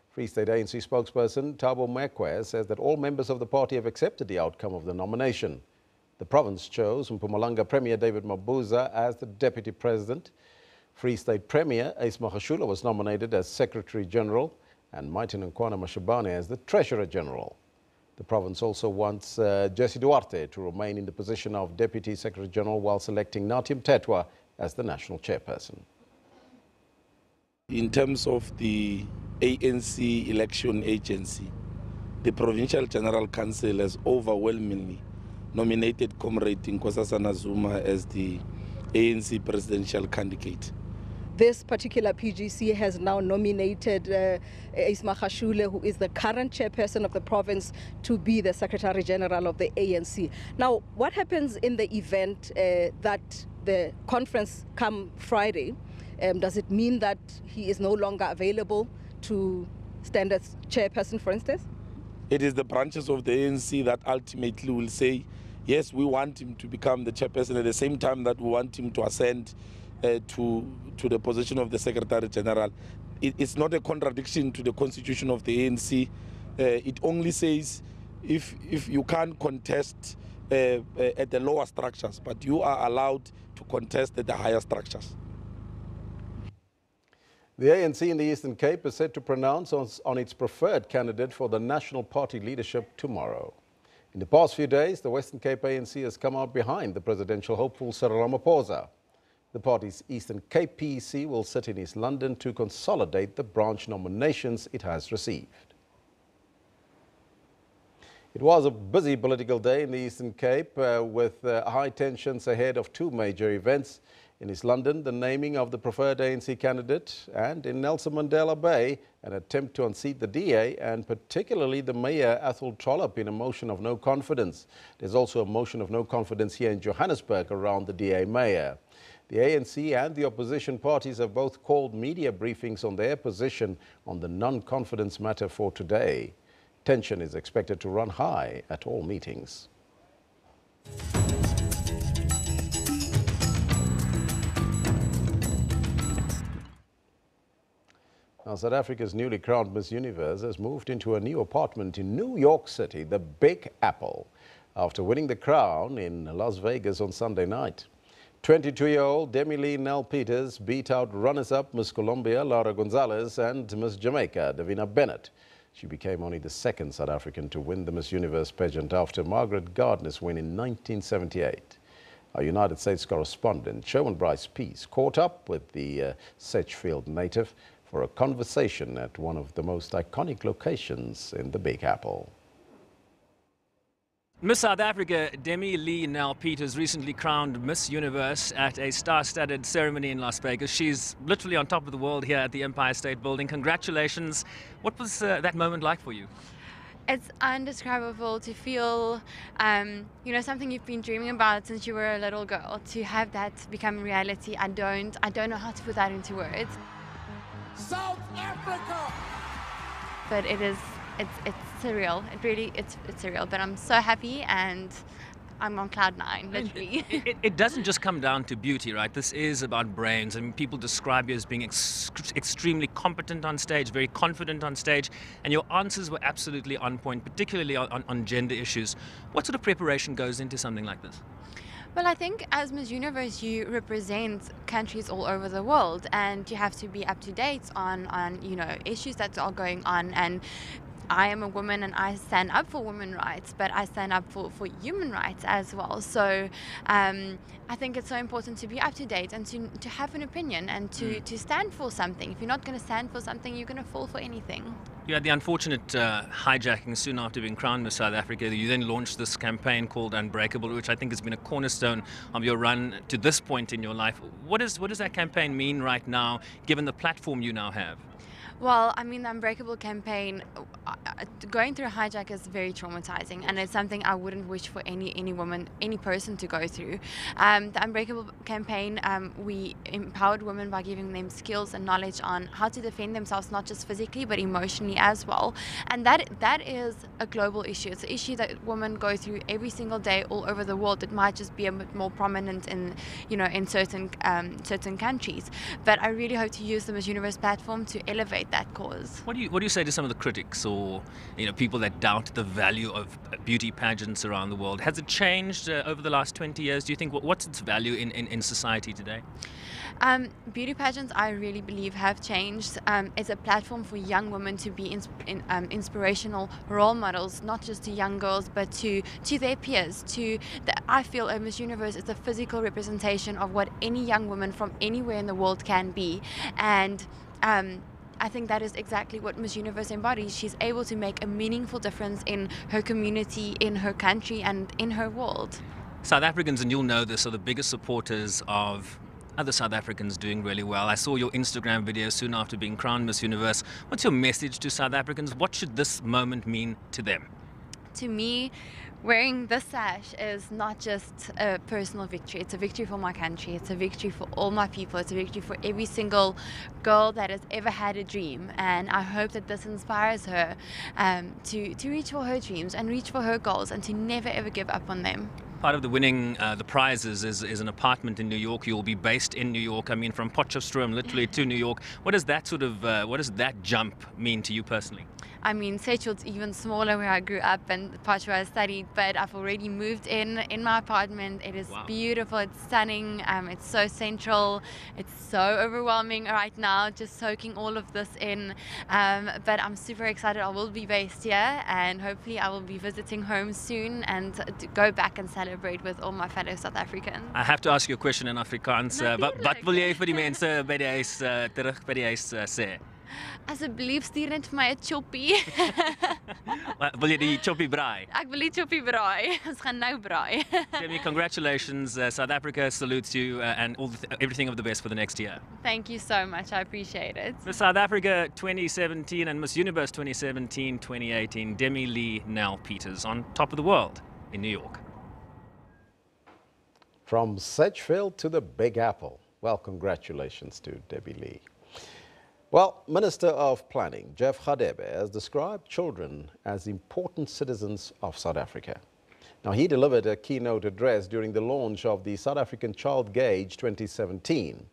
Free State ANC spokesperson Thabo Mekwe says that all members of the party have accepted the outcome of the nomination. The province chose Mpumalanga Premier David Mabuza as the deputy president. Free State Premier Ace Magashule was nominated as Secretary General and Maitin Nkwana Mashabane as the Treasurer General. The province also wants Jesse Duarte to remain in the position of Deputy Secretary General while selecting Natim Tetwa as the national chairperson. In terms of the ANC election agency, the Provincial General Council has overwhelmingly nominated Comrade Nkosazana Zuma as the ANC presidential candidate. This particular PGC has now nominated Ace Magashule, who is the current chairperson of the province, to be the Secretary General of the ANC. Now, what happens in the event that the conference come Friday, does it mean that he is no longer available to stand as chairperson, for instance? It is the branches of the ANC that ultimately will say, yes, we want him to become the chairperson at the same time that we want him to ascend to the position of the Secretary General. It's not a contradiction to the constitution of the ANC. It only says if you can't contest at the lower structures, but you are allowed to contest at the higher structures. The ANC in the Eastern Cape is set to pronounce on its preferred candidate for the National Party leadership tomorrow. In the past few days, the Western Cape ANC has come out behind the presidential hopeful Cyril Ramaphosa. The party's Eastern Cape PEC will sit in East London to consolidate the branch nominations it has received. It was a busy political day in the Eastern Cape with high tensions ahead of two major events. In East London, the naming of the preferred ANC candidate, and in Nelson Mandela Bay, an attempt to unseat the DA and particularly the Mayor Athol Trollip in a motion of no confidence. There's also a motion of no confidence here in Johannesburg around the DA Mayor. The ANC and the opposition parties have both called media briefings on their position on the non-confidence matter for today. Tension is expected to run high at all meetings. Now, South Africa's newly crowned Miss Universe has moved into a new apartment in New York City, the Big Apple, after winning the crown in Las Vegas on Sunday night. 22-year-old Demi-Lee Nel-Peters beat out runners-up Miss Colombia Laura Gonzalez and Miss Jamaica Davina Bennett. She became only the second South African to win the Miss Universe pageant after Margaret Gardner's win in 1978. Our United States correspondent Sherwin Bryce Peace caught up with the Sedgefield native for a conversation at one of the most iconic locations in the Big Apple. Miss South Africa Demi-Lee Nel-Peters recently crowned Miss Universe at a star-studded ceremony in Las Vegas. She's literally on top of the world here at the Empire State Building. Congratulations. What was that moment like for you? It's indescribable to feel, you know, something you've been dreaming about since you were a little girl. To have that become reality, I don't know how to put that into words. South Africa! But it's surreal. It's surreal. But I'm so happy and I'm on cloud nine, literally. It doesn't just come down to beauty, right? This is about brains. I mean, people describe you as being extremely competent on stage, very confident on stage, and your answers were absolutely on point, particularly on gender issues. What sort of preparation goes into something like this? Well, I think as Miss Universe, you represent countries all over the world, and you have to be up to date on you know, issues that are going on. And I am a woman and I stand up for women's rights, but I stand up for human rights as well. So I think it's so important to be up to date and to have an opinion and to stand for something. If you're not going to stand for something, you're going to fall for anything. You had the unfortunate hijacking soon after being crowned Miss South Africa. You then launched this campaign called Unbreakable, which I think has been a cornerstone of your run to this point in your life. What does that campaign mean right now, given the platform you now have? Well, I mean, the Unbreakable campaign, going through a hijack is very traumatizing, and it's something I wouldn't wish for any woman, any person to go through. The Unbreakable campaign, we empowered women by giving them skills and knowledge on how to defend themselves, not just physically, but emotionally as well. And that is a global issue. It's an issue that women go through every single day all over the world. It might just be a bit more prominent in, you know, in certain countries. But I really hope to use the Miss Universe platform to elevate that cause. What do you say to some of the critics or, you know, people that doubt the value of beauty pageants around the world? Has it changed over the last 20 years? Do you think what's its value in society today? Beauty pageants, I really believe, have changed. It's a platform for young women to be inspirational role models, not just to young girls, but to their peers. I feel a Miss Universe is a physical representation of what any young woman from anywhere in the world can be, and I think that is exactly what Miss Universe embodies. She's able to make a meaningful difference in her community, in her country, and in her world. South Africans, and you'll know this, are the biggest supporters of other South Africans doing really well. I saw your Instagram video soon after being crowned Miss Universe. What's your message to South Africans? What should this moment mean to them? to me, wearing this sash is not just a personal victory. It's a victory for my country. It's a victory for all my people. It's a victory for every single girl that has ever had a dream. And I hope that this inspires her to reach for her dreams and reach for her goals and to never ever give up on them. Part of the winning the prizes is an apartment in New York. You'll be based in New York. I mean, from Potchefstroom literally to New York. What does that what does that jump mean to you personally? I mean, Seychelles even smaller where I grew up and the part where I studied, but I've already moved in my apartment. It is beautiful, it's stunning, it's so central, it's so overwhelming right now, just soaking all of this in. But I'm super excited. I will be based here and hopefully I will be visiting home soon and to go back and celebrate with all my fellow South Africans. I have to ask you a question in Afrikaans. Wat wil jy vir die mense by die huis terug by die huis sê? Asseblief stuur net vir my 'n choppie. Wil jy die choppie braai? Ek wil die choppie braai. Ons gaan nou braai. Demi, congratulations. South Africa salutes you and everything of the best for the next year. Thank you so much. I appreciate it. Miss South Africa 2017 and Miss Universe 2017-2018, Demi Lee Nell Peters on top of the world in New York. From Sedgefield to the Big Apple. Well, congratulations to Debbie Lee. Well, Minister of Planning, Jeff Radebe, has described children as important citizens of South Africa. Now, he delivered a keynote address during the launch of the South African Child Gauge 2017.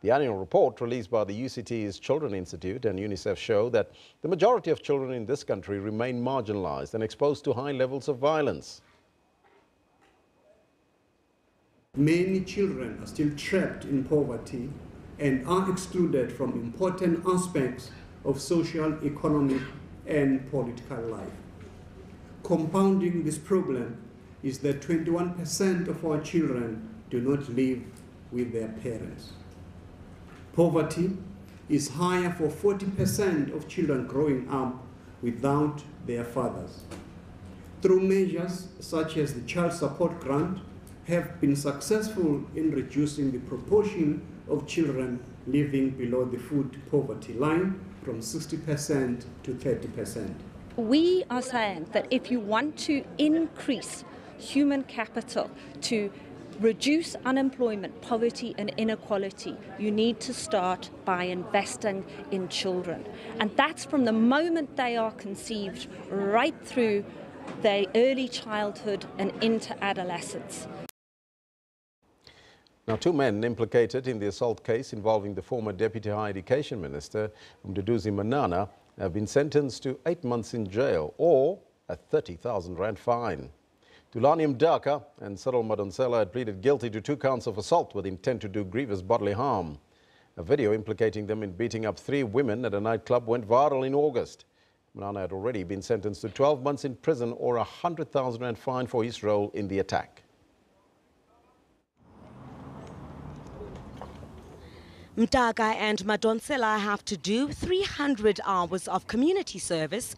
The annual report released by the UCT's Children Institute and UNICEF show that the majority of children in this country remain marginalized and exposed to high levels of violence. Many children are still trapped in poverty and are excluded from important aspects of social, economic, and political life. Compounding this problem is that 21% of our children do not live with their parents. Poverty is higher for 40% of children growing up without their fathers. Through measures such as the Child Support Grant, have been successful in reducing the proportion of children living below the food poverty line from 60% to 30%. We are saying that if you want to increase human capital to reduce unemployment, poverty and inequality, you need to start by investing in children. And that's from the moment they are conceived right through their early childhood and into adolescence. Now, two men implicated in the assault case involving the former Deputy Higher Education Minister, Mduduzi Manana, have been sentenced to 8 months in jail or a 30,000 rand fine. Tulani Mdaka and Cyril Madonsela had pleaded guilty to 2 counts of assault with intent to do grievous bodily harm. A video implicating them in beating up 3 women at a nightclub went viral in August. Manana had already been sentenced to 12 months in prison or a 100,000 rand fine for his role in the attack. Mdaka and Madonsela have to do 300 hours of community service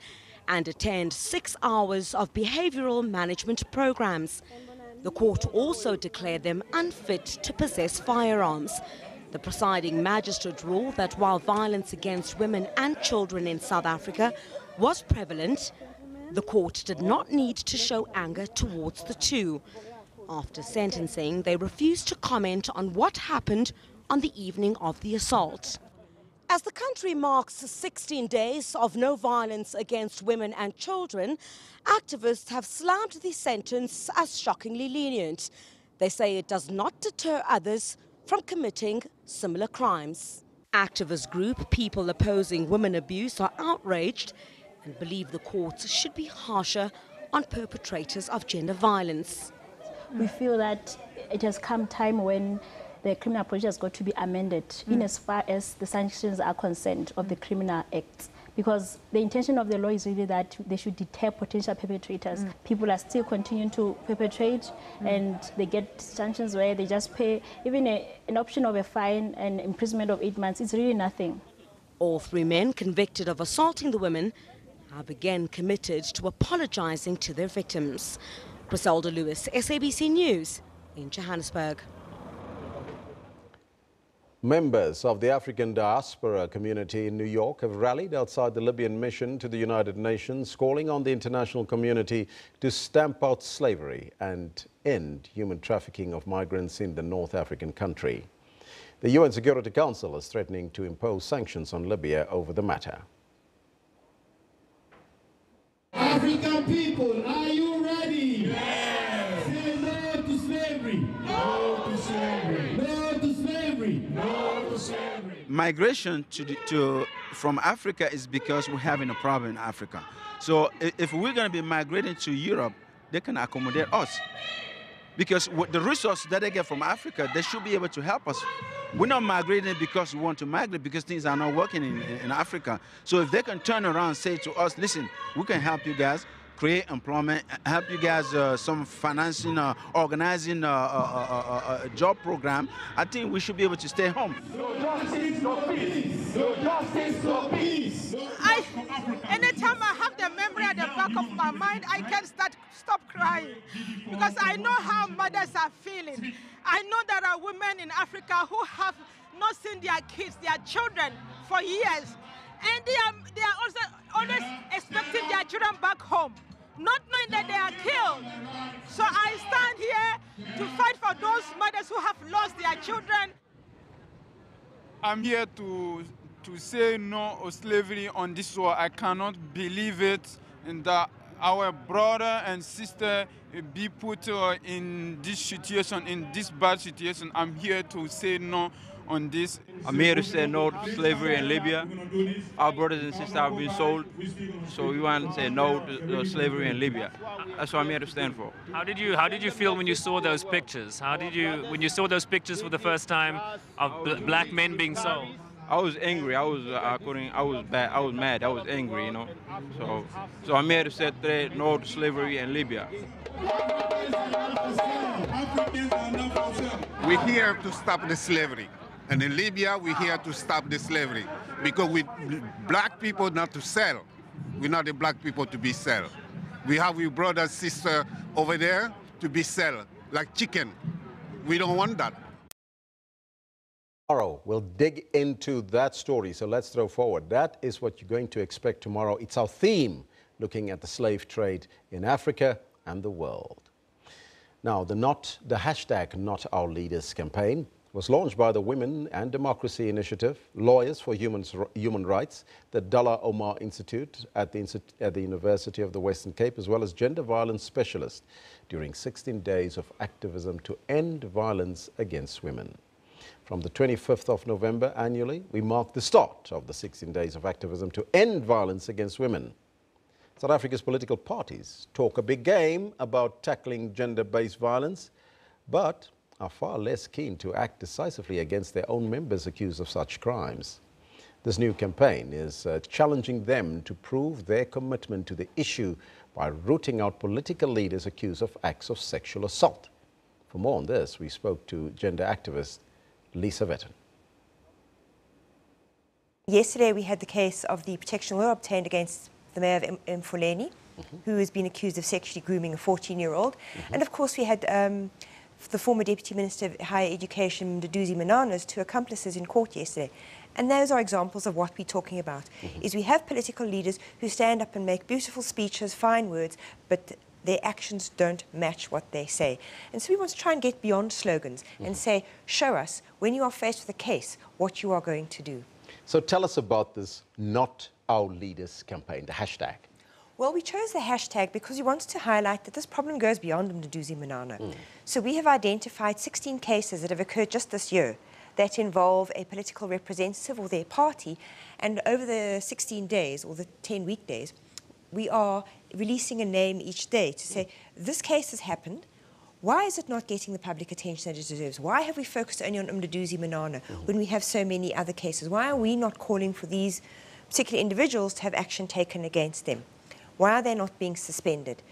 and attend 6 hours of behavioral management programs. The court also declared them unfit to possess firearms. The presiding magistrate ruled that while violence against women and children in South Africa was prevalent, the court did not need to show anger towards the two. After sentencing, they refused to comment on what happened on the evening of the assault. As the country marks 16 days of no violence against women and children, activists have slammed the sentence as shockingly lenient. They say it does not deter others from committing similar crimes. Activist group People Opposing Women Abuse are outraged and believe the courts should be harsher on perpetrators of gender violence. We feel that it has come time when the criminal procedure has got to be amended in as far as the sanctions are concerned of the Criminal Act. Because the intention of the law is really that they should deter potential perpetrators. People are still continuing to perpetrate and they get sanctions where they just pay even an option of a fine and imprisonment of 8 months. It's really nothing. All 3 men convicted of assaulting the women have again committed to apologizing to their victims. Griselda Lewis, SABC News in Johannesburg. Members of the African diaspora community in New York have rallied outside the Libyan mission to the United Nations, calling on the international community to stamp out slavery and end human trafficking of migrants in the North African country. The UN Security Council is threatening to impose sanctions on Libya over the matter. African people, are you ready? Yes. Say no to slavery. No to slavery. No to slavery. No to slavery. Migration from Africa is because we're having a problem in Africa. So if we're going to be migrating to Europe, they can accommodate us. Because with the resources that they get from Africa, they should be able to help us. We're not migrating because we want to migrate, because things are not working in Africa. So if they can turn around and say to us, listen, we can help you guys create employment, help you guys some financing, organizing a job program, I think we should be able to stay home. No justice, no peace. No justice, no peace. Anytime I have the memory at the back of my mind, I can't stop crying, because I know how mothers are feeling. I know there are women in Africa who have not seen their kids, their children, for years. And they are also always expecting their children back home, not knowing that they are killed. So I stand here to fight for those mothers who have lost their children. I'm here to say no to slavery on this war. I cannot believe it, and that our brother and sister be put in this situation, in this bad situation. I'm here to say no on this. I'm here to say no to slavery in Libya. Our brothers and sisters have been sold, so we want to say no to slavery in Libya. That's what I'm here to stand for. How did you feel when you saw those pictures? When you saw those pictures for the first time of black men being sold? I was angry. I was mad. I was angry, you know. So I'm here to say no to slavery in Libya. We're here to stop the slavery. And in Libya, we're here to stop the slavery. Because we black people not to sell. We're not the black people to be sold. We have your brother, sister over there to be sold, like chicken. We don't want that. Tomorrow, we'll dig into that story, so let's throw forward. That is what you're going to expect tomorrow. It's our theme, looking at the slave trade in Africa and the world. Now, the hashtag Not Our Leaders campaign was launched by the Women and Democracy Initiative, Lawyers for Human Rights, the Dullah Omar Institute at the University of the Western Cape, as well as gender violence specialists, during 16 days of activism to end violence against women. From the 25th of November annually, we mark the start of the 16 days of activism to end violence against women. South Africa's political parties talk a big game about tackling gender-based violence, but are far less keen to act decisively against their own members accused of such crimes. This new campaign is challenging them to prove their commitment to the issue by rooting out political leaders accused of acts of sexual assault. For more on this, we spoke to gender activist Lisa Vetton. Yesterday we had the case of the protection order obtained against the mayor of Mfuleni, who has been accused of sexually grooming a 14-year-old. And of course we had the former Deputy Minister of Higher Education, Nduduzi Manana's two accomplices in court yesterday. And those are examples of what we're talking about, is we have political leaders who stand up and make beautiful speeches, fine words, but their actions don't match what they say. And so we want to try and get beyond slogans and say, show us, when you are faced with a case, what you are going to do. So tell us about this Not Our Leaders campaign, the hashtag. Well, we chose the hashtag because we wanted to highlight that this problem goes beyond Nduduzi Manana. So we have identified 16 cases that have occurred just this year that involve a political representative or their party, and over the 16 days, or the 10 weekdays, we are releasing a name each day to say, this case has happened. Why is it not getting the public attention that it deserves? Why have we focused only on Nduduzi Manana when we have so many other cases? Why are we not calling for these particular individuals to have action taken against them? Why are they not being suspended?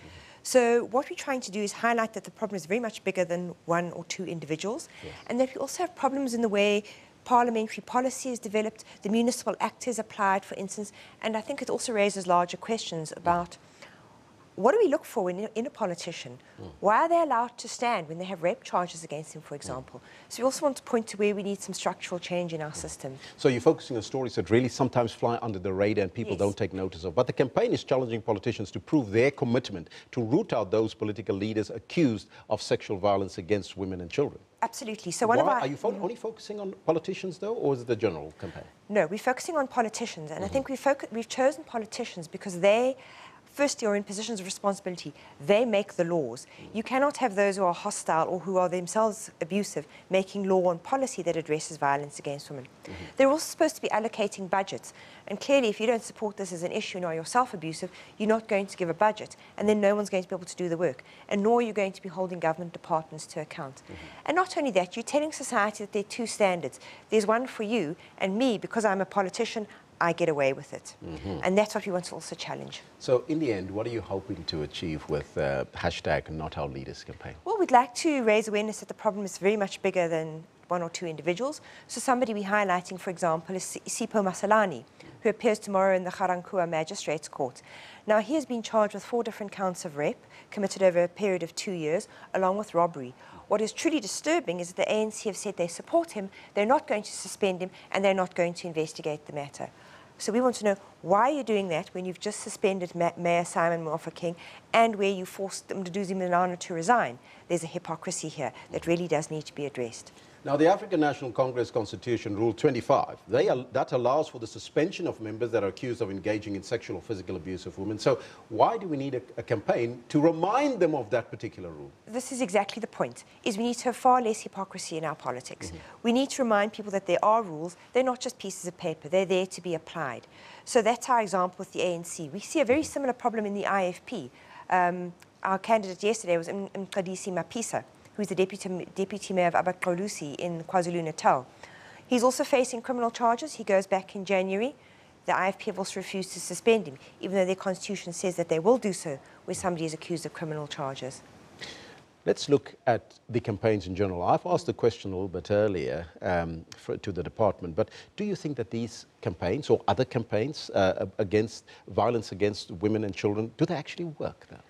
So what we're trying to do is highlight that the problem is very much bigger than one or two individuals, and that we also have problems in the way parliamentary policy is developed, the Municipal Act is applied, for instance, and I think it also raises larger questions about what do we look for in a politician? Why are they allowed to stand when they have rape charges against them, for example? So we also want to point to where we need some structural change in our system. So you're focusing on stories that really sometimes fly under the radar and people don't take notice of. But the campaign is challenging politicians to prove their commitment to root out those political leaders accused of sexual violence against women and children. Absolutely. So Are you only focusing on politicians, though, or is it the general campaign? No, we're focusing on politicians, and I think we've chosen politicians because they, firstly, are in positions of responsibility. They make the laws. You cannot have those who are hostile or who are themselves abusive making law and policy that addresses violence against women. They're also supposed to be allocating budgets. And clearly, if you don't support this as an issue and are yourself abusive, you're not going to give a budget. And then no one's going to be able to do the work. And nor are you going to be holding government departments to account. And not only that, you're telling society that there are two standards. There's one for you and me, because I'm a politician, I get away with it. And that's what we want to also challenge. So in the end, what are you hoping to achieve with hashtag Not Our Leaders campaign? Well, we'd like to raise awareness that the problem is very much bigger than one or two individuals. So somebody we're highlighting, for example, is Sipho Masalani, who appears tomorrow in the Garankuwa Magistrates Court. Now, he has been charged with 4 different counts of rape committed over a period of 2 years, along with robbery. What is truly disturbing is that the ANC have said they support him, they're not going to suspend him, and they're not going to investigate the matter. So we want to know why you're doing that when you've just suspended Mayor Simon Mofokeng and where you forced Mduduzi Milano to resign. There's a hypocrisy here that really does need to be addressed. Now, the African National Congress Constitution, Rule 25, that allows for the suspension of members that are accused of engaging in sexual or physical abuse of women. So why do we need a campaign to remind them of that particular rule? This is exactly the point, is we need to have far less hypocrisy in our politics. We need to remind people that there are rules. They're not just pieces of paper. They're there to be applied. So that's our example with the ANC. We see a very similar problem in the IFP. Our candidate yesterday was Mqadisi Mapisa, who's the deputy mayor of Abaqolusi in KwaZulu-Natal. He's also facing criminal charges. He goes back in January. The IFP have also refused to suspend him, even though their constitution says that they will do so when somebody is accused of criminal charges. Let's look at the campaigns in general. I've asked the question a little bit earlier to the department, but do you think that these campaigns or other campaigns against violence against women and children, do they actually work though?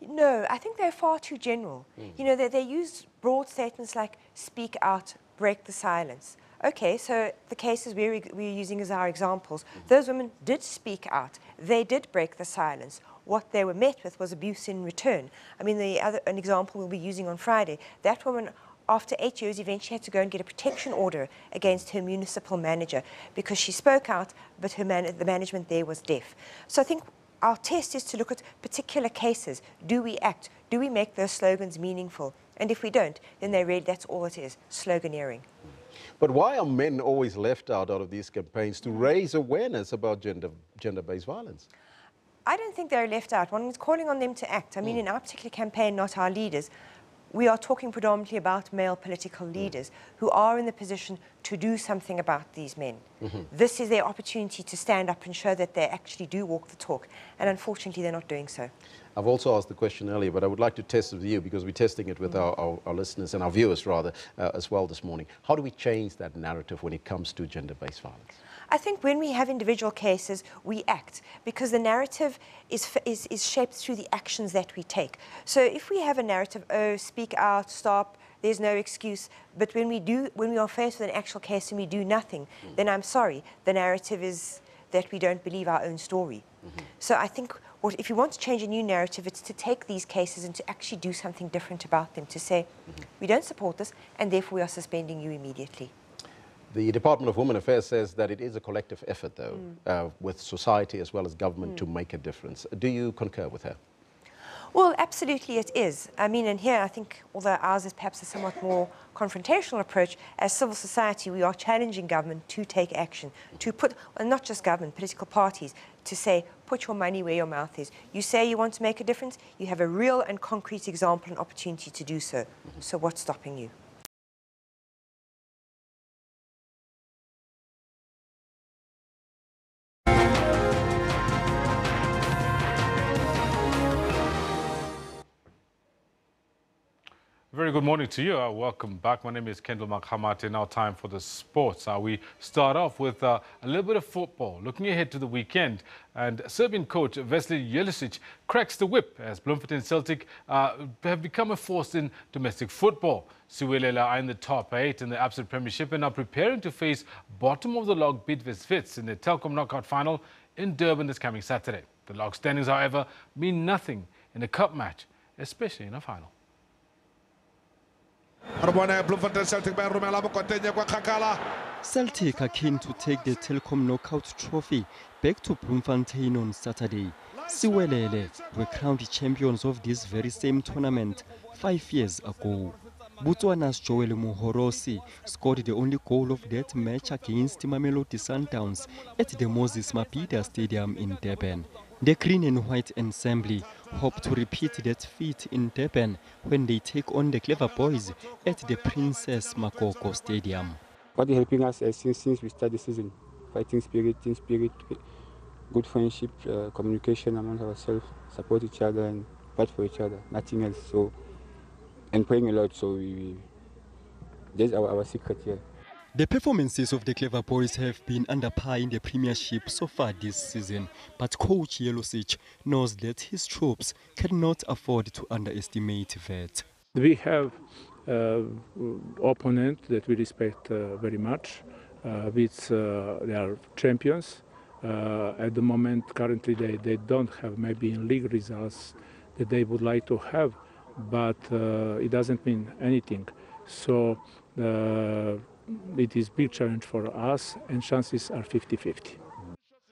No, I think they're far too general. You know, they use broad statements like speak out, break the silence. Okay, so the cases we're using as our examples, those women did speak out. They did break the silence. What they were met with was abuse in return. I mean, an example we'll be using on Friday, that woman, after 8 years, eventually had to go and get a protection order against her municipal manager because she spoke out, but the management there was deaf. So I think our test is to look at particular cases. Do we act? Do we make those slogans meaningful? And if we don't, then that's all it is, sloganeering. But why are men always left out of these campaigns to raise awareness about gender-based violence? I don't think they're left out. One is calling on them to act. I mean, in our particular campaign, Not Our Leaders, we are talking predominantly about male political leaders who are in the position to do something about these men. This is their opportunity to stand up and show that they actually do walk the talk. And unfortunately, they're not doing so. I've also asked the question earlier, but I would like to test it with you because we're testing it with our listeners and our viewers, rather, as well this morning. How do we change that narrative when it comes to gender-based violence? I think when we have individual cases, we act because the narrative is shaped through the actions that we take. So if we have a narrative, oh, speak out, stop, there's no excuse, but when we are faced with an actual case and we do nothing, then I'm sorry, the narrative is that we don't believe our own story. So I think if you want to change a new narrative, it's to take these cases and to actually do something different about them, to say, we don't support this, and therefore we are suspending you immediately. The Department of Women Affairs says that it is a collective effort, though, with society as well as government to make a difference. Do you concur with her? Well, absolutely it is. I mean, and here I think, although ours is perhaps a somewhat more confrontational approach, as civil society we are challenging government to take action, to put, well, not just government, political parties, to say, put your money where your mouth is. You say you want to make a difference, you have a real and concrete example and opportunity to do so. So what's stopping you? Very good morning to you. Welcome back. My name is Kendall Makhamate. Now time for the sports. We start off with a little bit of football. Looking ahead to the weekend, and Serbian coach Veseli Jelisic cracks the whip as Bloemfontein Celtic have become a force in domestic football. Siwelela are in the top 8 in the Absolute Premiership and are preparing to face bottom of the log Bidvest Wits in the Telkom knockout final in Durban this coming Saturday. The log standings, however, mean nothing in a cup match, especially in a final. Celtic are keen to take the Telkom Knockout Trophy back to Bloemfontein on Saturday. Siwelele were crowned champions of this very same tournament 5 years ago. Botswana's Joel Mohorosi scored the only goal of that match against Mamelodi Sundowns at the Moses Mabhida Stadium in Durban. The green and white ensemble hope to repeat that feat in Durban when they take on the Clever Boys at the Princess Makoko Stadium. What is helping us since we started the season? Fighting spirit, team spirit, good friendship, communication among ourselves, support each other and fight for each other, nothing else. So, and praying a lot, so that's our secret here. The performances of the Clever Boys have been under par in the Premiership so far this season, but coach Jelosic knows that his troops cannot afford to underestimate that. We have opponent that we respect very much, which they are champions. At the moment, currently they don't have maybe in league results that they would like to have, but it doesn't mean anything. So it is a big challenge for us, and chances are 50-50.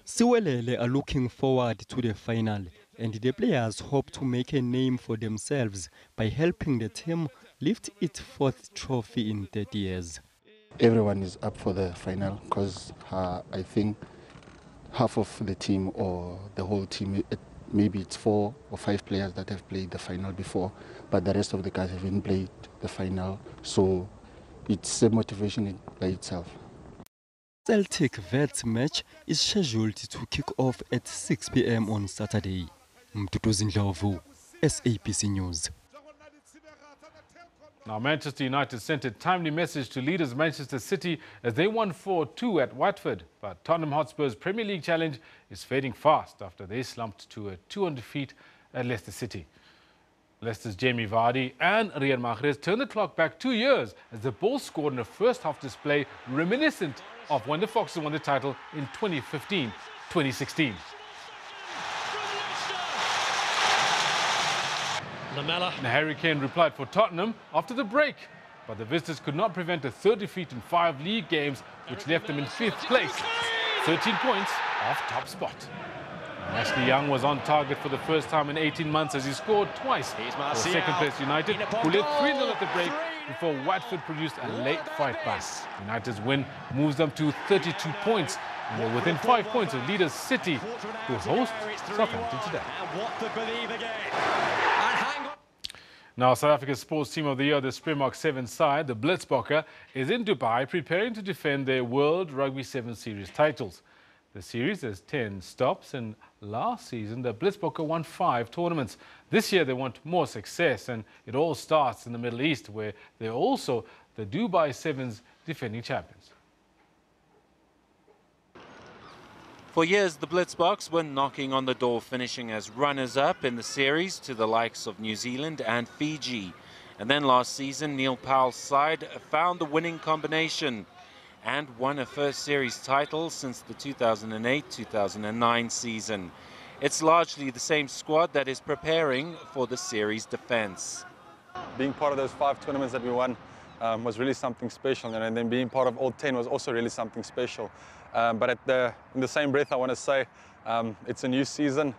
Siwelele are looking forward to the final, and the players hope to make a name for themselves by helping the team lift its 4th trophy in 30 years. Everyone is up for the final because I think half of the team or the whole team, maybe it's 4 or 5 players that have played the final before, but the rest of the guys haven't played the final, so it's a motivation by itself. Celtic Wits match is scheduled to kick off at 6 p.m. on Saturday. Mtutuzi Ndlovu, SABC News. Now, Manchester United sent a timely message to leaders Manchester City as they won 4-2 at Watford. But Tottenham Hotspur's Premier League challenge is fading fast after they slumped to a 2-0 defeat at Leicester City. Leicester's Jamie Vardy and Riyad Mahrez turned the clock back 2 years as the ball scored in a first-half display reminiscent of when the Foxes won the title in 2015-2016. Harry Kane replied for Tottenham after the break, but the visitors could not prevent a 3rd defeat in 5 league games, which left them in 5th place, 13 points off top spot. Ashley Young was on target for the first time in 18 months as he scored twice for second-place United, who led 3-0 at the break before Watford produced a late fight back. United's win moves them to 32 points, and they're within 5 points of leaders City, who host Southampton today. Now, South Africa's Sports Team of the Year, the Springbok 7 side, the Blitzbokke, is in Dubai preparing to defend their World Rugby 7 Series titles. The series has 10 stops, and last season the Blitzbokke won 5 tournaments. This year they want more success, and it all starts in the Middle East, where they're also the Dubai Sevens defending champions. For years, the Blitzboks were knocking on the door, finishing as runners-up in the series to the likes of New Zealand and Fiji. And then last season, Neil Powell's side found the winning combination and won a first series title since the 2008-2009 season. It's largely the same squad that is preparing for the series defense. Being part of those 5 tournaments that we won was really something special, and then being part of all 10 was also really something special. But in the same breath, I want to say it's a new season.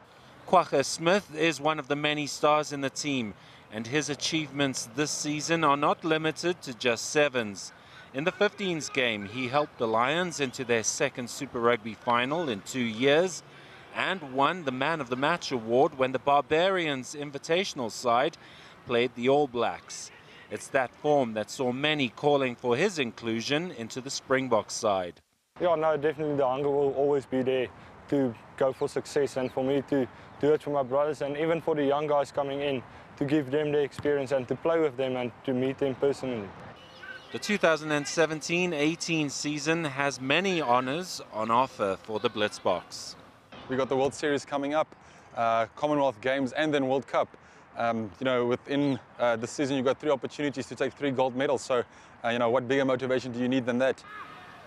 Kwagga Smith is one of the many stars in the team, and his achievements this season are not limited to just sevens. In the 15s game, he helped the Lions into their 2nd Super Rugby final in 2 years and won the Man of the Match award when the Barbarians Invitational side played the All Blacks. It's that form that saw many calling for his inclusion into the Springboks side. Yeah, no, definitely the hunger will always be there to go for success, and for me to do it for my brothers and even for the young guys coming in, to give them the experience and to play with them and to meet them personally. The 2017-18 season has many honours on offer for the Blitzboks. We got the World Series coming up, Commonwealth Games and then World Cup. You know, within the season you've got 3 opportunities to take 3 gold medals, so you know, what bigger motivation do you need than that?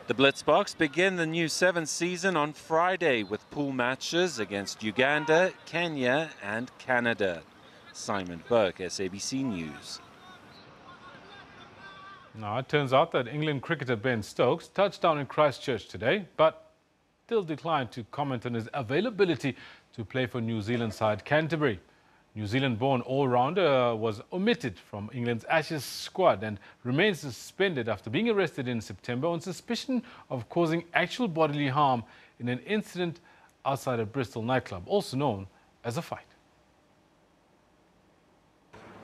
The Blitzboks begin the new 7th season on Friday with pool matches against Uganda, Kenya and Canada. Simon Burke, SABC News. Now, it turns out that England cricketer Ben Stokes touched down in Christchurch today, but still declined to comment on his availability to play for New Zealand side Canterbury. New Zealand-born all-rounder was omitted from England's Ashes squad and remains suspended after being arrested in September on suspicion of causing actual bodily harm in an incident outside a Bristol nightclub, also known as a fight.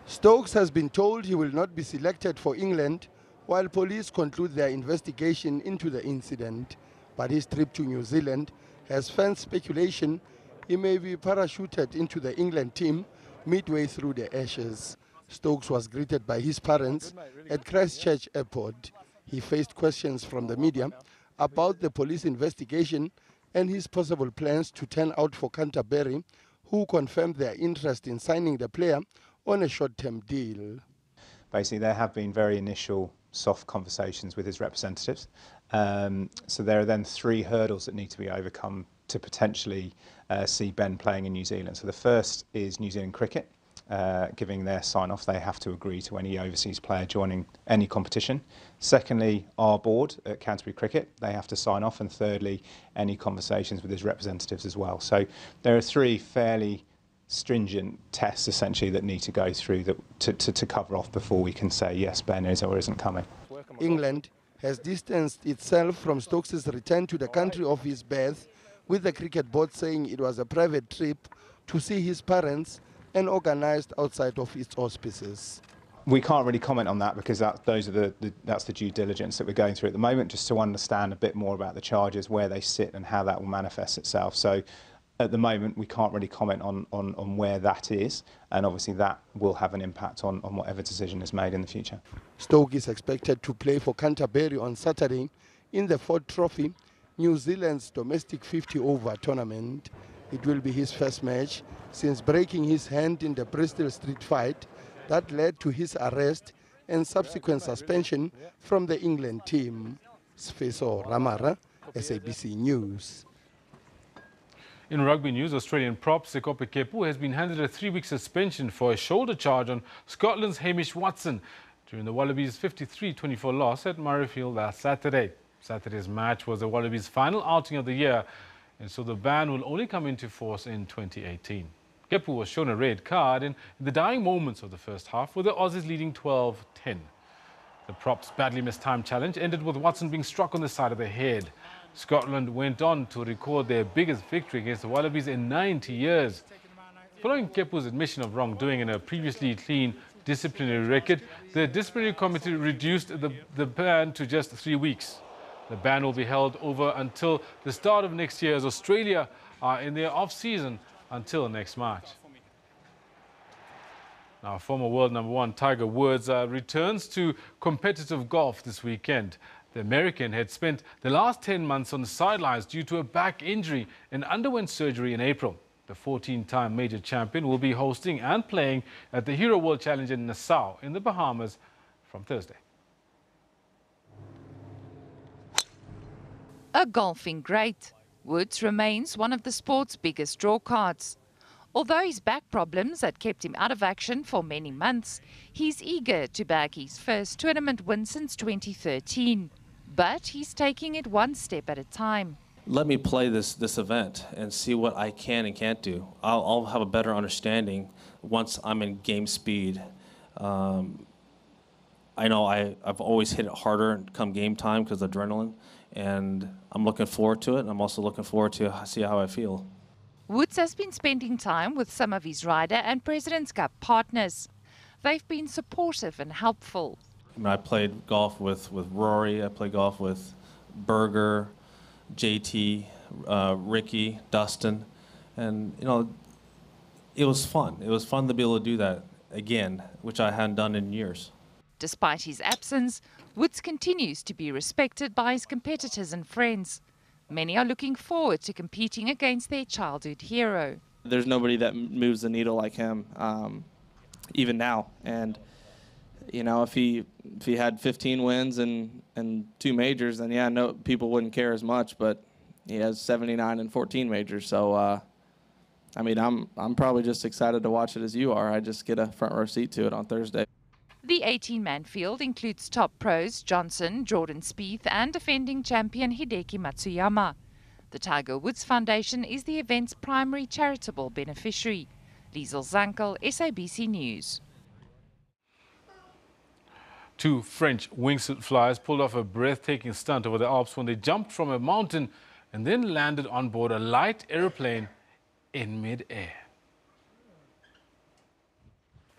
Stokes has been told he will not be selected for England while police conclude their investigation into the incident. But his trip to New Zealand has fanned speculation he may be parachuted into the England team midway through the Ashes. Stokes was greeted by his parents at Christchurch Airport. He faced questions from the media about the police investigation and his possible plans to turn out for Canterbury, who confirmed their interest in signing the player on a short-term deal. Basically, there have been very initial soft conversations with his representatives. So there are then 3 hurdles that need to be overcome to potentially see Ben playing in New Zealand. So the first is New Zealand Cricket, giving their sign-off. They have to agree to any overseas player joining any competition. Secondly, our board at Canterbury Cricket, they have to sign off. And thirdly, any conversations with his representatives as well. So there are 3 fairly stringent tests essentially that need to go through to cover off before we can say yes, Ben is or isn't coming. England has distanced itself from Stokes' return to the country of his birth, with the cricket board saying it was a private trip to see his parents and organised outside of its auspices. We can't really comment on that because that's the due diligence that we're going through at the moment, just to understand a bit more about the charges, where they sit and how that will manifest itself. So at the moment, we can't really comment on where that is, and obviously that will have an impact on whatever decision is made in the future. Stokes is expected to play for Canterbury on Saturday in the Ford Trophy, New Zealand's domestic 50-over tournament. It will be his first match since breaking his hand in the Bristol street fight that led to his arrest and subsequent suspension from the England team. Sfeso Ramara, SABC News. In rugby news, Australian prop Sekope Kepu has been handed a 3-week suspension for a shoulder charge on Scotland's Hamish Watson during the Wallabies' 53-24 loss at Murrayfield last Saturday. Saturday's match was the Wallabies' final outing of the year, and so the ban will only come into force in 2018. Kepu was shown a red card in the dying moments of the first half, with the Aussies leading 12-10. The prop's badly mistimed challenge ended with Watson being struck on the side of the head. Scotland went on to record their biggest victory against the Wallabies in 90 years. Following Kepu's admission of wrongdoing in a previously clean disciplinary record, the disciplinary committee reduced the ban to just 3 weeks. The ban will be held over until the start of next year, as Australia are in their off-season until next March. Now, former world #1 Tiger Woods returns to competitive golf this weekend. The American had spent the last 10 months on the sidelines due to a back injury and underwent surgery in April. The 14-time major champion will be hosting and playing at the Hero World Challenge in Nassau in the Bahamas from Thursday. A golfing great, Woods remains one of the sport's biggest draw cards. Although his back problems had kept him out of action for many months, he's eager to bag his first tournament win since 2013. But he's taking it one step at a time. Let me play this event and see what I can and can't do. I'll have a better understanding once I'm in game speed. I know I've always hit it harder come game time because of adrenaline, and I'm looking forward to it. I'm also looking forward to see how I feel. Woods has been spending time with some of his Ryder and President's Cup partners. They've been supportive and helpful. I played golf with Rory, I played golf with JT, Ricky, Dustin, and it was fun. It was fun to be able to do that again, which I hadn't done in years. Despite his absence, Woods continues to be respected by his competitors and friends. Many are looking forward to competing against their childhood hero. There's nobody that moves the needle like him, even now. And you know, if he had 15 wins and 2 majors, then yeah, no, people wouldn't care as much. But he has 79 and 14 majors, so I mean, I'm probably just excited to watch it as you are. I just get a front row seat to it on Thursday. The 18-man field includes top pros Johnson, Jordan Spieth and defending champion Hideki Matsuyama. The Tiger Woods Foundation is the event's primary charitable beneficiary. Liesel Zankel, SABC News. 2 French wingsuit flyers pulled off a breathtaking stunt over the Alps when they jumped from a mountain and then landed on board a light aeroplane in mid-air.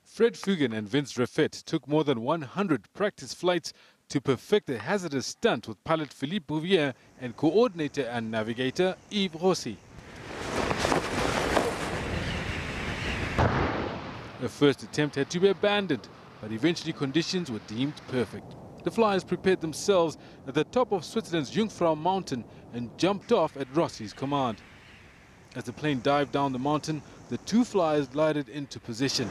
Fred Fugen and Vince Raffet took more than 100 practice flights to perfect the hazardous stunt with pilot Philippe Bouvier and coordinator and navigator Yves Rossi. The first attempt had to be abandoned, but eventually conditions were deemed perfect. The flyers prepared themselves at the top of Switzerland's Jungfrau mountain and jumped off at Rossi's command. As the plane dived down the mountain, the 2 flyers glided into position.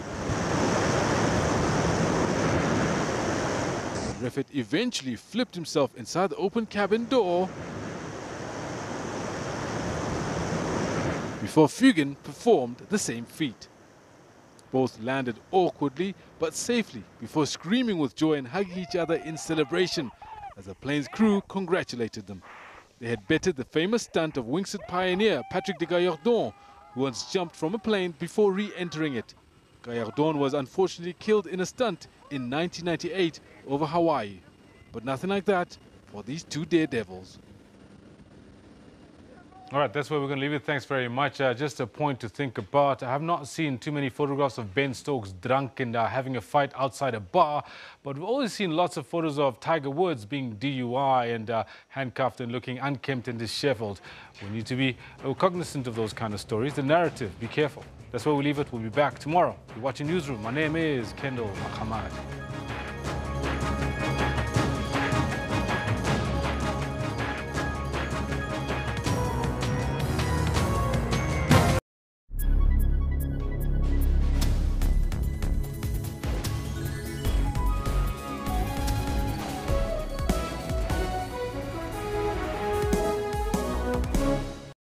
Raffet eventually flipped himself inside the open cabin door before Fugen performed the same feat. Both landed awkwardly but safely before screaming with joy and hugging each other in celebration as the plane's crew congratulated them. They had bettered the famous stunt of wingsuit pioneer Patrick de Gaillardon, who once jumped from a plane before re-entering it. Gaillardon was unfortunately killed in a stunt in 1998 over Hawaii. But nothing like that for these 2 daredevils. All right, that's where we're going to leave it. Thanks very much. Just a point to think about. I have not seen too many photographs of Ben Stokes drunk and having a fight outside a bar, but we've always seen lots of photos of Tiger Woods being DUI and handcuffed and looking unkempt and disheveled. We need to be cognizant of those kind of stories. The narrative, be careful. That's where we leave it. We'll be back tomorrow. You're watching Newsroom. My name is Kendall Makamad.